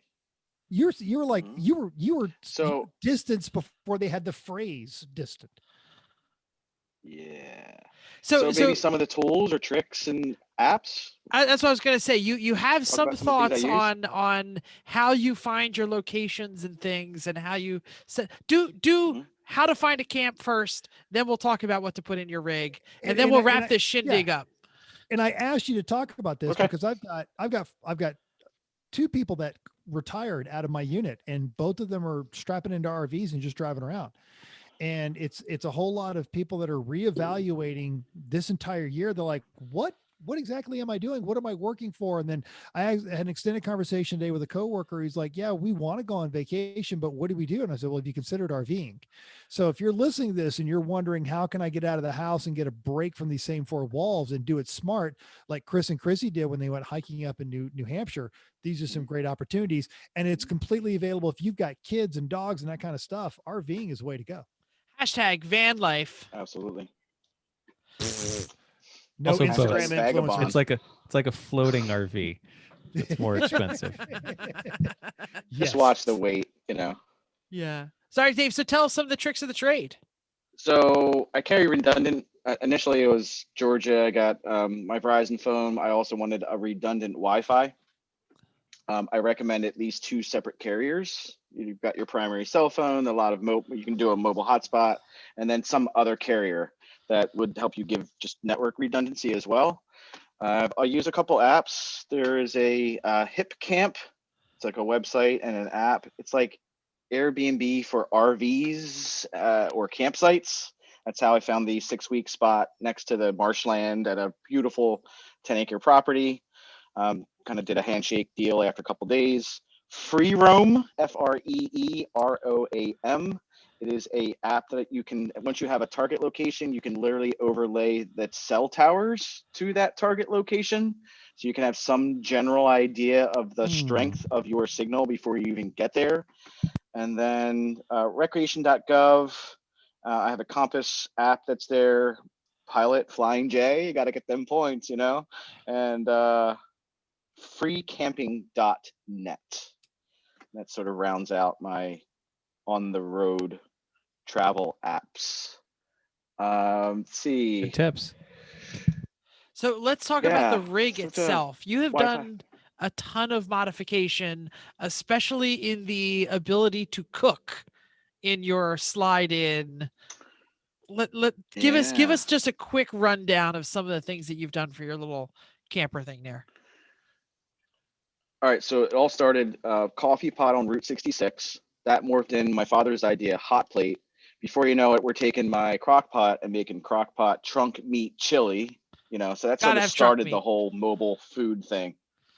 S1: You were like
S5: Mhm.
S1: you were
S5: So
S1: distance before they had the phrase distant.
S5: yeah.
S2: So
S5: Maybe some of the tools or tricks and apps.
S2: that's what I was going to say. You have
S5: Talk
S2: some
S5: about some of the
S2: thoughts
S5: things I use.
S2: on how you find your locations and things, and how you do
S5: Mhm.
S2: how to find a camp first. Then we'll talk about what to put in your rig, and,
S1: And-
S2: then
S1: and
S2: we'll
S1: I- and
S2: wrap
S1: I-
S2: this shindig up.
S1: And I asked you to talk about this
S5: Okay.
S1: because I've got two people that retired out of my unit, and both of them are strapping into RVs and just driving around. And it's a whole lot of people that are reevaluating this entire year. They're like, what exactly am I doing? What am I working for? And then I had an extended conversation today with a coworker. He's like, yeah, we want to go on vacation, but what do we do? And I said, well, have you considered RVing? So if you're listening to this and you're wondering, how can I get out of the house and get a break from these same four walls and do it smart, like Chris and Chrissy did when they went hiking up in New Hampshire, these are some great opportunities. And it's completely available. If you've got kids and dogs and that kind of stuff, RVing is the way to go.
S2: Hashtag van life.
S5: Absolutely.
S1: No
S4: Also both.
S1: Instagram
S5: Vagabond.
S1: influencer.
S4: It's like a floating RV. It's more expensive.
S1: Yes.
S5: Just watch the weight, you know.
S2: Yeah. Sorry, Dave. So tell us some of the tricks of the trade.
S5: So I carry redundant. Initially, it was Georgia. I got my Verizon phone. I also wanted a redundant Wi-Fi. I recommend at least 2 separate carriers. You've got your primary cell phone, a lot of you can do a mobile hotspot, and then some other carrier that would help you give just network redundancy as well. I'll use a couple apps. There is a Hip Camp. It's like a website and an app. It's like Airbnb for RVs or campsites. That's how I found the 6-week spot next to the marshland at a beautiful 10-acre property. Kind of did a handshake deal after a couple days. Free Roam, FREEROAM. It is a app that you can, once you have a target location, you can literally overlay the cell towers to that target location. So you can have some general idea of the strength of your signal before you even get there. And then recreation.gov. I have a compass app that's there. Pilot, Flying J, you got to get them points, you know. And freecamping.net. That sort of rounds out my on the road travel apps. Let's see.
S4: Good tips.
S2: So let's talk about the
S5: Yeah,
S2: rig
S5: such a
S2: itself. You have
S5: Wi-Fi.
S2: done a ton of modification, especially in the ability to cook in your slide in. Give
S5: Yeah.
S2: us just a quick rundown of some of the things that you've done for your little camper thing there.
S5: All right, so it all started coffee pot on Route 66. That morphed in my father's idea, hot plate. Before you know it, we're taking my crock pot and making crock pot trunk meat chili. So that sort
S2: Gotta
S5: of
S2: have trunk
S5: started the
S2: meat.
S5: whole mobile food thing.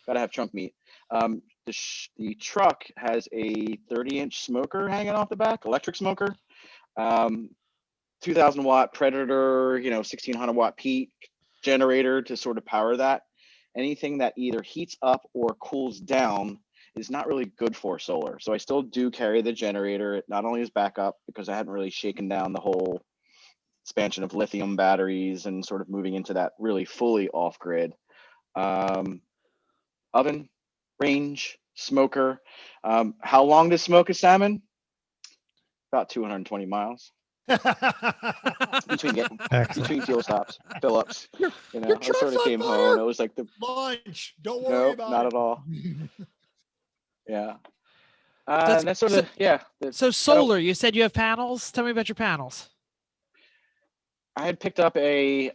S5: Gotta have trunk meat. The truck has a 30-inch smoker hanging off the back, electric smoker. 2,000 watt Predator, 1,600 watt peak generator to sort of power that. Anything that either heats up or cools down is not really good for solar. So I still do carry the generator, not only as backup, because I hadn't really shaken down the whole expansion of lithium batteries and sort of moving into that really fully off grid. Oven, range, smoker. How long to smoke a salmon? About 220 miles between
S4: Excellent.
S5: fuel stops, fill ups.
S1: Your
S5: I
S1: truck's
S5: sort of
S1: on
S5: came home and
S1: fire.
S5: it was like
S1: Lunch. Don't worry
S5: nope,
S1: about
S5: not
S1: it.
S5: at all. Yeah.
S2: That's
S5: And that's sort of
S2: so solar. You said you have panels. Tell me about your panels.
S5: I had picked up a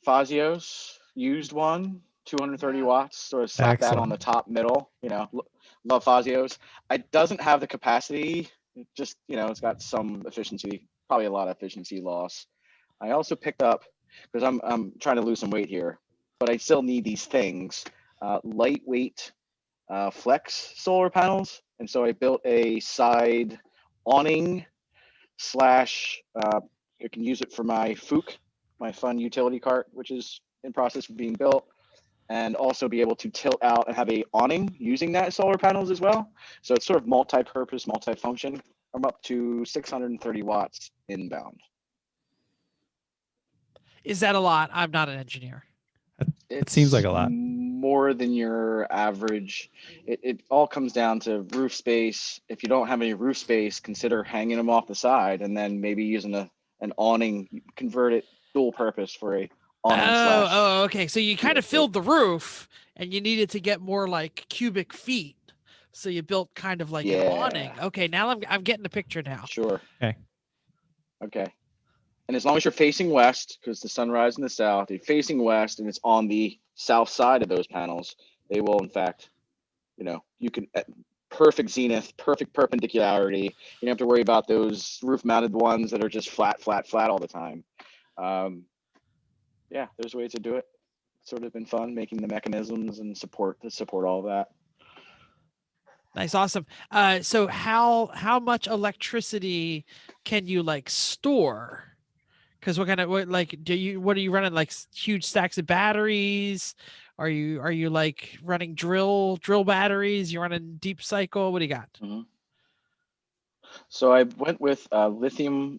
S5: Fazios used one, 230 watts, sort of slapped that on the top middle. Love Fazios. It doesn't have the capacity. It just, it's got some efficiency, probably a lot of efficiency loss. I also picked up, because I'm trying to lose some weight here, but I still need these things, lightweight flex solar panels. And so I built a side awning slash, I can use it for my Fook, my fun utility cart, which is in process of being built, and also be able to tilt out and have a awning using that solar panels as well. So it's sort of multi-purpose, multi-function. I'm up to 630 watts inbound.
S2: Is that a lot? I'm not an engineer.
S4: It seems like a lot.
S5: More than your average. It all comes down to roof space. If you don't have any roof space, consider hanging them off the side and then maybe using an awning, convert it dual purpose for a awning slash.
S2: Oh, okay. So you kind of filled the roof and you needed to get more like cubic feet. So you built kind of like an awning. Okay, now I'm getting the picture now.
S5: Sure.
S4: Okay.
S5: And as long as you're facing west, because the sun rises in the south, you're facing west and it's on the south side of those panels, they will in fact, you can perfect zenith, perfect perpendicularity. You don't have to worry about those roof mounted ones that are just flat all the time. There's ways to do it. It's sort of been fun making the mechanisms and support all of that.
S2: Nice, awesome. So how much electricity can you like store? Because what are you running, like huge stacks of batteries? Are you like running drill batteries? You running deep cycle? What do you got?
S5: Mm-hmm. So I went with lithium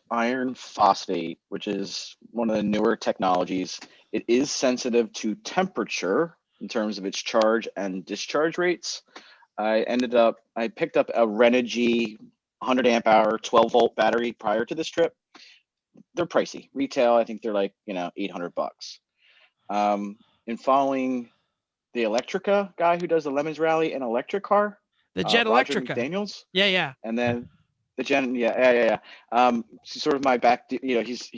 S5: iron phosphate, which is one of the newer technologies. It is sensitive to temperature in terms of its charge and discharge rates. I picked up a Renogy 100 amp hour, 12 volt battery prior to this trip. They're pricey. Retail, I think they're like, $800. In following the Electrica guy who does the Lemons Rally in electric car,
S2: The Jet
S5: Roger
S2: Electrica.
S5: McDaniels.
S2: Yeah.
S5: And then the Gen, yeah. She's sort of my back. He's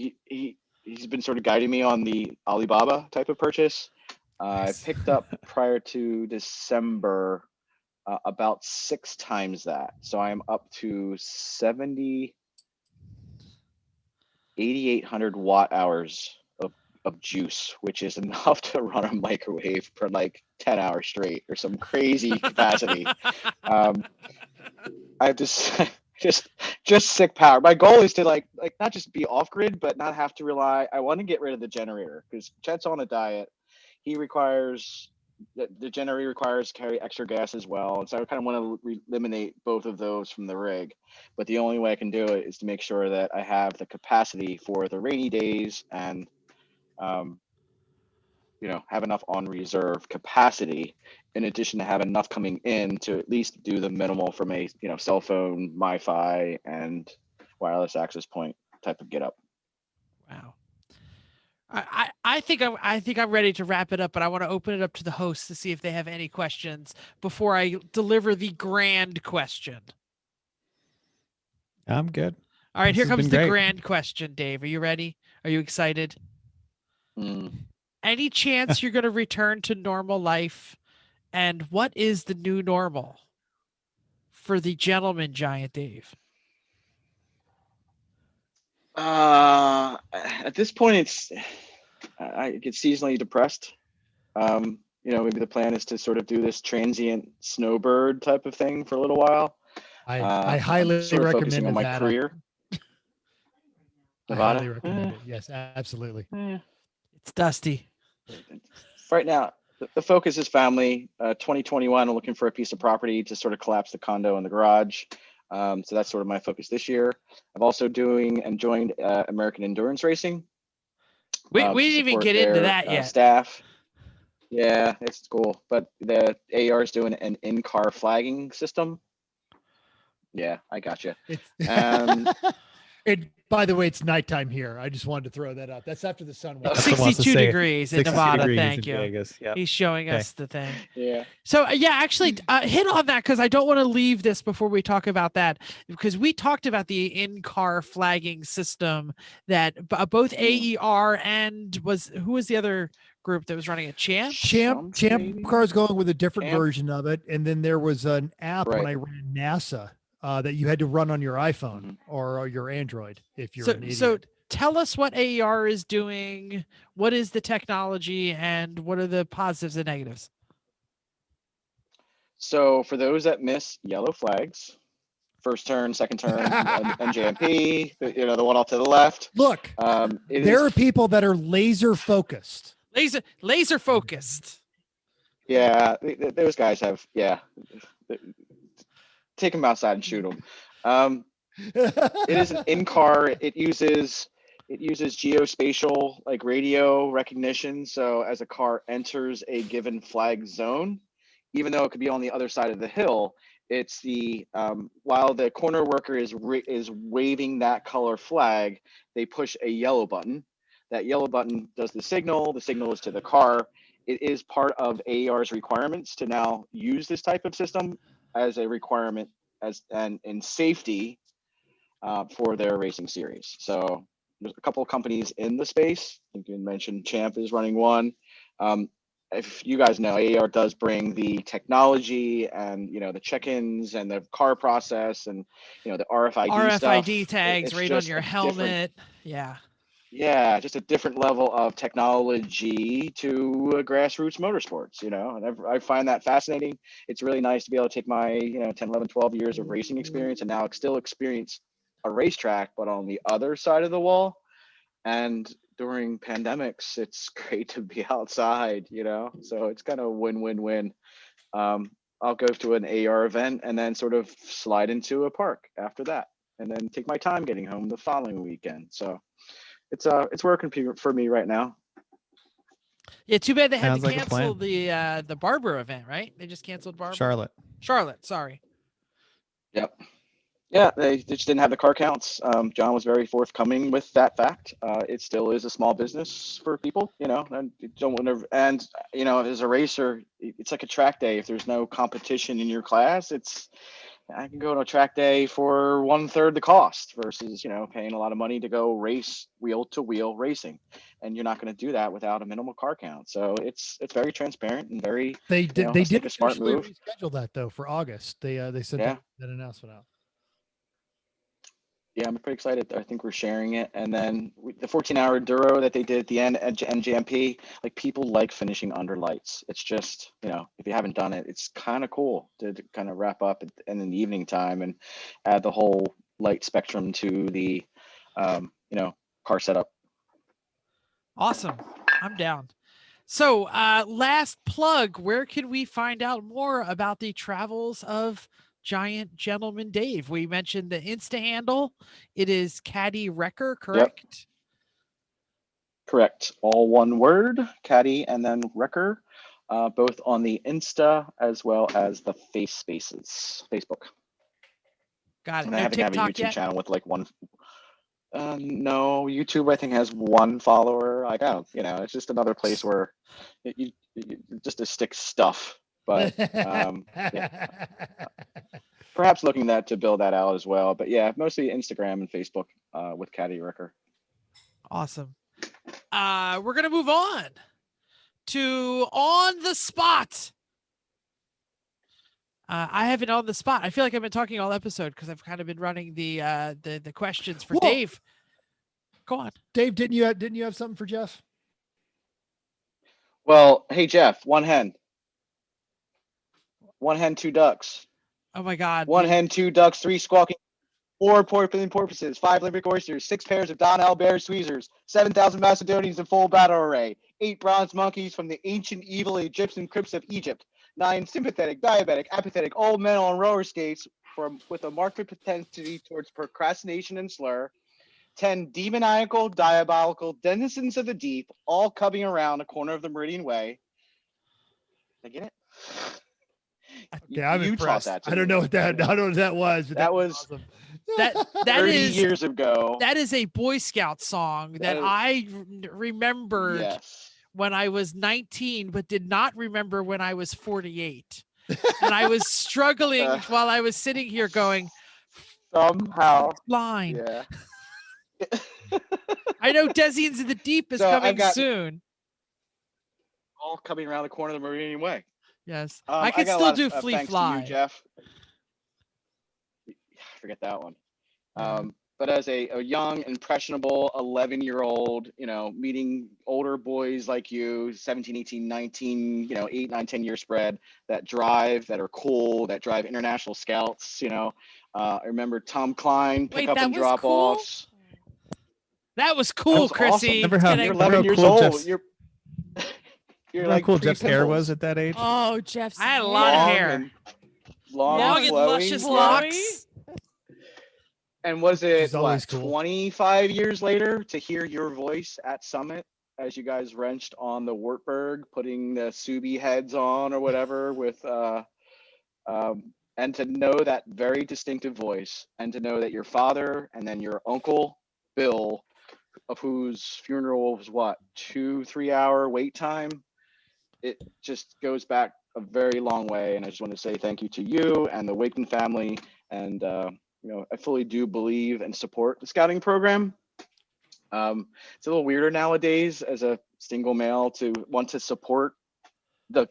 S5: been sort of guiding me on the Alibaba type of purchase. I picked up prior to December about 6 times that. So I'm up to 8,800 watt hours of juice, which is enough to run a microwave for like 10 hours straight or some crazy capacity. I just sick power. My goal is to like not just be off grid, but not have to rely. I want to get rid of the generator because Chet's on a diet. He requires the generator requires carry extra gas as well, and so I kind of want to eliminate both of those from the rig. But the only way I can do it is to make sure that I have the capacity for the rainy days and have enough on reserve capacity in addition to have enough coming in to at least do the minimal from a cell phone, MiFi, and wireless access point type of get up.
S2: Wow. I think I'm ready to wrap it up, but I want to open it up to the hosts to see if they have any questions before I deliver the grand question.
S4: I'm good.
S2: All right,
S4: This
S2: here
S4: has
S2: comes
S4: been
S2: the
S4: great.
S2: grand question, Dave. Are you ready? Are you excited? Any chance you're going to return to normal life? And what is the new normal for the gentleman giant Dave?
S5: At this point, I get seasonally depressed. Maybe the plan is to sort of do this transient snowbird type of thing for a little while.
S1: I
S5: I'm
S1: highly
S5: sort of
S1: recommend
S5: focusing on my
S1: Nevada.
S5: career.
S1: I
S5: Nevada?
S1: highly recommend it. Yes, absolutely.
S2: It's dusty.
S5: Right now, the focus is family. 2021, I'm looking for a piece of property to sort of collapse the condo and the garage. So that's sort of my focus this year. I'm also doing and joined American Endurance Racing.
S2: We
S5: to
S2: didn't even
S5: support
S2: get into
S5: their,
S2: that yet.
S5: Staff. Yeah, it's cool. But the AR is doing an in-car flagging system. Yeah, I gotcha.
S1: By the way, it's nighttime here. I just wanted to throw that out. That's after the sun went
S4: That's
S1: down.
S4: what wants to
S2: 62
S4: say it.
S2: degrees in
S4: 62
S2: Nevada.
S4: degrees
S2: Thank
S4: in
S2: you.
S4: Vegas. Yep.
S2: He's showing
S4: Okay.
S2: us the thing.
S5: Yeah.
S2: So yeah, actually hit on that because I don't want to leave this before we talk about that, because we talked about the in-car flagging system that both AER and who was the other group that was running it? Champ
S5: maybe?
S1: Car's going with a different
S5: Champ?
S1: version of it. And then there was an app when I ran NASA that you had to run on your iPhone or your Android if you're an idiot.
S2: So tell us what AER is doing, what is the technology, and what are the positives and negatives?
S5: So for those that miss yellow flags, first turn, second turn, NJMP, the one off to the left.
S1: Look, there are people that are laser focused.
S2: Laser focused.
S5: Yeah, those guys have, take them outside and shoot them. It is an in-car. It uses geospatial, like radio recognition. So as a car enters a given flag zone, even though it could be on the other side of the hill, it's the while the corner worker is waving that color flag, they push a yellow button. That yellow button does the signal. The signal is to the car. It is part of AER's requirements to now use this type of system as a requirement and in safety for their racing series. So there's a couple of companies in the space. You can mention Champ is running one. If you guys know, AER does bring the technology and the check-ins and the car process and the RFID stuff.
S2: tags right on your helmet.
S5: Yeah, just a different level of technology to grassroots motorsports, and I find that fascinating. It's really nice to be able to take my 10, 11, 12 years of racing experience and now still experience a racetrack, but on the other side of the wall. And during pandemics, it's great to be outside, so it's kind of win-win-win. I'll go to an AR event and then sort of slide into a park after that, and then take my time getting home the following weekend. So it's working for me right now.
S2: Yeah, too bad they had
S4: Sounds
S2: to
S4: like a
S2: cancel
S4: plan.
S2: the Barber event, right? They just canceled Barber.
S4: Charlotte.
S2: Sorry.
S5: Yep. Yeah, they just didn't have the car counts. John was very forthcoming with that fact. It still is a small business for people, and you don't want to. And as a racer, it's like a track day. If there's no competition in your class, I can go to a track day for 1/3 the cost versus paying a lot of money to go race wheel to wheel racing, and you're not going to do that without a minimal car count. So it's very transparent and very.
S1: They did
S5: a smart move.
S1: Reschedule that though for August. They sent that announcement out.
S5: Yeah, I'm pretty excited. I think we're sharing it. And then the 14-hour Duro that they did at the end at NJMP, like people like finishing under lights. It's just, if you haven't done it, it's kind of cool to kind of wrap up in the evening time and add the whole light spectrum to the, car setup.
S2: Awesome. I'm down. So last plug, where can we find out more about the travels of Giant Gentleman Dave? We mentioned the Insta handle. It is Caddy Wrecker, correct?
S5: Yep. Correct. All one word, Caddy and then Wrecker, both on the Insta as well as the Facebook.
S2: Got it.
S5: And
S2: No
S5: I haven't have a
S2: TikTok
S5: YouTube
S2: yet?
S5: channel with like one. No, YouTube I think has one follower. like, oh, it's just another place where you just to stick stuff. But yeah, perhaps looking to build that out as well. But yeah, mostly Instagram and Facebook with Caddy Ricker.
S2: Awesome. We're gonna move on to on the spot. I have been on the spot. I feel like I've been talking all episode because I've kind of been running the questions for
S1: Whoa.
S2: Dave. Go on,
S1: Dave. Didn't you have something for Jeff?
S5: Well, hey Jeff, one hen, 2 ducks.
S2: oh my God,
S5: One hen, 2 ducks, 3 squawking, 4 porpoises, 5 limerick oysters, 6 pairs of Donnell bear tweezers, 7,000 Macedonians in full battle array, 8 bronze monkeys from the ancient evil Egyptian crypts of Egypt, 9 sympathetic, diabetic, apathetic old men on roller skates with a marked propensity towards procrastination and slur, 10 demoniacal, diabolical denizens of the deep, all coming around the corner of the Meridian Way. Did I get it?
S1: Yeah, I'm
S5: you
S1: impressed.
S5: taught that to
S1: I don't
S5: me.
S1: know what that. I don't know what that was. But
S5: That was
S1: awesome.
S2: that
S5: 30
S2: is
S5: years ago.
S2: that is a Boy Scout song that
S5: is-
S2: I remembered
S5: Yes.
S2: when I was 19, but did not remember when I was 48. And I was struggling while I was sitting here going,
S5: Somehow.
S2: line.
S5: Yeah.
S2: I know Desians in the Deep is
S5: So I've
S2: coming
S5: got-
S2: soon.
S5: All coming around the corner of the Meridian Way.
S2: Yes.
S5: I
S2: I can
S5: got a
S2: still
S5: lot
S2: do
S5: of
S2: Flea
S5: thanks to
S2: Fly.
S5: you, Jeff. Forget that one. But as a young, impressionable 11-year-old, meeting older boys like you, 17, 18, 19, 8, 9, 10 year spread that are cool, that drive international scouts, I remember Tom Klein, pick
S3: Wait,
S5: up
S3: that
S5: and
S3: was
S5: drop
S3: cool?
S5: offs.
S2: That was cool,
S5: was
S2: Chrissy.
S5: awesome.
S4: Remember how-
S3: Kidding.
S5: You're
S4: Remember
S5: 11
S4: how
S5: years
S4: cool
S5: old.
S4: Jeff's-
S5: You're
S4: Remember
S5: like
S4: how cool Jeff's hair
S5: pre-pimples.
S4: was at that age?
S3: Oh, Jeff's
S2: I had a lot of
S5: Long
S2: hair.
S5: and- Long,
S3: Yeah.
S2: Long
S5: and
S2: and
S5: flowing,
S2: luscious
S5: yeah.
S2: locks.
S5: And was it
S1: She's always cool.
S5: 25 years later to hear your voice at Summit as you guys wrenched on the Wartburg, putting the Subi heads on or whatever with and to know that very distinctive voice, and to know that your father and then your uncle Bill, of whose funeral was 2-3 hour wait time, it just goes back a very long way. And I just want to say thank you to you and the Wakeman family. And I fully do believe and support the scouting program. It's a little weirder nowadays as a single male to want to support the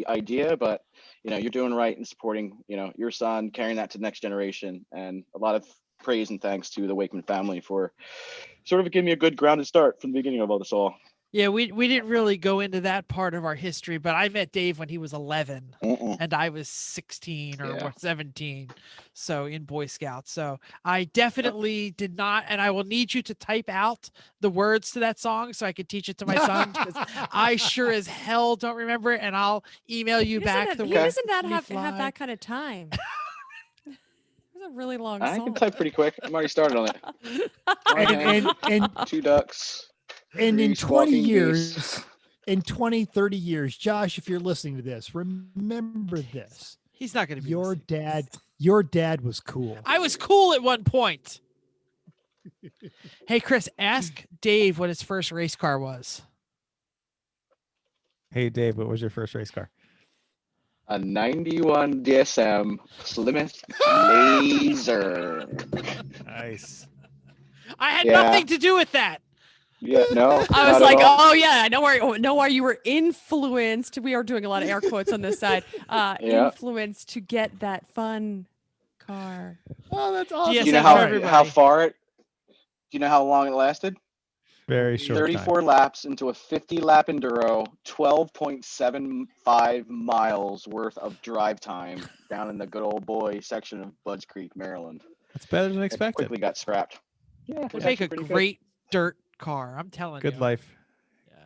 S5: idea, but you're doing right in supporting your son, carrying that to the next generation. And a lot of praise and thanks to the Wakeman family for sort of giving me a good grounded start from the beginning of all this all.
S2: Yeah, we didn't really go into that part of our history, but I met Dave when he was 11 and I was 16 or
S5: Yeah.
S2: 17. So in Boy Scouts. So I definitely did not. And I will need you to type out the words to that song so I could teach it to my son, because I sure as hell don't remember it. And I'll email you back the
S3: He
S2: words.
S3: doesn't that
S2: Flea
S3: have
S2: Fly.
S3: that kind of time. It's a really long
S5: I
S3: song.
S5: can type pretty quick. I'm already started on it. One hen,
S1: and
S5: 2 ducks.
S1: And
S5: 3
S1: in 20
S5: squawking
S1: years,
S5: geese.
S1: in 20, 30 years, Josh, if you're listening to this, remember this.
S2: He's not going to be
S1: Your
S2: listening.
S1: your dad was cool.
S2: I was cool at one point. Hey, Chris, ask Dave what his first race car was.
S4: Hey, Dave, what was your first race car?
S5: A 91 DSM Plymouth Laser.
S4: Nice.
S2: I had
S5: Yeah.
S2: nothing to do with that.
S5: Yeah, no.
S3: I was
S5: not at
S3: like,
S5: all.
S3: oh yeah, I know why you were influenced. We are doing a lot of air quotes on this side.
S5: Yeah.
S3: Influenced to get that fun car.
S1: Oh, that's awesome.
S2: Yes,
S5: Do you know
S2: for
S5: how
S2: everybody.
S5: far it? Do you know how long it lasted?
S4: Very short
S5: 34
S4: time.
S5: laps into a 50-lap enduro, 12.75 miles worth of drive time down in the good old boy section of Budds Creek, Maryland.
S4: That's better than
S5: It
S4: expected.
S5: quickly got scrapped. Yeah,
S2: Would
S5: it's
S2: make a
S5: actually pretty good.
S2: great dirt car. I'm telling you.
S4: Good life.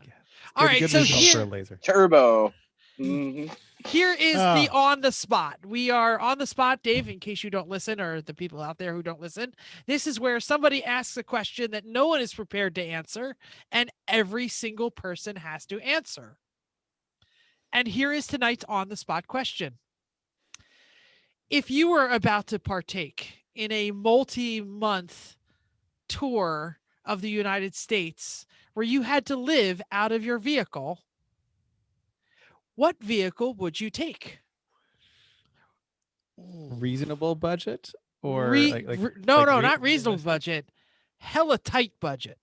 S2: Yeah. All right,
S4: Good
S2: so
S4: result for a
S2: here,
S4: laser.
S5: Turbo. Mhm.
S2: here is the
S1: Oh.
S2: on the spot. We are on the spot, Dave, in case you don't listen, or the people out there who don't listen. This is where somebody asks a question that no one is prepared to answer, and every single person has to answer. And here is tonight's on the spot question. If you were about to partake in a multi-month tour of the United States where you had to live out of your vehicle, what vehicle would you take?
S4: Reasonable budget or
S2: No,
S4: like
S2: not reasonable
S4: realistic?
S2: budget. Hella tight budget.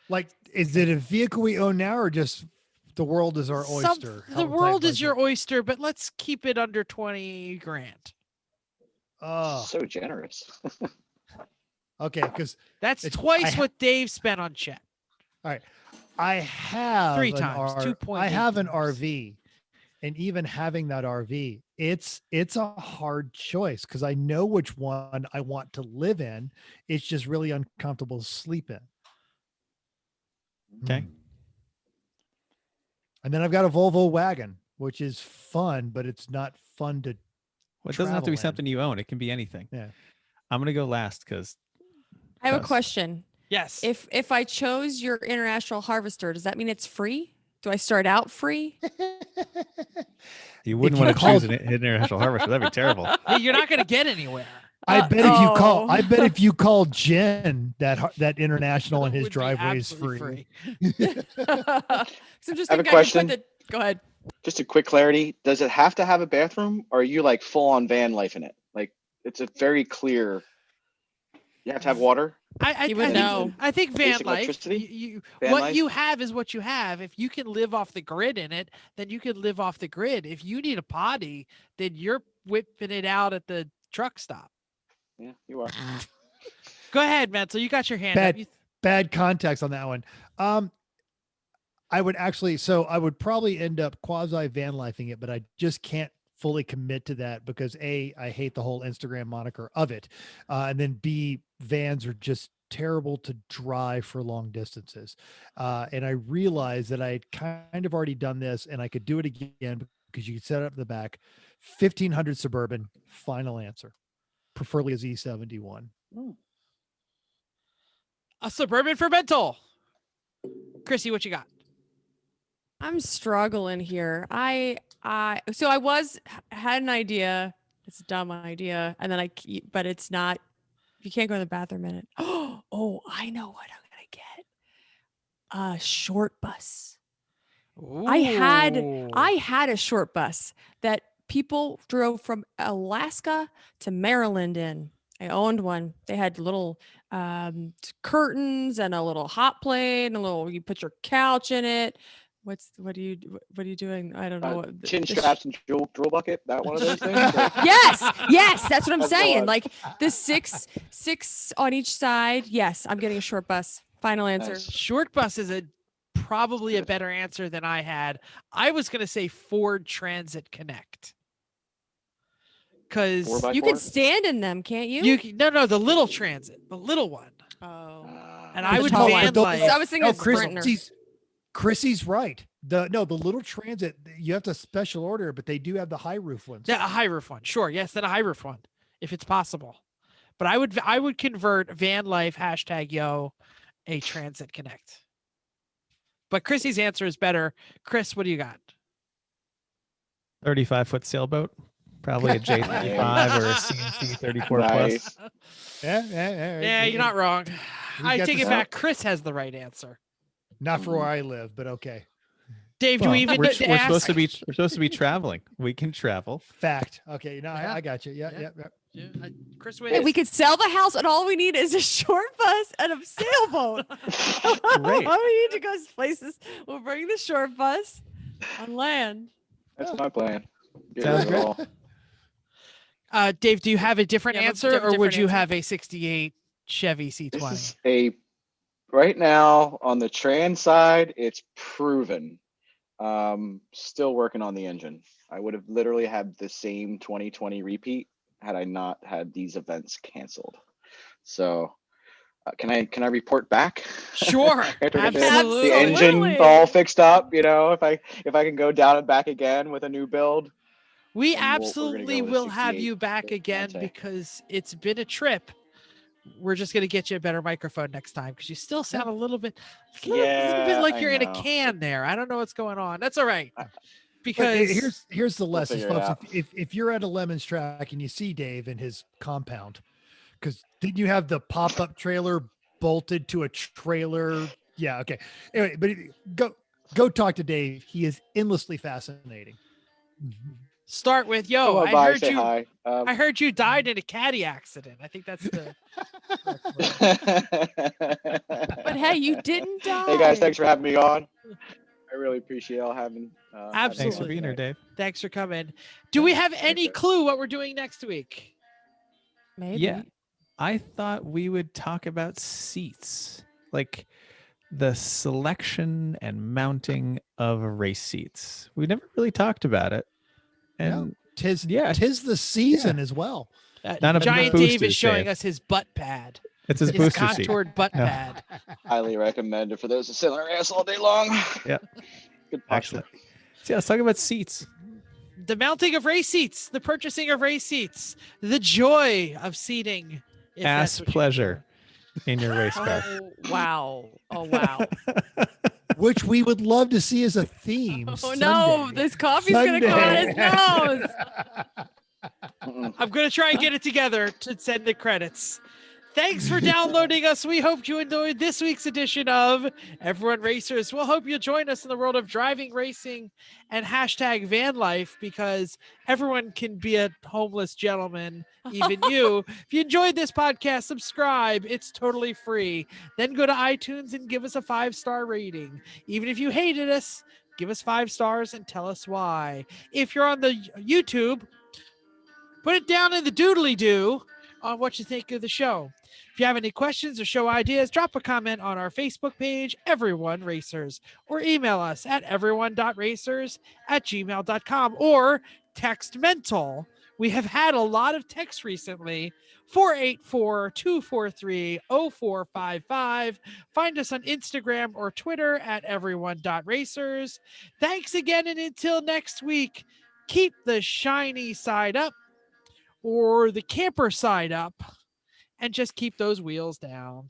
S1: Like, is it a vehicle we own now, or just the world is our oyster?
S2: The
S1: Hella tight
S2: world is your
S1: budget.
S2: oyster, but let's keep it under 20 grand.
S1: Oh,
S5: So generous.
S1: okay. Because
S2: That's
S1: It's-
S2: twice what Dave spent on Chet.
S1: I have
S2: 3
S1: an
S2: times,
S1: R-
S2: 2.8
S1: I have an
S2: times.
S1: RV, and even having that RV, it's a hard choice because I know which one I want to live in. It's just really uncomfortable to sleep in.
S4: Okay.
S1: Mm. And then I've got a Volvo wagon, which is fun, but it's not fun to.
S4: Well, it doesn't have to be
S1: travel in.
S4: something you own. It can be anything.
S1: Yeah.
S4: I'm gonna go last because
S3: I have a
S4: Yes.
S3: question.
S2: Yes.
S3: If I chose your international harvester, does that mean it's free? Do I start out free?
S4: you wouldn't
S1: you
S4: want to
S1: call-
S4: choose an international harvester. That'd be terrible.
S2: Yeah, you're not going to get anywhere.
S1: I bet if you call,
S3: oh.
S1: I bet if you call Jen that international in
S2: It
S1: his
S2: would be
S1: driveway is
S2: absolutely
S1: free.
S3: So I'm just
S5: I have
S3: thinking I
S5: a
S3: could
S5: question.
S3: put the. Go ahead.
S5: Just a quick clarity. Does it have to have a bathroom, or are you like full on van life in it? Like, it's a very clear. You have to have water.
S3: You would know.
S2: I think van
S5: Basic
S2: life.
S5: electricity? Van
S2: What
S5: life?
S2: you have is what you have. If you can live off the grid in it, then you can live off the grid. If you need a potty, then you're whipping it out at the truck stop.
S5: Yeah, you are.
S2: Go ahead, Mental. You got your hand
S1: Bad.
S2: up.
S1: Bad context on that one. I would probably end up quasi van lifing it, but I just can't fully commit to that because A, I hate the whole Instagram moniker of it. And then B, vans are just terrible to drive for long distances. And I realized that I had kind of already done this and I could do it again because you could set it up in the back. 1500 Suburban, final answer. Preferably a Z71.
S2: A Suburban for Mental. Chrissy, what you got?
S3: I'm struggling here. So I had an idea. It's a dumb idea, and then but it's not. You can't go to the bathroom in it. Oh, I know what I'm gonna get. A short bus. I had a short bus that people drove from Alaska to Maryland in. I owned one. They had little curtains and a little hot plate and you put your couch in it. What are you doing? I don't know. What
S5: Chin straps and jewel bucket. That one of those things.
S3: Yes, that's what I'm
S5: That's the
S3: saying.
S5: one.
S3: Like the six on each side. Yes, I'm getting a short bus. Final answer.
S5: Nice.
S2: Short bus is probably a better answer than I had. I was going to say Ford Transit Connect. Because
S5: 4x4?
S3: You can stand in them, can't you?
S2: no, the little transit, the little one.
S3: Oh.
S2: And
S5: Ah,
S2: I
S3: The
S2: would
S3: tall
S2: van
S3: one.
S2: life.
S3: I was thinking Sprinter.
S1: Chrissy's right. The little transit, you have to special order, but they do have the high roof ones.
S2: Yeah, a high roof one. Sure. Yes, then a high roof one, if it's possible. But I would convert van life #yo a Transit Connect. But Chrissy's answer is better. Chris, what do you got?
S4: 35-foot sailboat, probably a J35 or a CNC 34
S5: Nice.
S4: plus.
S2: Yeah, you're not wrong. I
S1: got
S2: take
S1: the
S2: it back. Chris has the right answer.
S1: Not for where I live, but okay.
S2: Dave, do
S4: Well,
S2: we even
S4: we're
S2: need to
S4: supposed to
S2: ask?
S4: be we're supposed to be traveling. We can travel.
S1: Fact. Okay. No,
S2: Yeah.
S1: I got you. Yeah.
S2: Yeah.
S1: Yeah.
S2: Chris
S3: Hey,
S2: wins.
S3: we could sell the house, and all we need is a short bus and a sailboat.
S4: Great.
S3: All we need to go places. We'll bring the short bus on land.
S5: That's my plan. Get
S4: Sounds
S5: rid of
S4: great.
S5: it all.
S2: Dave, do you have a different
S3: Yeah,
S2: answer, or
S3: different
S2: would you
S3: answer.
S2: have a '68 Chevy
S5: This
S2: C20?
S5: is right now on the trans side, it's proven. Still working on the engine. I would have literally had the same 2020 repeat had I not had these events canceled. So can I report back?
S2: Sure,
S5: After I get
S2: absolutely.
S5: the engine all fixed up, if I can go down and back again with a new build.
S2: We
S5: And we're gonna
S2: absolutely
S5: go with
S2: will have
S5: 68
S2: you back again
S5: Monte.
S2: because it's been a trip. We're just gonna get you a better microphone next time because you still sound a little bit
S5: Yeah,
S2: like
S5: I
S2: you're in a
S5: know.
S2: can there. I don't know what's going on. That's all right.
S1: But
S2: Because
S1: here's the lesson,
S5: figure it
S1: folks.
S5: out.
S1: If you're at a Lemons track and you see Dave in his compound, because didn't you have the pop-up trailer bolted to a trailer. Yeah. Okay. Anyway, but go talk to Dave. He is endlessly fascinating.
S2: Start with,
S5: Come
S2: yo,
S5: on
S2: I
S5: by,
S2: heard
S5: say
S2: you.
S5: hi.
S2: I heard you died in a caddy accident. I think that's the.
S3: But hey, you didn't die.
S5: Hey guys, thanks for having me on. I really appreciate all having.
S2: Absolutely.
S4: Thanks for being here, Dave.
S2: Thanks for coming. Do we have any
S5: guys.
S2: clue what we're doing next week?
S3: Maybe.
S4: Yeah. I thought we would talk about seats, like the selection and mounting of race seats. We never really talked about it. And
S1: Tis
S4: yeah.
S1: the season as well.
S4: Not a
S2: Giant Dave
S4: boosters,
S2: is showing
S4: Dave.
S2: us his butt pad.
S4: It's his
S2: His
S4: booster seat.
S2: contoured butt
S4: No.
S2: pad.
S5: Highly recommend it for those that sit on their ass all day long.
S4: Yeah.
S5: Good posture.
S4: Excellent. So yeah, let's talk about seats.
S2: The mounting of race seats, the purchasing of race seats, the joy of seating. if that's
S4: Ass
S2: what you
S4: pleasure in your race car.
S3: Oh wow. Oh wow.
S1: Which we would love to see as a theme.
S3: Oh no,
S1: Sunday.
S3: this coffee's gonna come out his nose.
S5: Mm-mm.
S2: I'm going to try and get it together to send the credits. Thanks for downloading us. We hope you enjoyed this week's edition of Everyone Racers. We'll hope you'll join us in the world of driving, racing, and hashtag van life, because everyone can be a homeless gentleman, even you. If you enjoyed this podcast, subscribe. It's totally free. Then go to iTunes and give us a 5-star rating. Even if you hated us, give us 5 stars and tell us why. If you're on the YouTube, put it down in the doodly-doo on what you think of the show. If you have any questions or show ideas, drop a comment on our Facebook page, Everyone Racers, or email us at everyone.racers@gmail.com, or text mental. We have had a lot of text recently. 484-243-0455. Find us on Instagram or Twitter at everyone.racers. Thanks again, and until next week, keep the shiny side up, or the camper side up, and just keep those wheels down.